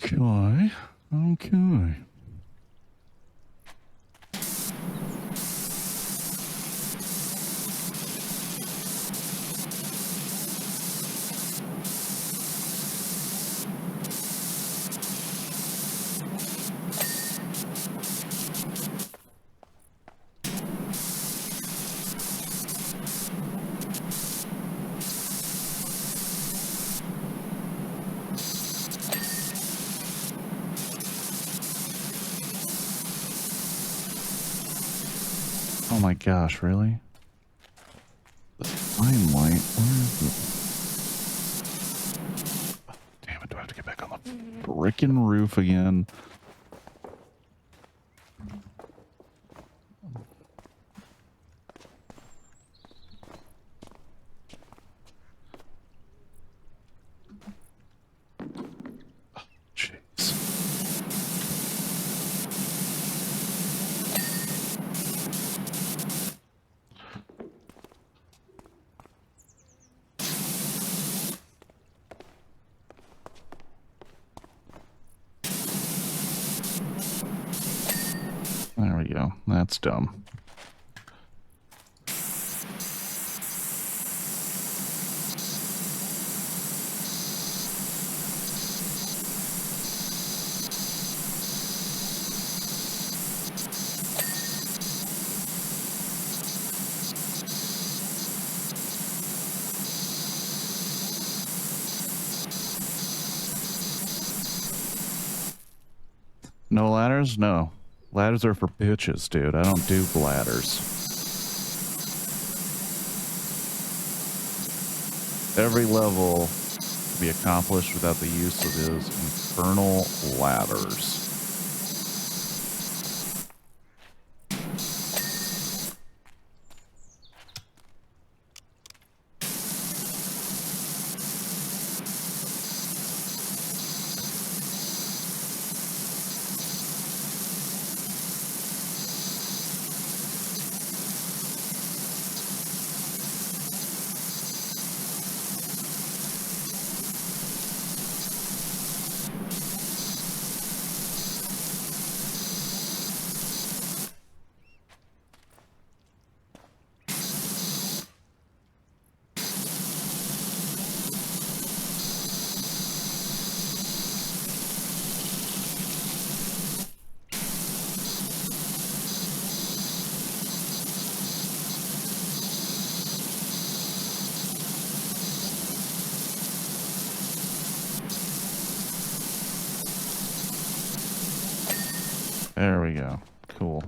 Okay. Okay. Oh my gosh, really? The fine light? Where is it? Oh, damn it, do I have to get back on the frickin' roof again? Jeez. There we go. That's dumb. No ladders? No. Ladders are for bitches, dude. I don't do bladders. Every level can be accomplished without the use of those infernal ladders. There we go. Cool.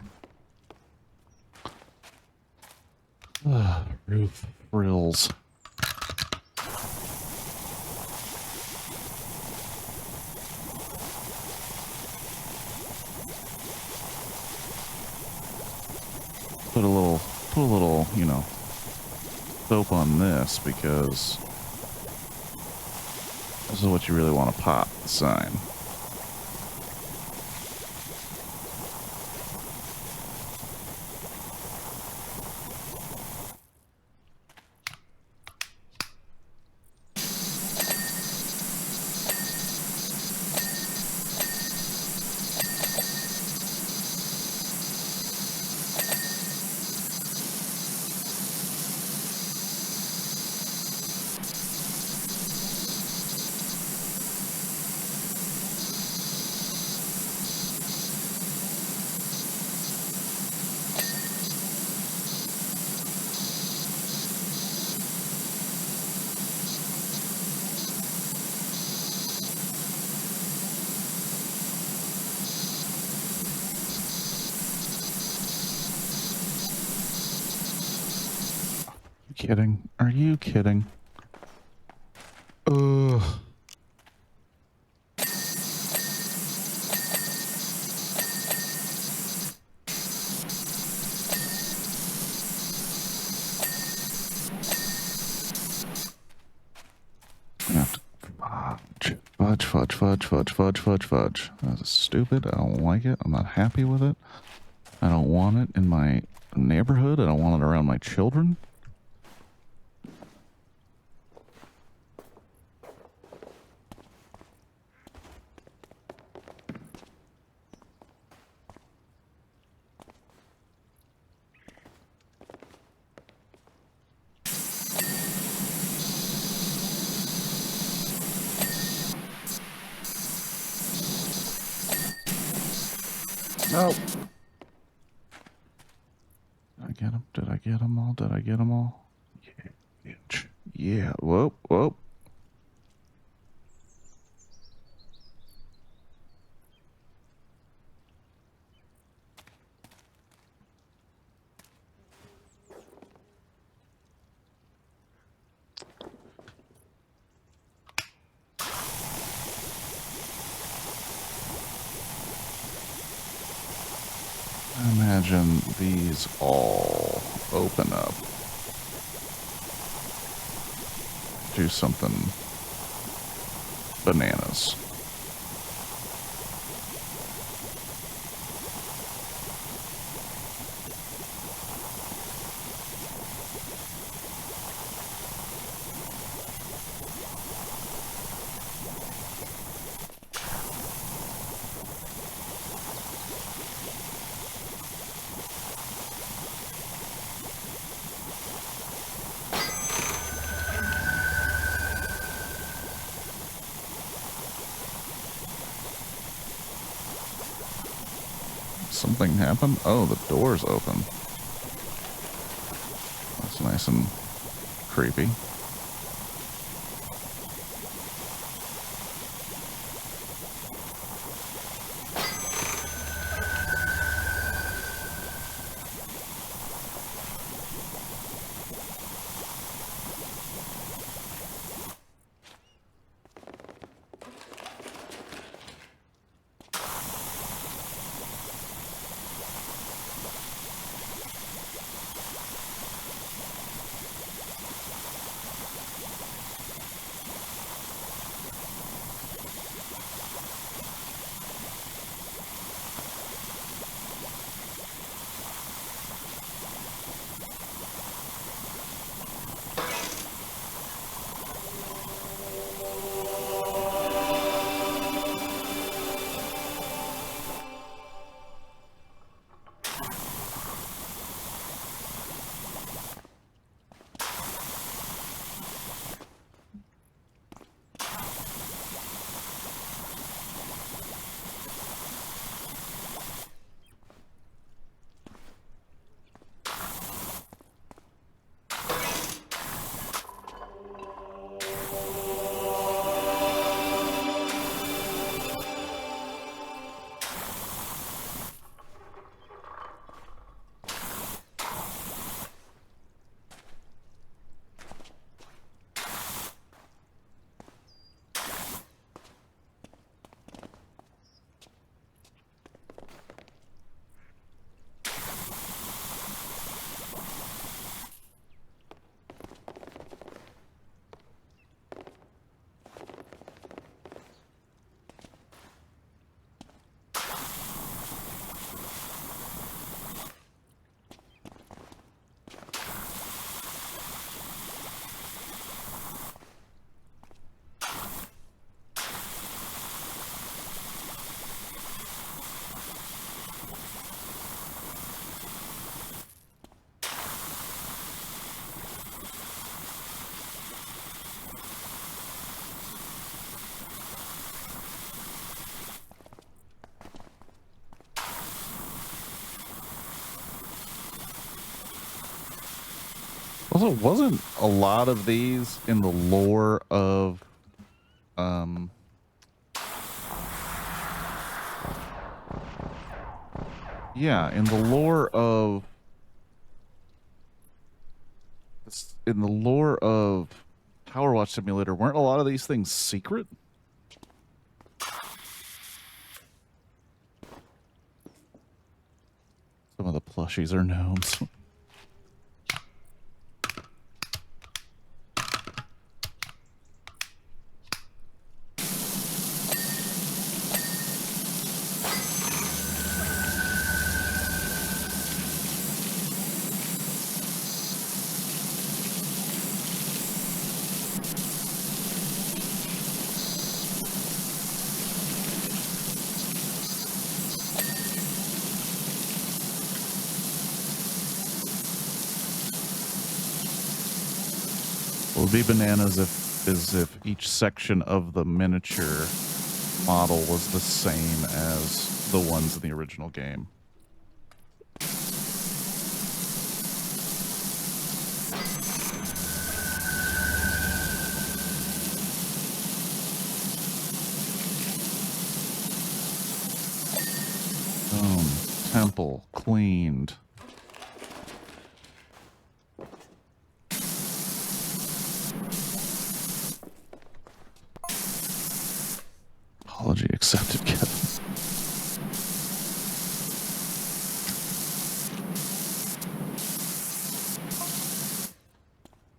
Roof frills. Put a little, you know, soap on this because this is what you really want to pop the sign. Kidding? Are you kidding? Ugh. Fudge. That's stupid. I don't like it. I'm not happy with it. I don't want it in my neighborhood. I don't want it around my children. No. Did I get him? Did I get them all? Did I get them all? Yeah, bitch. Yeah. Whoa. Imagine these all open up. Do something bananas. Something happened? Oh, the door's open. That's nice and creepy. Also, wasn't a lot of these in the lore of, yeah, in the lore of, PowerWash Simulator, weren't a lot of these things secret? Some of the plushies are gnomes. It would be bananas if each section of the miniature model was the same as the ones in the original game. Temple cleaned. Apology accepted, Kevin.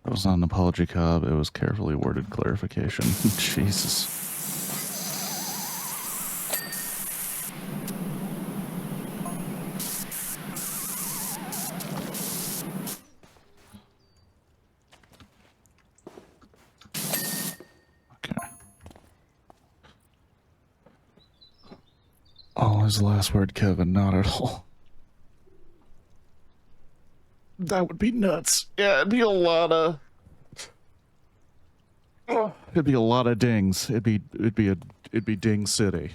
That was not an apology, Cobb. It was carefully worded clarification. Jesus. Okay. All is the last word, Kevin. Not at all. That would be nuts. Yeah, it'd be a lot of... It'd be a lot of dings. It'd be Ding City.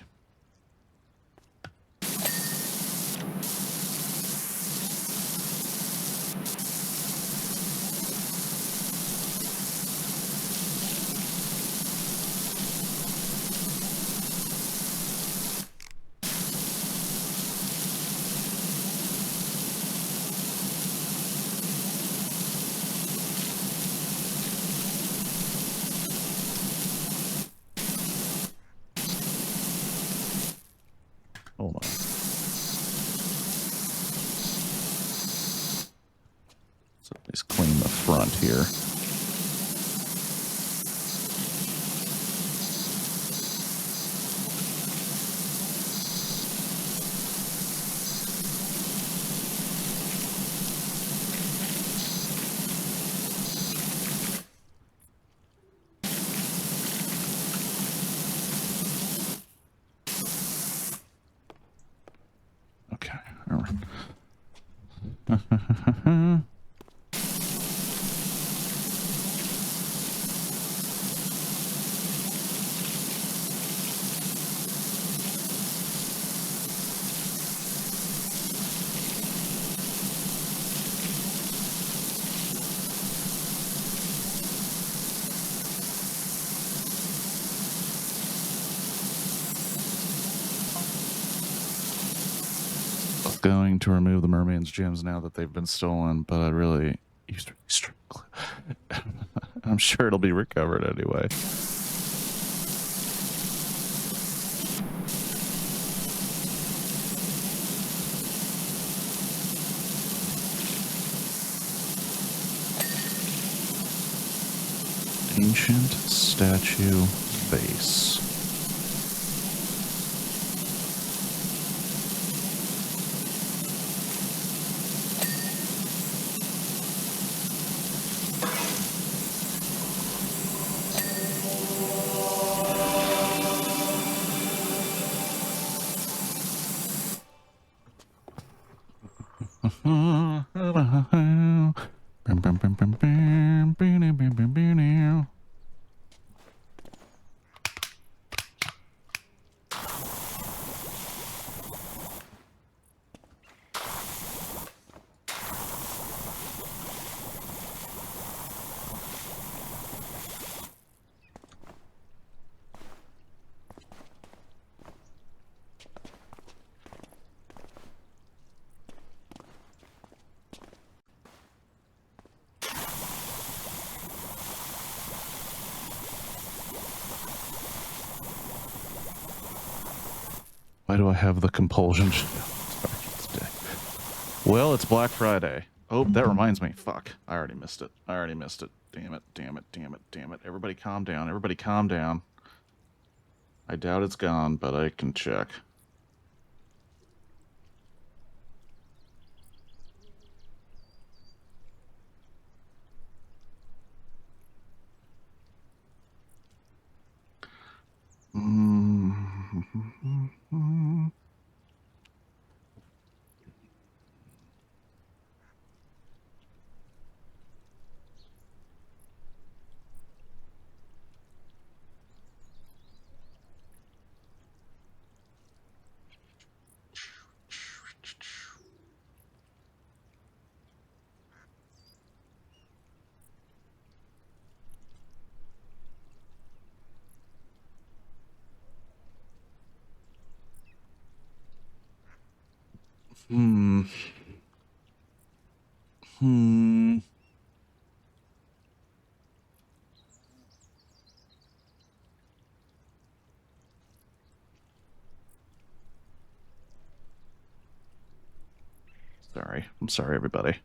Hold on. So at least clean the front here. Okay. All right. Going to remove the mermaid's gems now that they've been stolen, but I really used to struggle. I'm sure it'll be recovered anyway. Ancient statue base. Why do I have the compulsion? Well, it's Black Friday. Oh, that reminds me. Fuck. I already missed it. Damn it, damn it, damn it, damn it. Everybody calm down. Everybody calm down. I doubt it's gone, but I can check. Sorry. I'm sorry, everybody.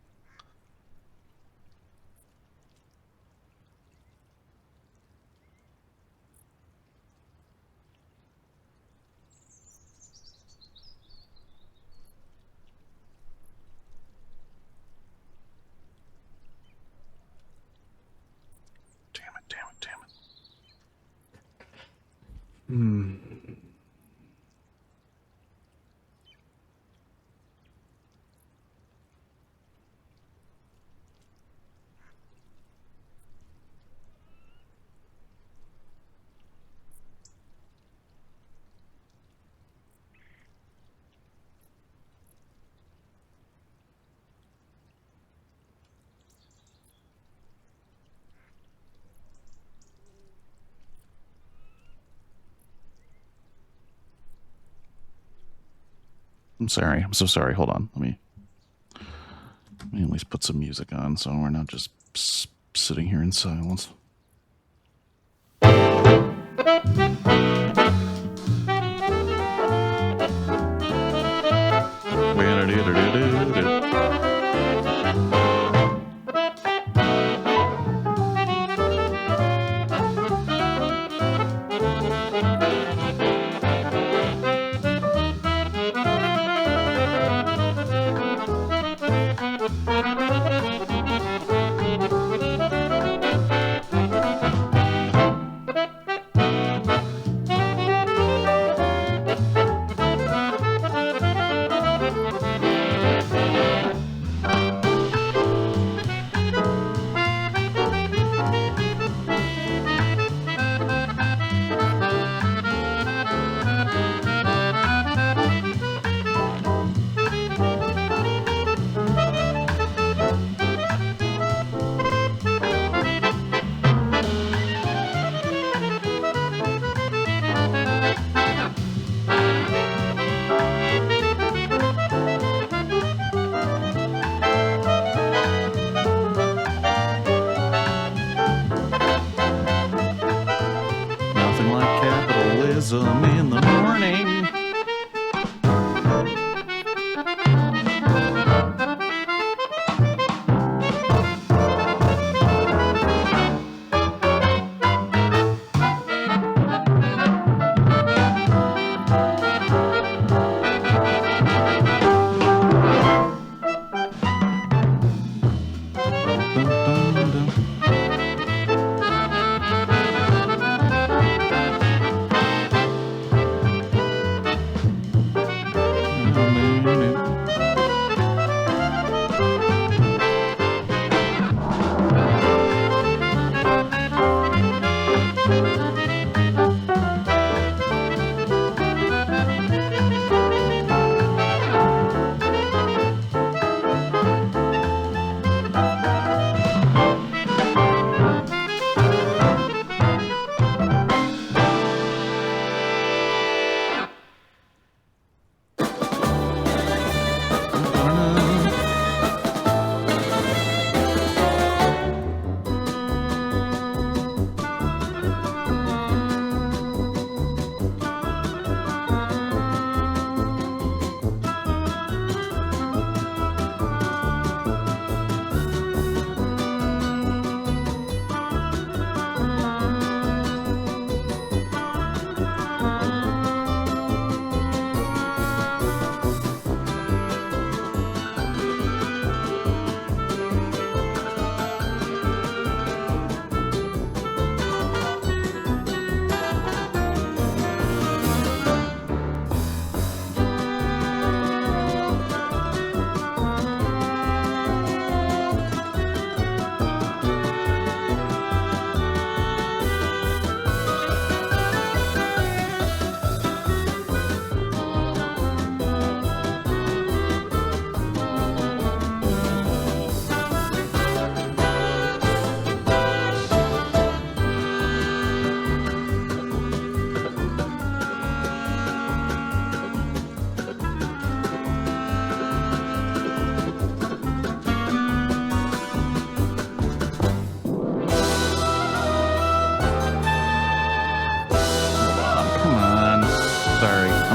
I'm sorry. I'm so sorry. Hold on. Let me at least put some music on so we're not just sitting here in silence.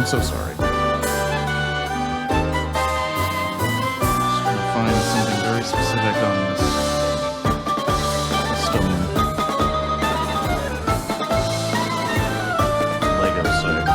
I'm so sorry. Just trying to find something very specific on this custom Lego site.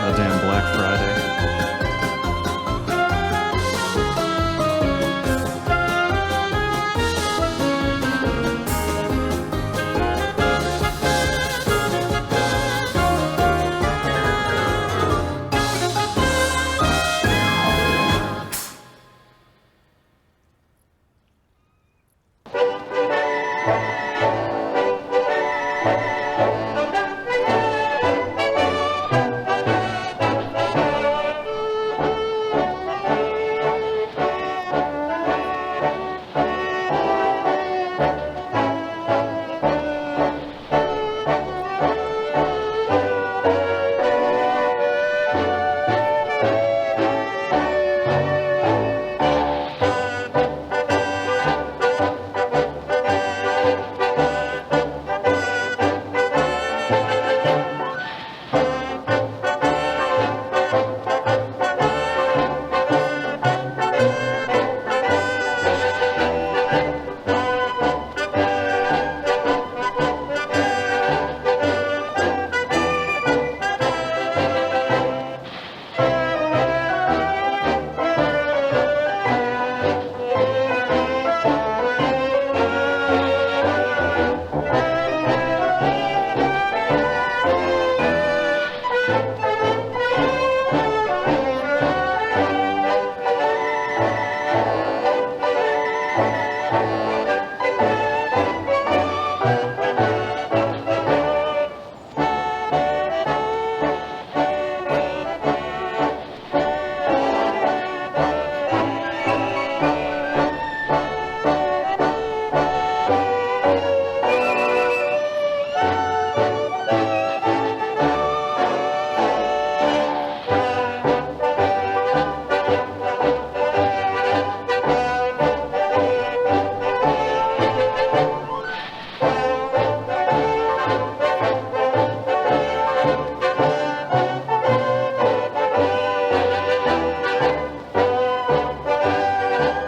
Goddamn Black Friday.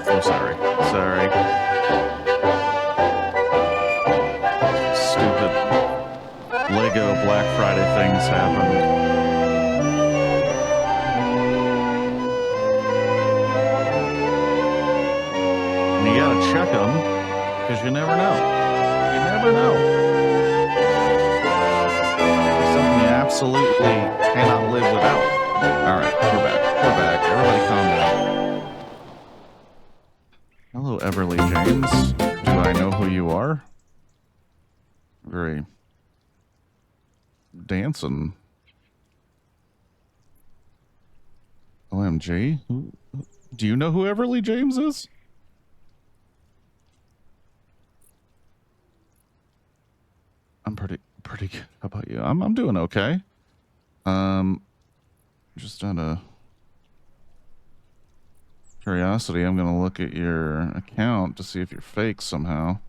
I'm sorry. Sorry. Stupid Lego Black Friday things happened. And you gotta check them, because you never know. You never know. Something you absolutely cannot live without. Alright, we're back. We're back. Everybody calm down. Hello, Everly James. Do I know who you are? Very dancing. OMG? Do you know who Everly James is? I'm pretty good. How about you? I'm doing okay. Just out of curiosity, I'm gonna look at your account to see if you're fake somehow.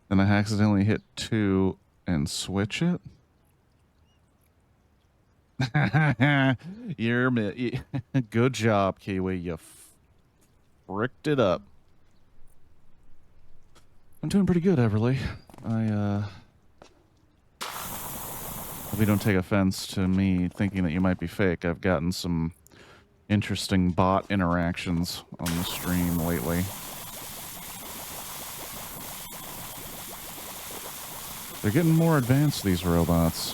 Then I accidentally hit 2 and switch it. Good job, Kiwi. You fricked it up. I'm doing pretty good, Everly. Hope you don't take offense to me thinking that you might be fake. I've gotten some interesting bot interactions on the stream lately. They're getting more advanced, these robots.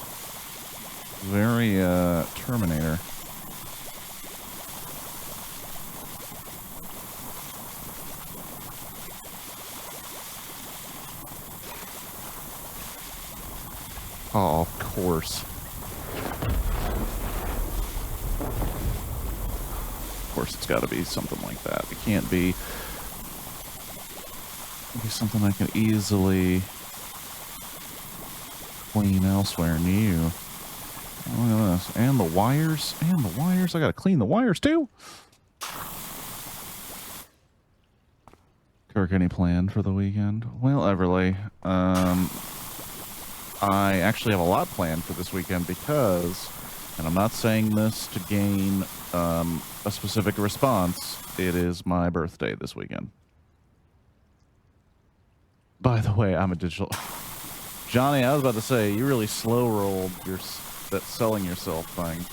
Very, Terminator. Oh, of course. Of course, it's got to be something like that. It can't be something I can easily clean elsewhere new. Oh, look at this. And the wires. And the wires. I got to clean the wires, too. Kirk, any plan for the weekend? Well, Everly, I actually have a lot planned for this weekend because, and I'm not saying this to gain a specific response, it is my birthday this weekend. By the way, I'm a digital... Johnny, I was about to say, you really slow-rolled that selling yourself thing.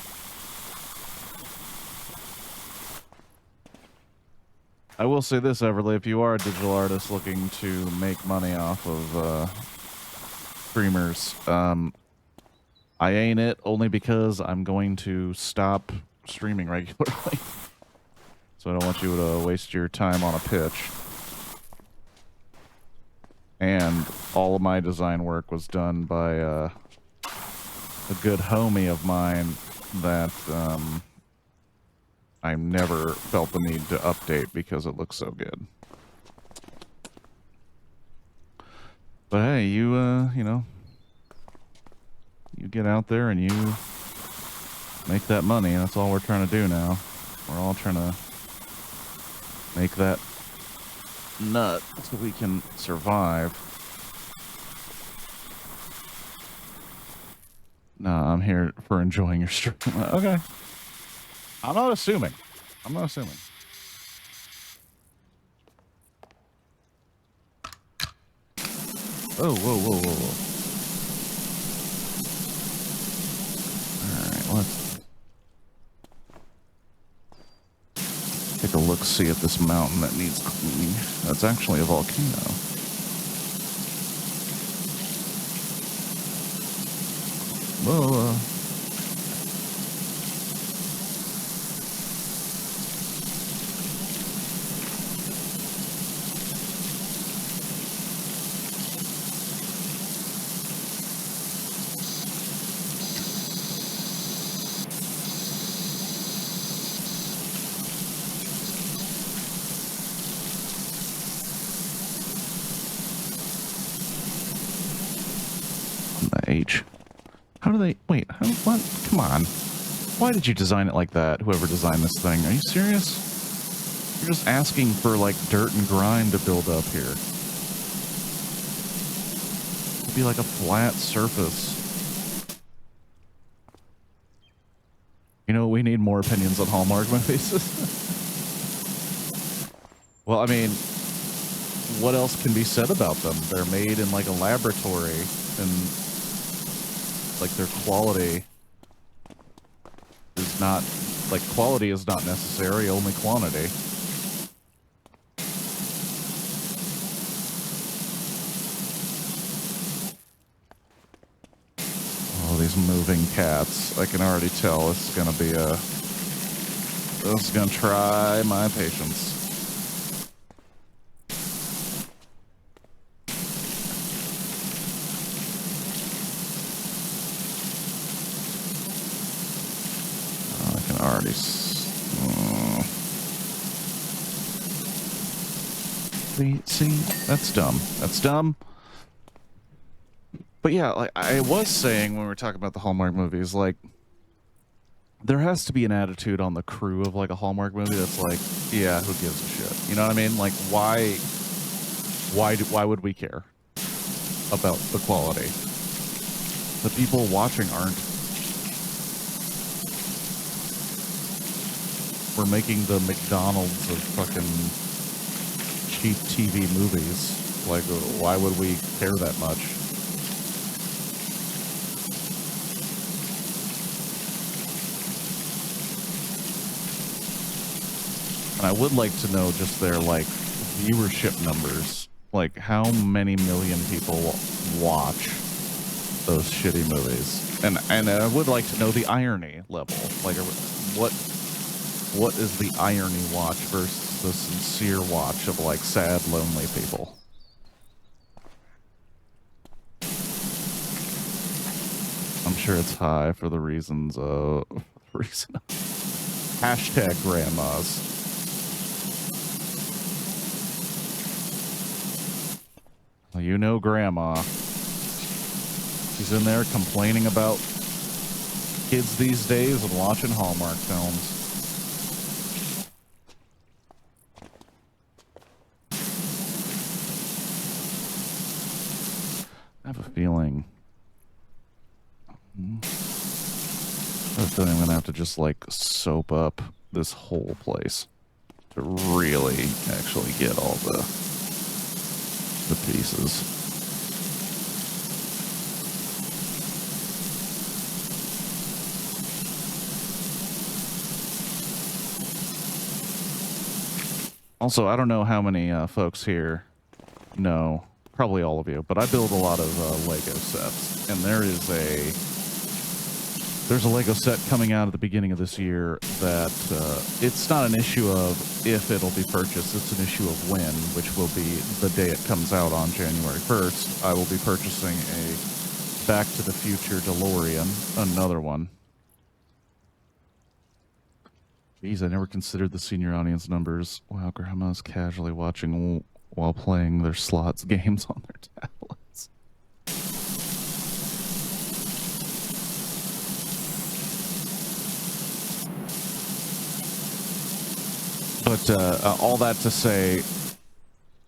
I will say this, Everly, if you are a digital artist looking to make money off of streamers, I ain't it, only because I'm going to stop streaming regularly. So I don't want you to waste your time on a pitch. And all of my design work was done by a good homie of mine that I never felt the need to update because it looks so good. But hey, you know, you get out there and you make that money. That's all we're trying to do now. We're all trying to make that nut so we can survive. No, I'm here for enjoying your stream. Okay. I'm not assuming. I'm not assuming. Oh, whoa, whoa, whoa, whoa. Alright, let's take a look, see at this mountain that needs cleaning. That's actually a volcano. Whoa, the H. How do they... Wait, what? Come on. Why did you design it like that, whoever designed this thing? Are you serious? You're just asking for, like, dirt and grime to build up here. It'd be like a flat surface. You know, we need more opinions on Hallmark movies. Well, I mean, what else can be said about them? They're made in, like, a laboratory, and... like their quality is not, like, quality is not necessary, only quantity. Oh, these moving cats. I can already tell this is gonna be this is gonna try my patience. Already. See, that's dumb. That's dumb. But yeah, like I was saying when we were talking about the Hallmark movies, like there has to be an attitude on the crew of like a Hallmark movie that's like, yeah, who gives a shit? You know what I mean? Like why would we care about the quality? The people watching aren't. We're making the McDonald's of fucking cheap TV movies. Like, why would we care that much? And I would like to know just their, like, viewership numbers. Like, how many million people watch those shitty movies. And I would like to know the irony level. Like, what is the irony watch versus the sincere watch of, like, sad, lonely people? I'm sure it's high for the reasons of... Hashtag grandmas. Well, you know grandma. She's in there complaining about kids these days and watching Hallmark films. I have a feeling... I have a feeling I'm gonna have to just, like, soap up this whole place to really actually get all the pieces. Also, I don't know how many folks here know, probably all of you, but I build a lot of Lego sets, and there's a Lego set coming out at the beginning of this year that it's not an issue of if it'll be purchased, it's an issue of when, which will be the day it comes out on January 1st. I will be purchasing a Back to the Future DeLorean, another one. Geez, I never considered the senior audience numbers. Wow, grandma's casually watching while playing their slots games on their tablets. But all that to say,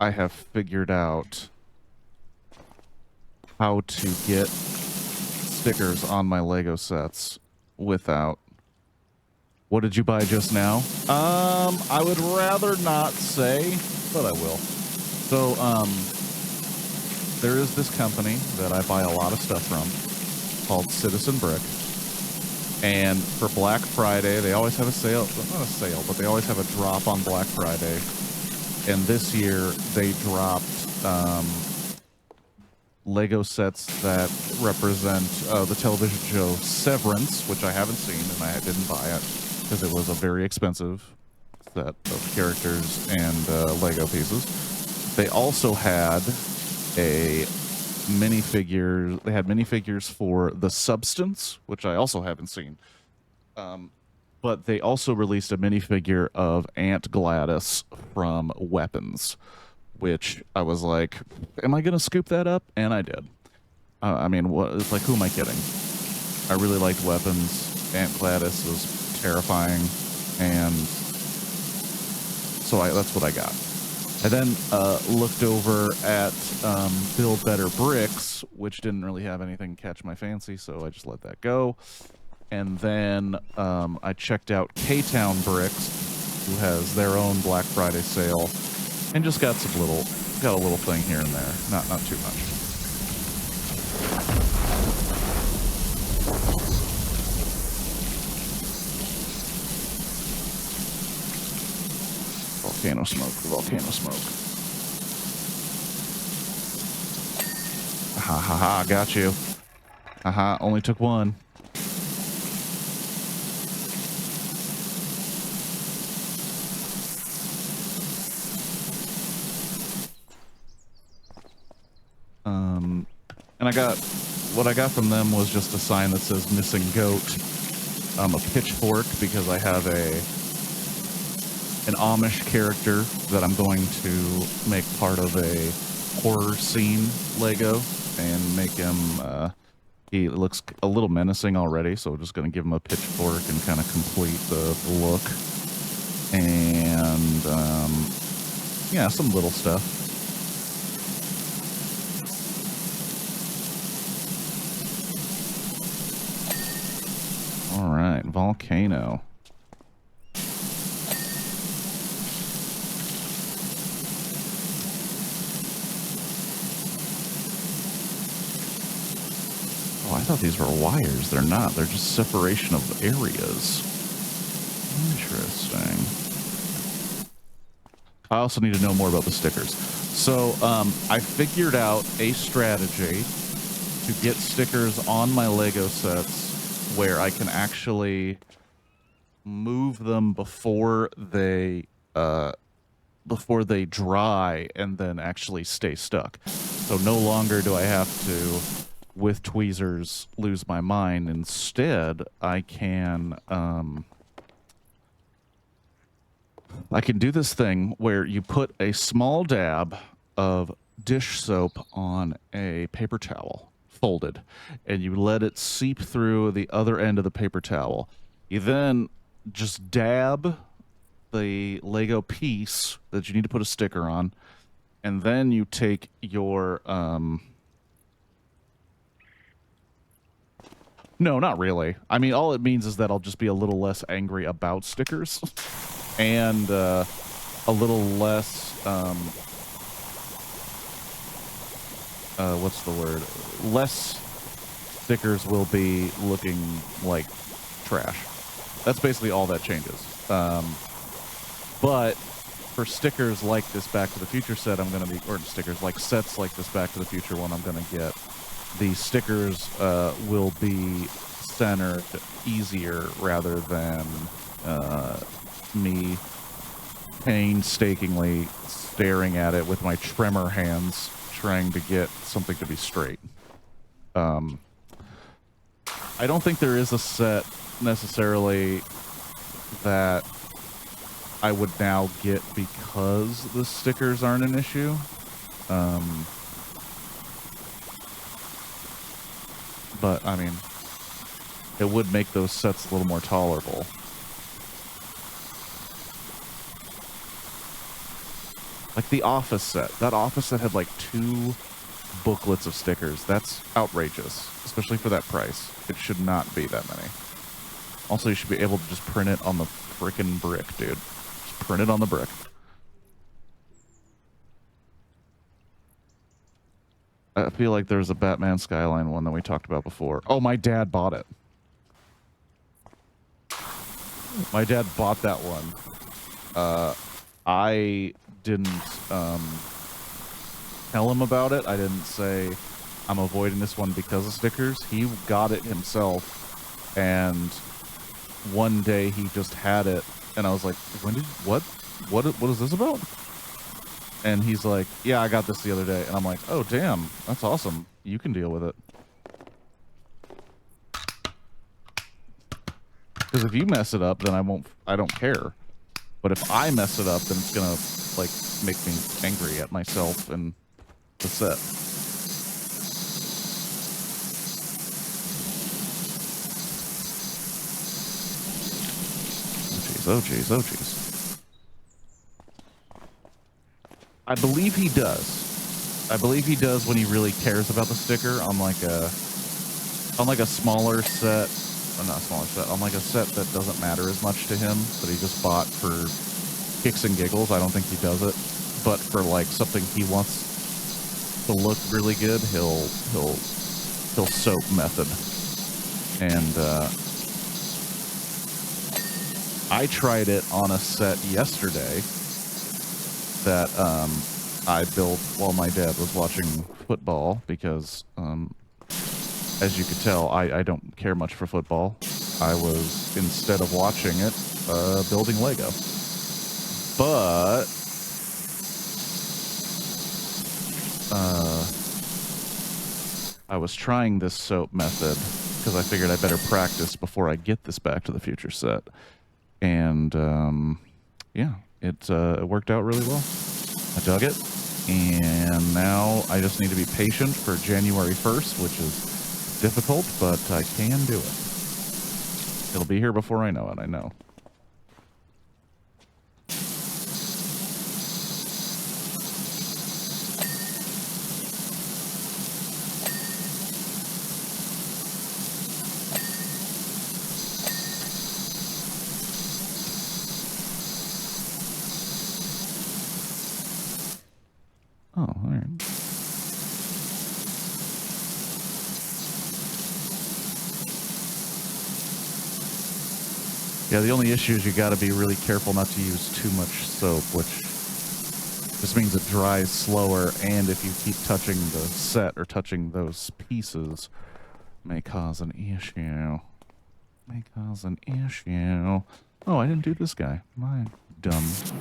I have figured out how to get stickers on my Lego sets without... What did you buy just now? I would rather not say, but I will. So, there is this company that I buy a lot of stuff from called Citizen Brick. And for Black Friday, they always have a sale. Not a sale, but they always have a drop on Black Friday. And this year, they dropped Lego sets that represent the television show Severance, which I haven't seen, and I didn't buy it because it was a very expensive set of characters and Lego pieces. They also had a minifigure. They had minifigures for The Substance, which I also haven't seen. But they also released a minifigure of Aunt Gladys from Weapons, which I was like, am I going to scoop that up? And I did. I mean, it's like, who am I kidding? I really liked Weapons. Aunt Gladys was terrifying. And so that's what I got. I then looked over at Build Better Bricks, which didn't really have anything catch my fancy, so I just let that go. And then I checked out K-Town Bricks, who has their own Black Friday sale, and just got a little thing here and there, not too much. Volcano smoke. Ha ha ha, got you. Haha, only took one. And what I got from them was just a sign that says missing goat, a pitchfork, because I have an Amish character that I'm going to make part of a horror scene Lego and make him, he looks a little menacing already, so I'm just going to give him a pitchfork and kind of complete the look. And, yeah, some little stuff. All right, volcano. Oh, I thought these were wires. They're not. They're just separation of areas. Interesting. I also need to know more about the stickers. So, I figured out a strategy to get stickers on my Lego sets where I can actually move them before they dry and then actually stay stuck. So no longer do I have to, with tweezers, lose my mind. Instead, I can do this thing where you put a small dab of dish soap on a paper towel, folded, and you let it seep through the other end of the paper towel. You then just dab the Lego piece that you need to put a sticker on, and then you take your no, not really. I mean, all it means is that I'll just be a little less angry about stickers and a little less what's the word? Less stickers will be looking like trash. That's basically all that changes. But for stickers like this Back to the Future set, I'm going to be, or stickers like sets like this Back to the Future one I'm going to get, the stickers will be centered easier rather than me painstakingly staring at it with my trimmer hands trying to get something to be straight. I don't think there is a set necessarily that I would now get because the stickers aren't an issue. But, I mean, it would make those sets a little more tolerable. Like the Office set. That Office set had like 2 booklets of stickers. That's outrageous, especially for that price. It should not be that many. Also, you should be able to just print it on the frickin' brick, dude. Just print it on the brick. I feel like there's a Batman Skyline one that we talked about before. Oh, my dad bought it. My dad bought that one. I didn't tell him about it. I didn't say I'm avoiding this one because of stickers. He got it himself, and one day he just had it, and I was like, what is this about? And he's like, yeah, I got this the other day. And I'm like, oh, damn, that's awesome. You can deal with it. Because if you mess it up, then I don't care. But if I mess it up, then it's gonna, like, make me angry at myself and the set. Oh, jeez, oh, jeez. I believe he does. I believe he does when he really cares about the sticker on like a smaller set, or not a smaller set, on like a set that doesn't matter as much to him, that he just bought for kicks and giggles. I don't think he does it, but for like something he wants to look really good, he'll soap method. And I tried it on a set yesterday that I built while my dad was watching football, because as you could tell, I don't care much for football. I was, instead of watching it, building Lego. But I was trying this soap method because I figured I better practice before I get this Back to the Future set. And yeah, it worked out really well. I dug it, and now I just need to be patient for January 1st, which is difficult, but I can do it. It'll be here before I know it, I know. Oh, all right. Yeah, the only issue is you got to be really careful not to use too much soap, which This means it dries slower, and if you keep touching the set or touching those pieces, may cause an issue. May cause an issue. Oh, I didn't do this guy. My dumbass.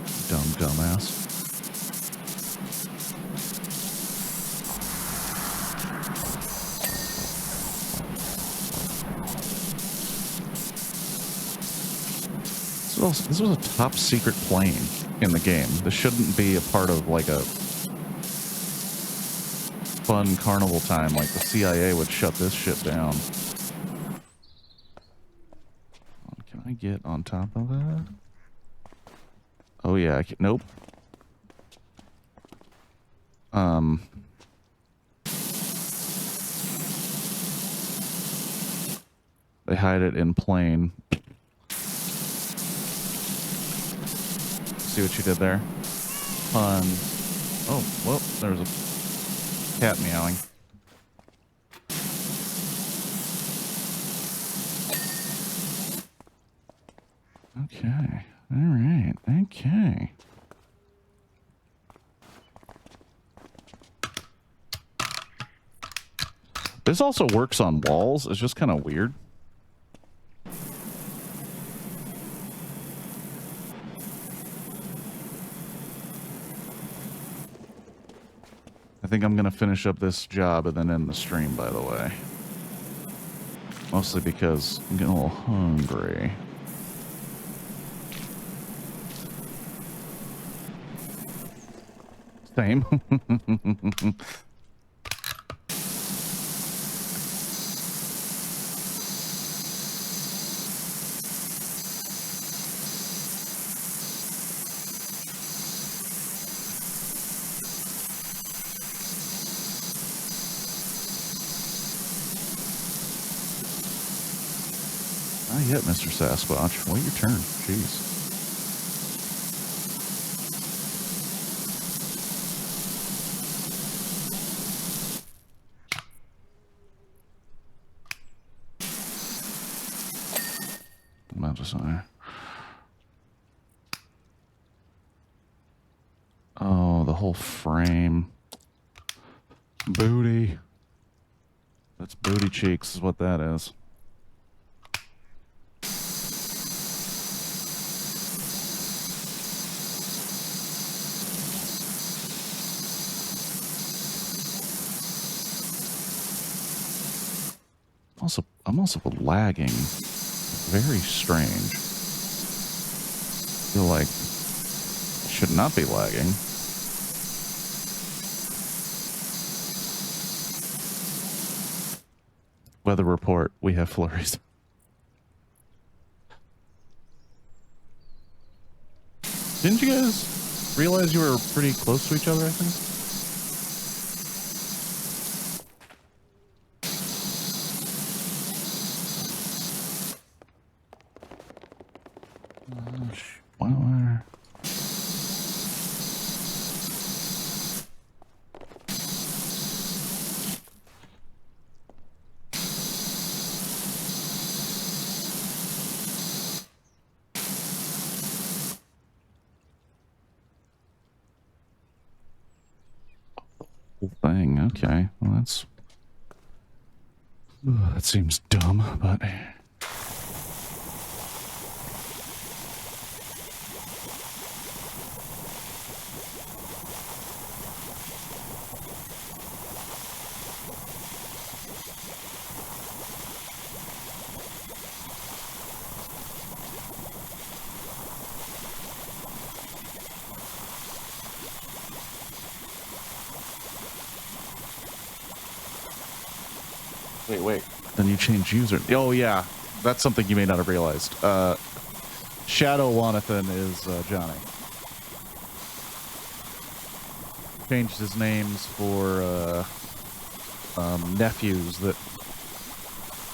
This was a top secret plane in the game. This shouldn't be a part of like a fun carnival time. Like the CIA would shut this shit down. Can I get on top of that? Oh yeah, nope. They hide it in plane. See what you did there? Fun. Oh, well, there's a cat meowing. Okay. All right. Okay. This also works on walls. It's just kind of weird. I think I'm going to finish up this job and then end the stream, by the way. Mostly because I'm getting a little hungry. Same. Not yet, Mr. Sasquatch. Wait your turn. Jeez. I'm about to say. Oh, the whole frame. Booty. That's booty cheeks is what that is. I'm also lagging. Very strange. I feel like I should not be lagging. Weather report, we have flurries. Didn't you guys realize you were pretty close to each other, I think? Wow. Thing. Okay. Well, that seems dumb, but wait. Then you change user. Oh, yeah. That's something you may not have realized. Shadow Wanathan is Johnny. Changed his names for nephews that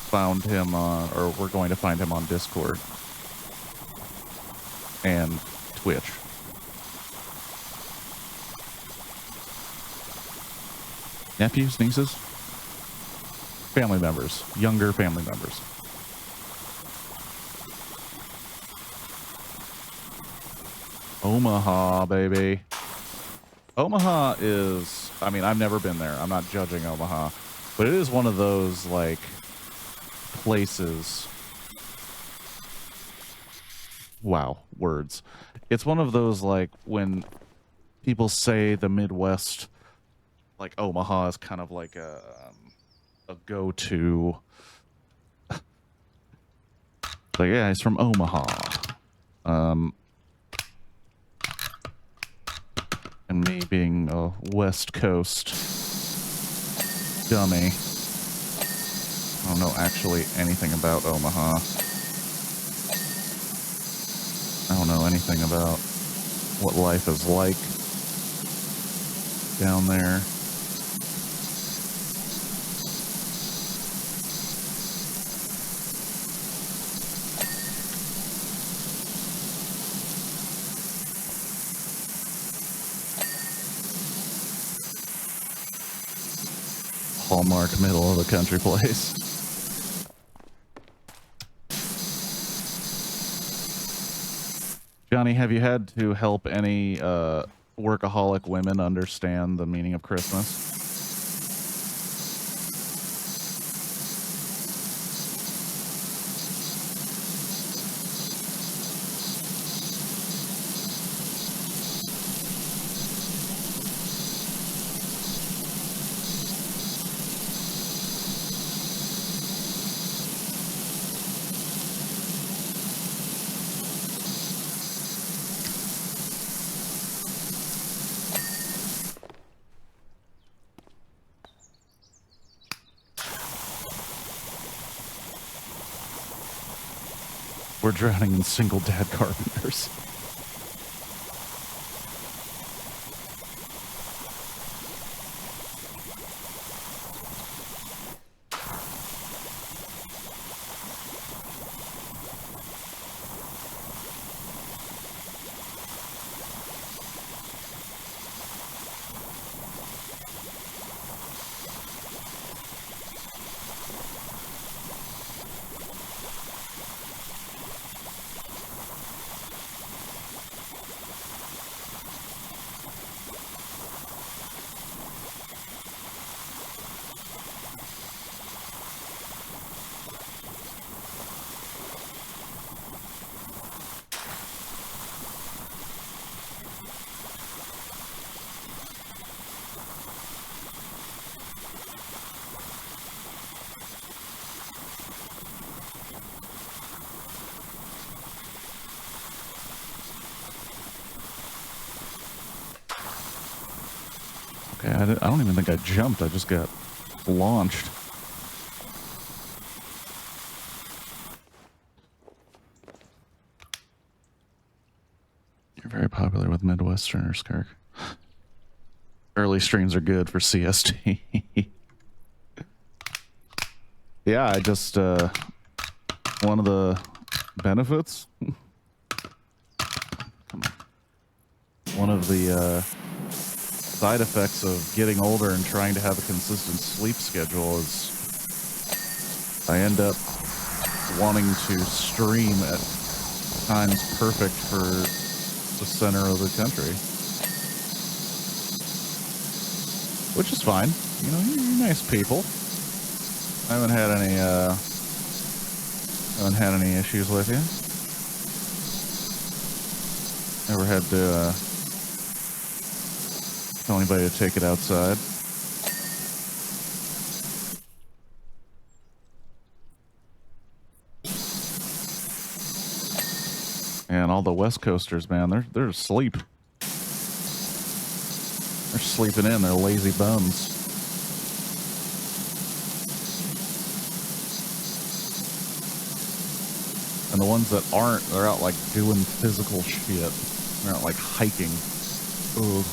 found him on, or were going to find him on Discord and Twitch. Nephews, nieces? Family members. Younger family members. Omaha, baby. Omaha is, I mean, I've never been there. I'm not judging Omaha, but it is one of those, like, places. Wow, words. It's one of those, like, when people say the Midwest, like, Omaha is kind of like a go-to. Like, yeah, he's from Omaha. And me being a West Coast dummy, I don't know actually anything about Omaha. I don't know anything about what life is like down there. Hallmark middle of the country place. Johnny, have you had to help any workaholic women understand the meaning of Christmas? We're drowning in single dad carpenters. Okay, I don't even think I jumped. I just got launched. You're very popular with Midwesterners, Kirk. Early streams are good for CST. Yeah, I just, one of the benefits? Come on. One of the, side effects of getting older and trying to have a consistent sleep schedule is I end up wanting to stream at times perfect for the center of the country. Which is fine. You know, you're nice people. I haven't had any issues with you. Never had to tell anybody to take it outside. And all the West Coasters, man, they're asleep. They're sleeping in. They're lazy bums. And the ones that aren't, they're out like doing physical shit. They're out like hiking. Ugh.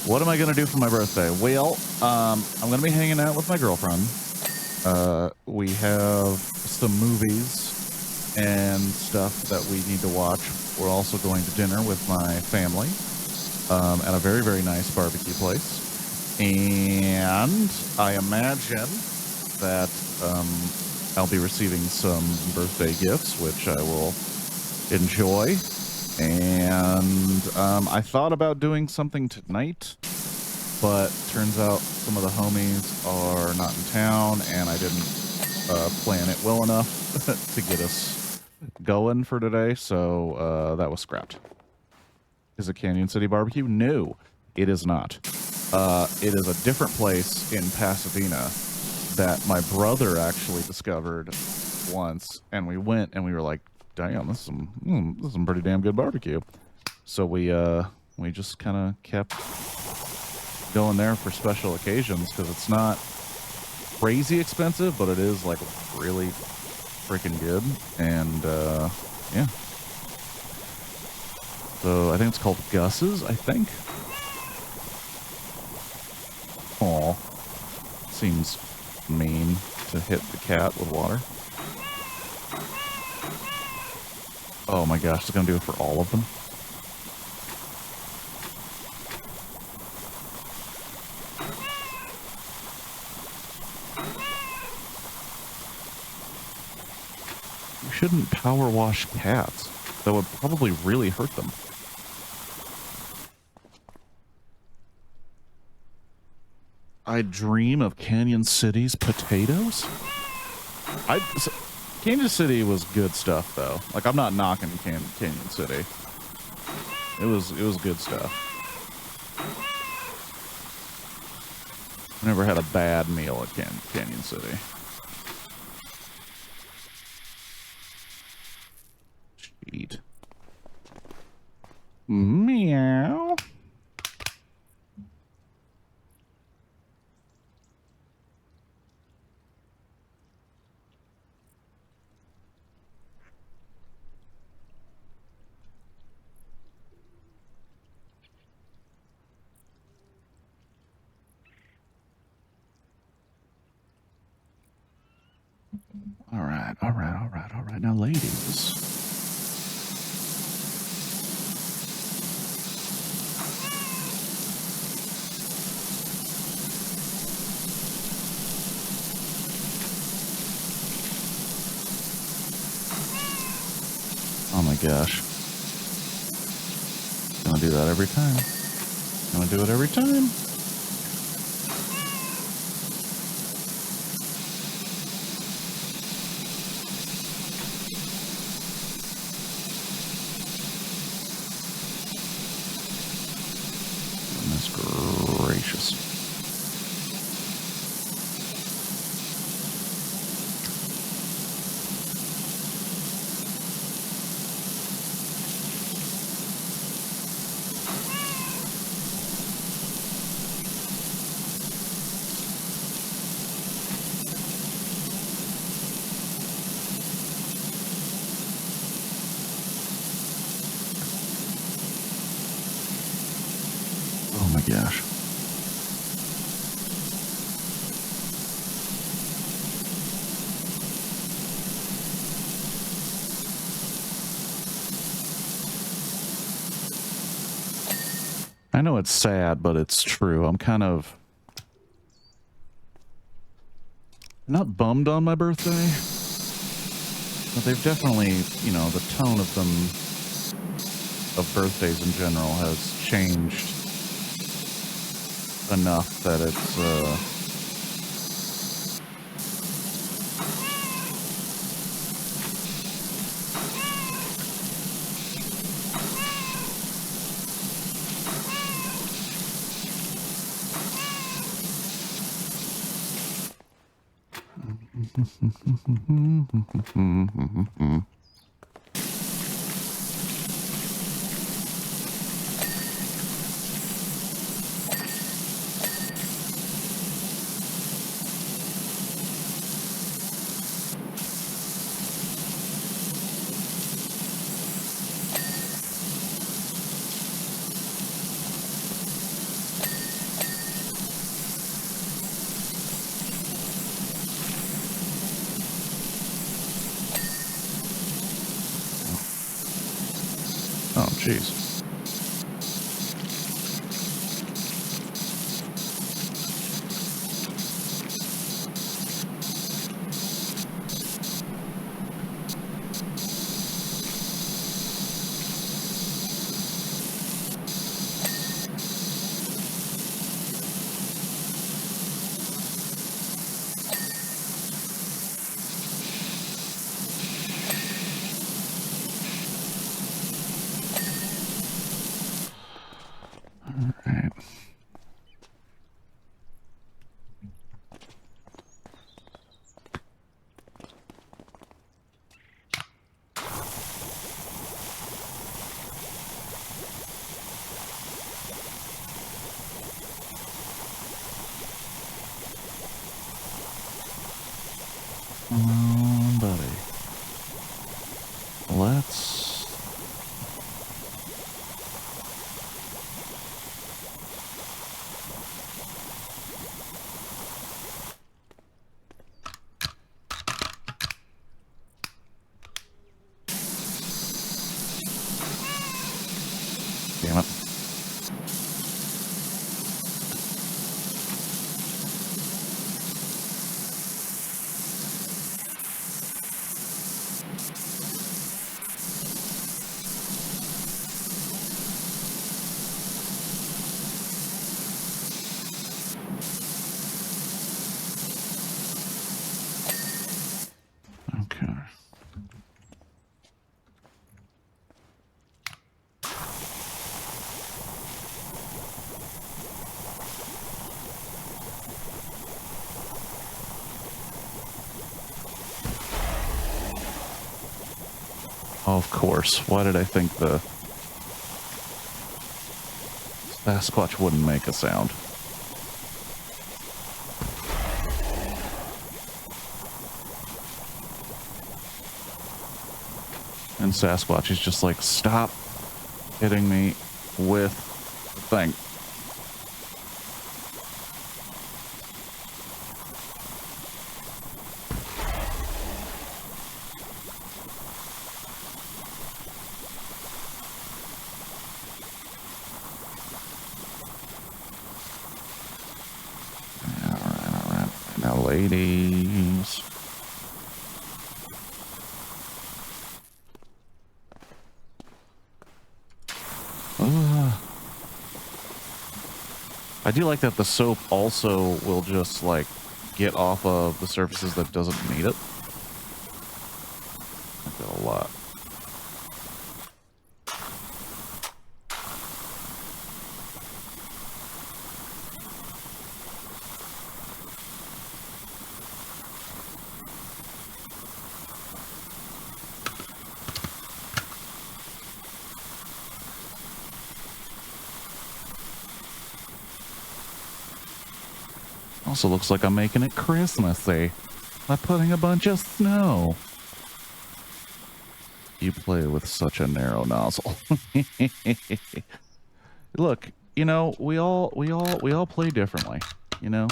What am I gonna do for my birthday? Well, I'm gonna be hanging out with my girlfriend. We have some movies and stuff that we need to watch. We're also going to dinner with my family at a very, very nice barbecue place. And I imagine that I'll be receiving some birthday gifts, which I will enjoy. And I thought about doing something tonight, but turns out some of the homies are not in town, and I didn't plan it well enough to get us going for today, so that was scrapped. Is it Canyon City Barbecue? No, it is not. It is a different place in Pasadena that my brother actually discovered once, and we went and we were like, damn, this is some pretty damn good barbecue. So we just kind of kept going there for special occasions because it's not crazy expensive, but it is like really freaking good. And yeah, so I think it's called Gus's, I think. Aw, seems mean to hit the cat with water. Oh my gosh, it's gonna do it for all of them. You shouldn't power wash cats. That would probably really hurt them. I dream of Canyon City's potatoes? Canyon City was good stuff, though. Like, I'm not knocking Canyon City. It was good stuff. I never had a bad meal at Canyon City. Cheat. Meow. All right. Now, ladies. Oh my gosh. Gonna do that every time. Gonna do it every time. Gracious. Oh my gosh. I know it's sad, but it's true. I'm kind of not bummed on my birthday, but they've definitely, you know, the tone of them, of birthdays in general, has changed enough that it's, oh, jeez. Alright. Come on, buddy. Let's... Damn it. Okay. Of course. Why did I think the Sasquatch wouldn't make a sound? And Sasquatch is just like, stop hitting me with the thing. Alright. Now, ladies. I do like that the soap also will just, like, get off of the surfaces that doesn't need it. I like that a lot. Also looks like I'm making it Christmassy by putting a bunch of snow. You play with such a narrow nozzle. Look, you know, we all play differently, you know?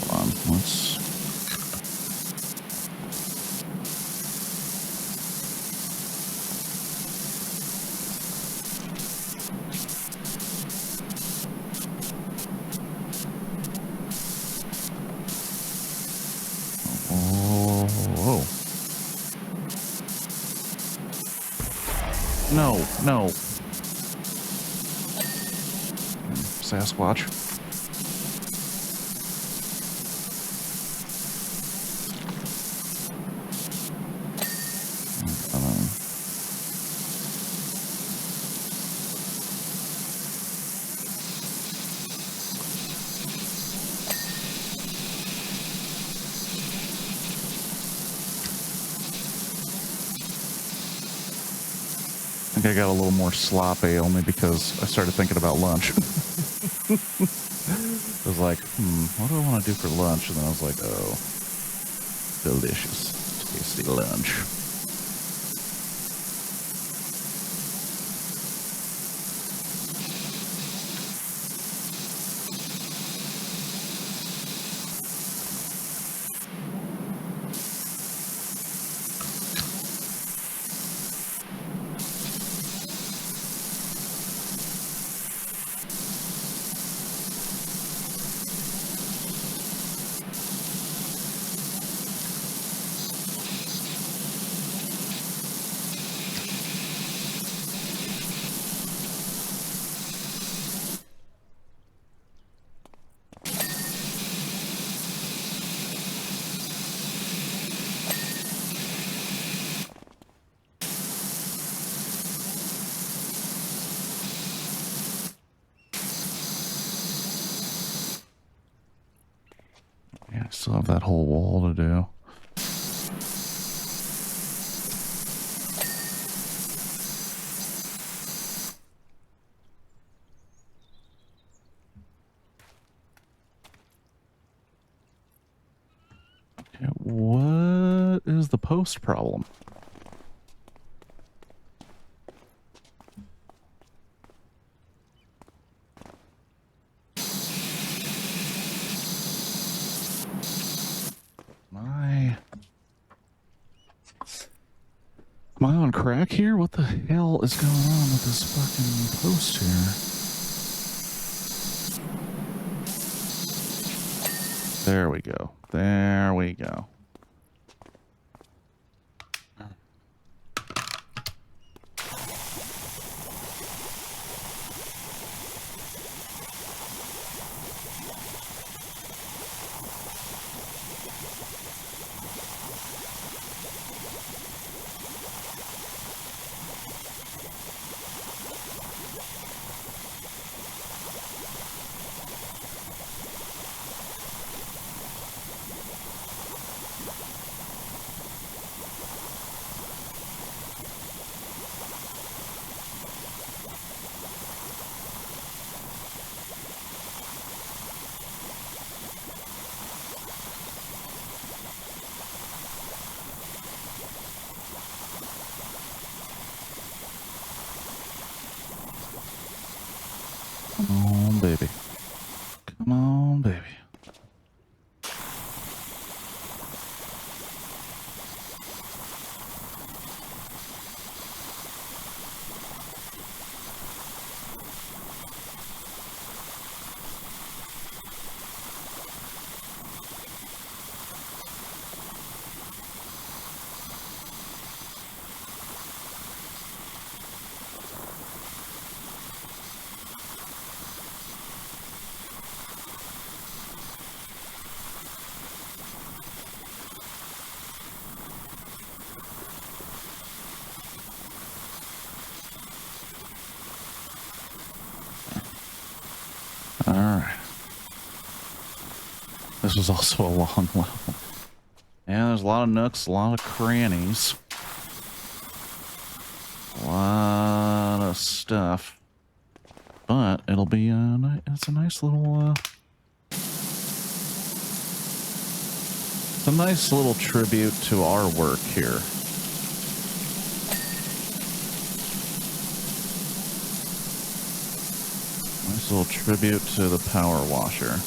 Hold on, let's... Oh. No. Sasquatch. think I got a little more sloppy only because I started thinking about lunch. I was like, what do I want to do for lunch? And then I was like, oh, delicious, tasty lunch. Yeah, I still have that whole wall to do. Okay, what is the post problem? Am I on crack here? What the hell is going on with this fucking post here? There we go. There we go. Come on, baby. Come on, baby. Alright. This was also a long level. Yeah, there's a lot of nooks, a lot of crannies. A lot of stuff. But it'll be it's a nice little it's a nice little tribute to our work here. Nice little tribute to the power washer.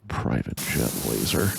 Private jet laser.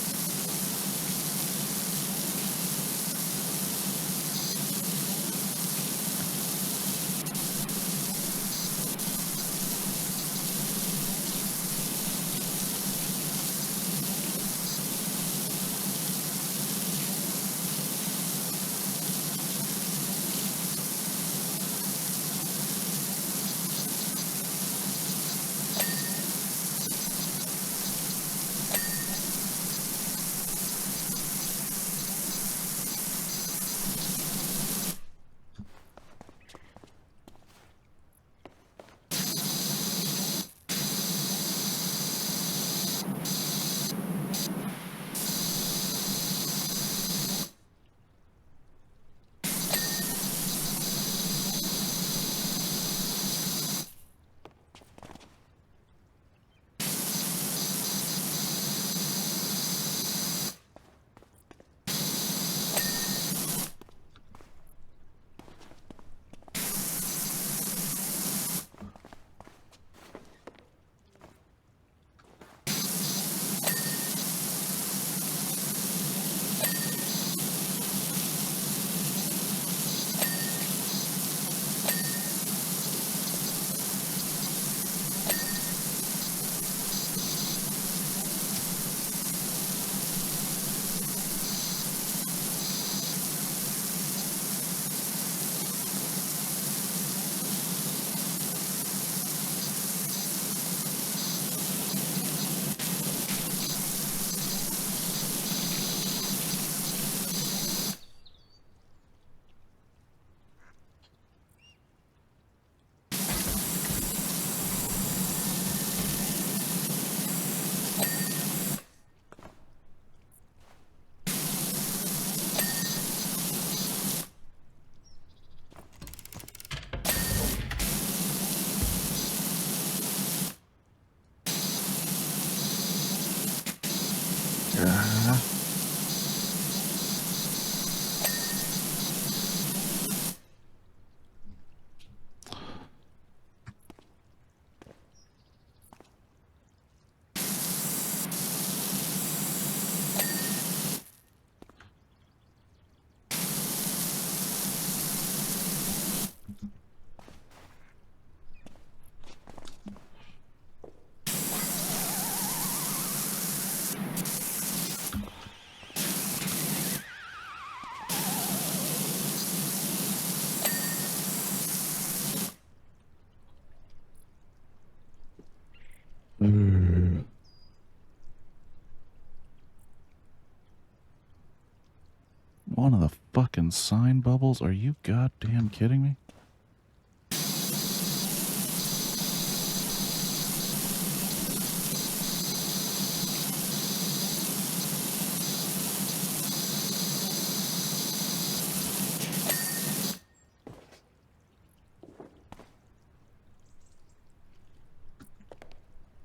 sign bubbles? Are you goddamn kidding me?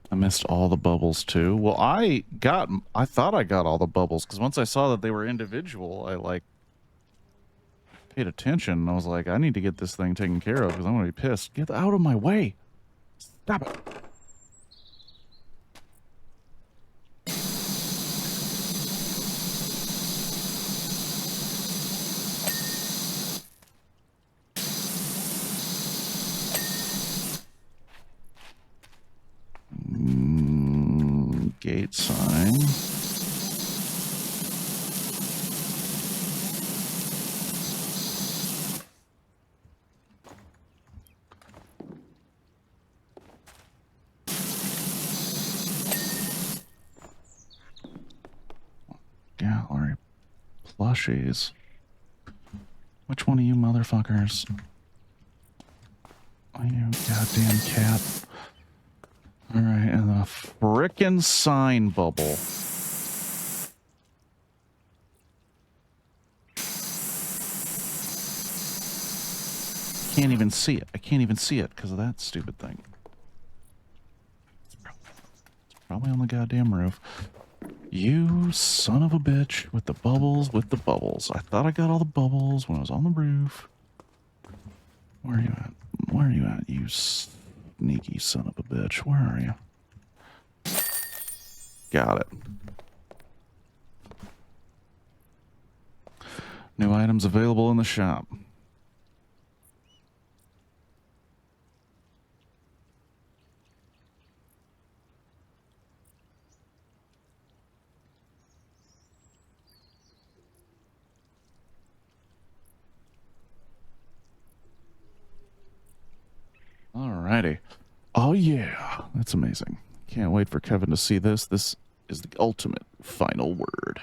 I missed all the bubbles too. Well, I thought I got all the bubbles because once I saw that they were individual, I like paid attention and I was like, I need to get this thing taken care of because I'm gonna be pissed. Get out of my way. Stop it. Gate sign. Gallery. Plushies. Which one of you motherfuckers? Are you goddamn cat? Alright, and the frickin' sign bubble. Can't even see it. I can't even see it because of that stupid thing. It's probably on the goddamn roof. You son of a bitch with the bubbles, I thought I got all the bubbles when I was on the roof. Where are you at? Where are you at, you sneaky son of a bitch? Where are you? Got it. New items available in the shop. Alrighty. Oh yeah, that's amazing. Can't wait for Kevin to see this. This is the ultimate final word.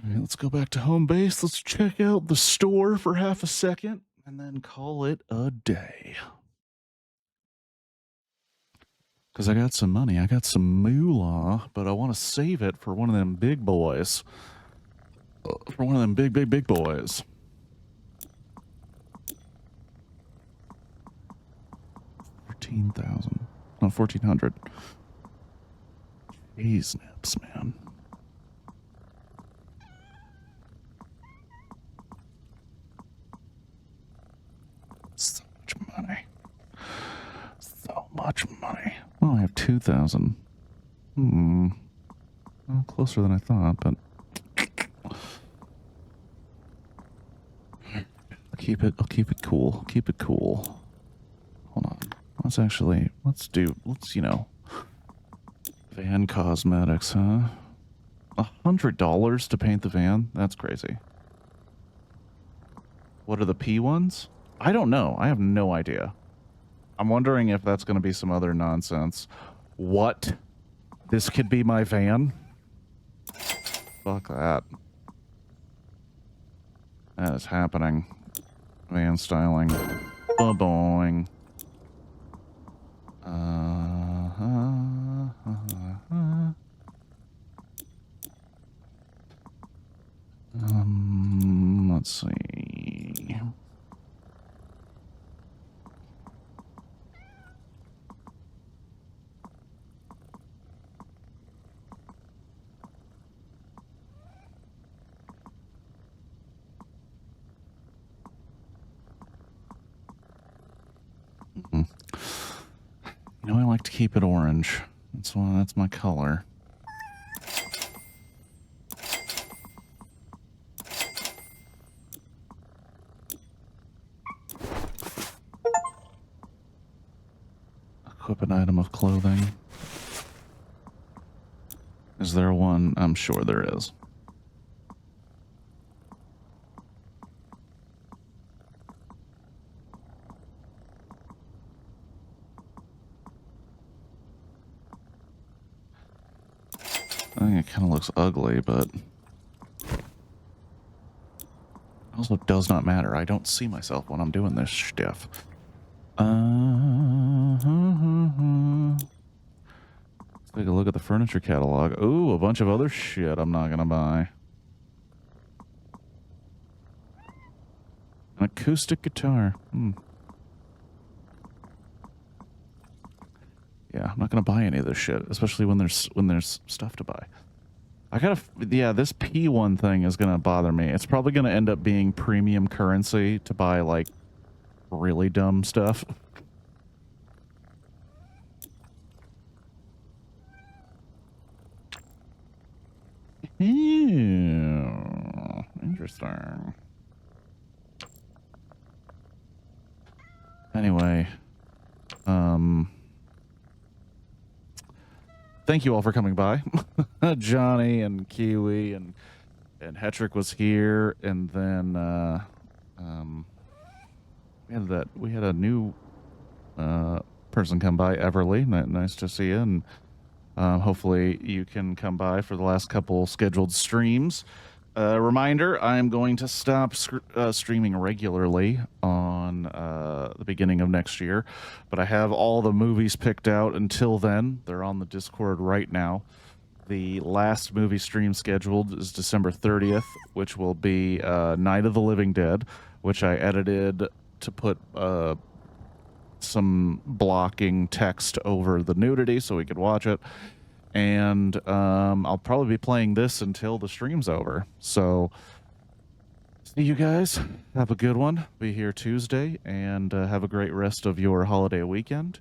Alright, let's go back to home base. Let's check out the store for half a second and then call it a day. Because I got some money. I got some moolah, but I want to save it for one of them big boys. For one of them big boys. $13,000. No, 1,400. Jeez, nips, man. So much money. So much money. Oh, I have 2,000. Well, closer than I thought, but I'll keep it cool. Keep it cool. Hold on. Let's, you know, van cosmetics, huh? $100 to paint the van? That's crazy. What are the P ones? I don't know. I have no idea. I'm wondering if that's going to be some other nonsense. What? This could be my van? Fuck that. That is happening. Van styling. Ba-boing. Let's see. You know, I like to keep it orange. That's my color. Equip an item of clothing. Is there one? I'm sure there is. I think it kind of looks ugly, but Also does not matter. I don't see myself when I'm doing this stuff. Let's take a look at the furniture catalog. Ooh, a bunch of other shit I'm not gonna buy. An acoustic guitar. Yeah, I'm not gonna buy any of this shit, especially when there's stuff to buy. I gotta, yeah, this P1 thing is gonna bother me. It's probably gonna end up being premium currency to buy, like, really dumb stuff. Ew, interesting. Anyway, thank you all for coming by. Johnny and Kiwi and Hetrick was here, and then we had a new person come by, Everly. Nice to see you, and hopefully you can come by for the last couple scheduled streams. Reminder, I'm going to stop streaming regularly on the beginning of next year, but I have all the movies picked out until then. They're on the Discord right now. The last movie stream scheduled is December 30th, which will be Night of the Living Dead, which I edited to put some blocking text over the nudity so we could watch it. And I'll probably be playing this until the stream's over. So, see you guys. Have a good one. Be here Tuesday, and have a great rest of your holiday weekend.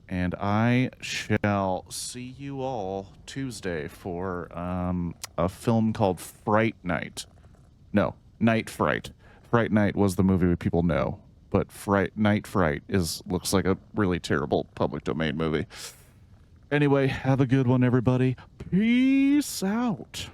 And I shall see you all Tuesday for a film called Fright Night. No, Night Fright. Fright Night was the movie people know, but Night Fright looks like a really terrible public domain movie. Anyway, have a good one, everybody. Peace out.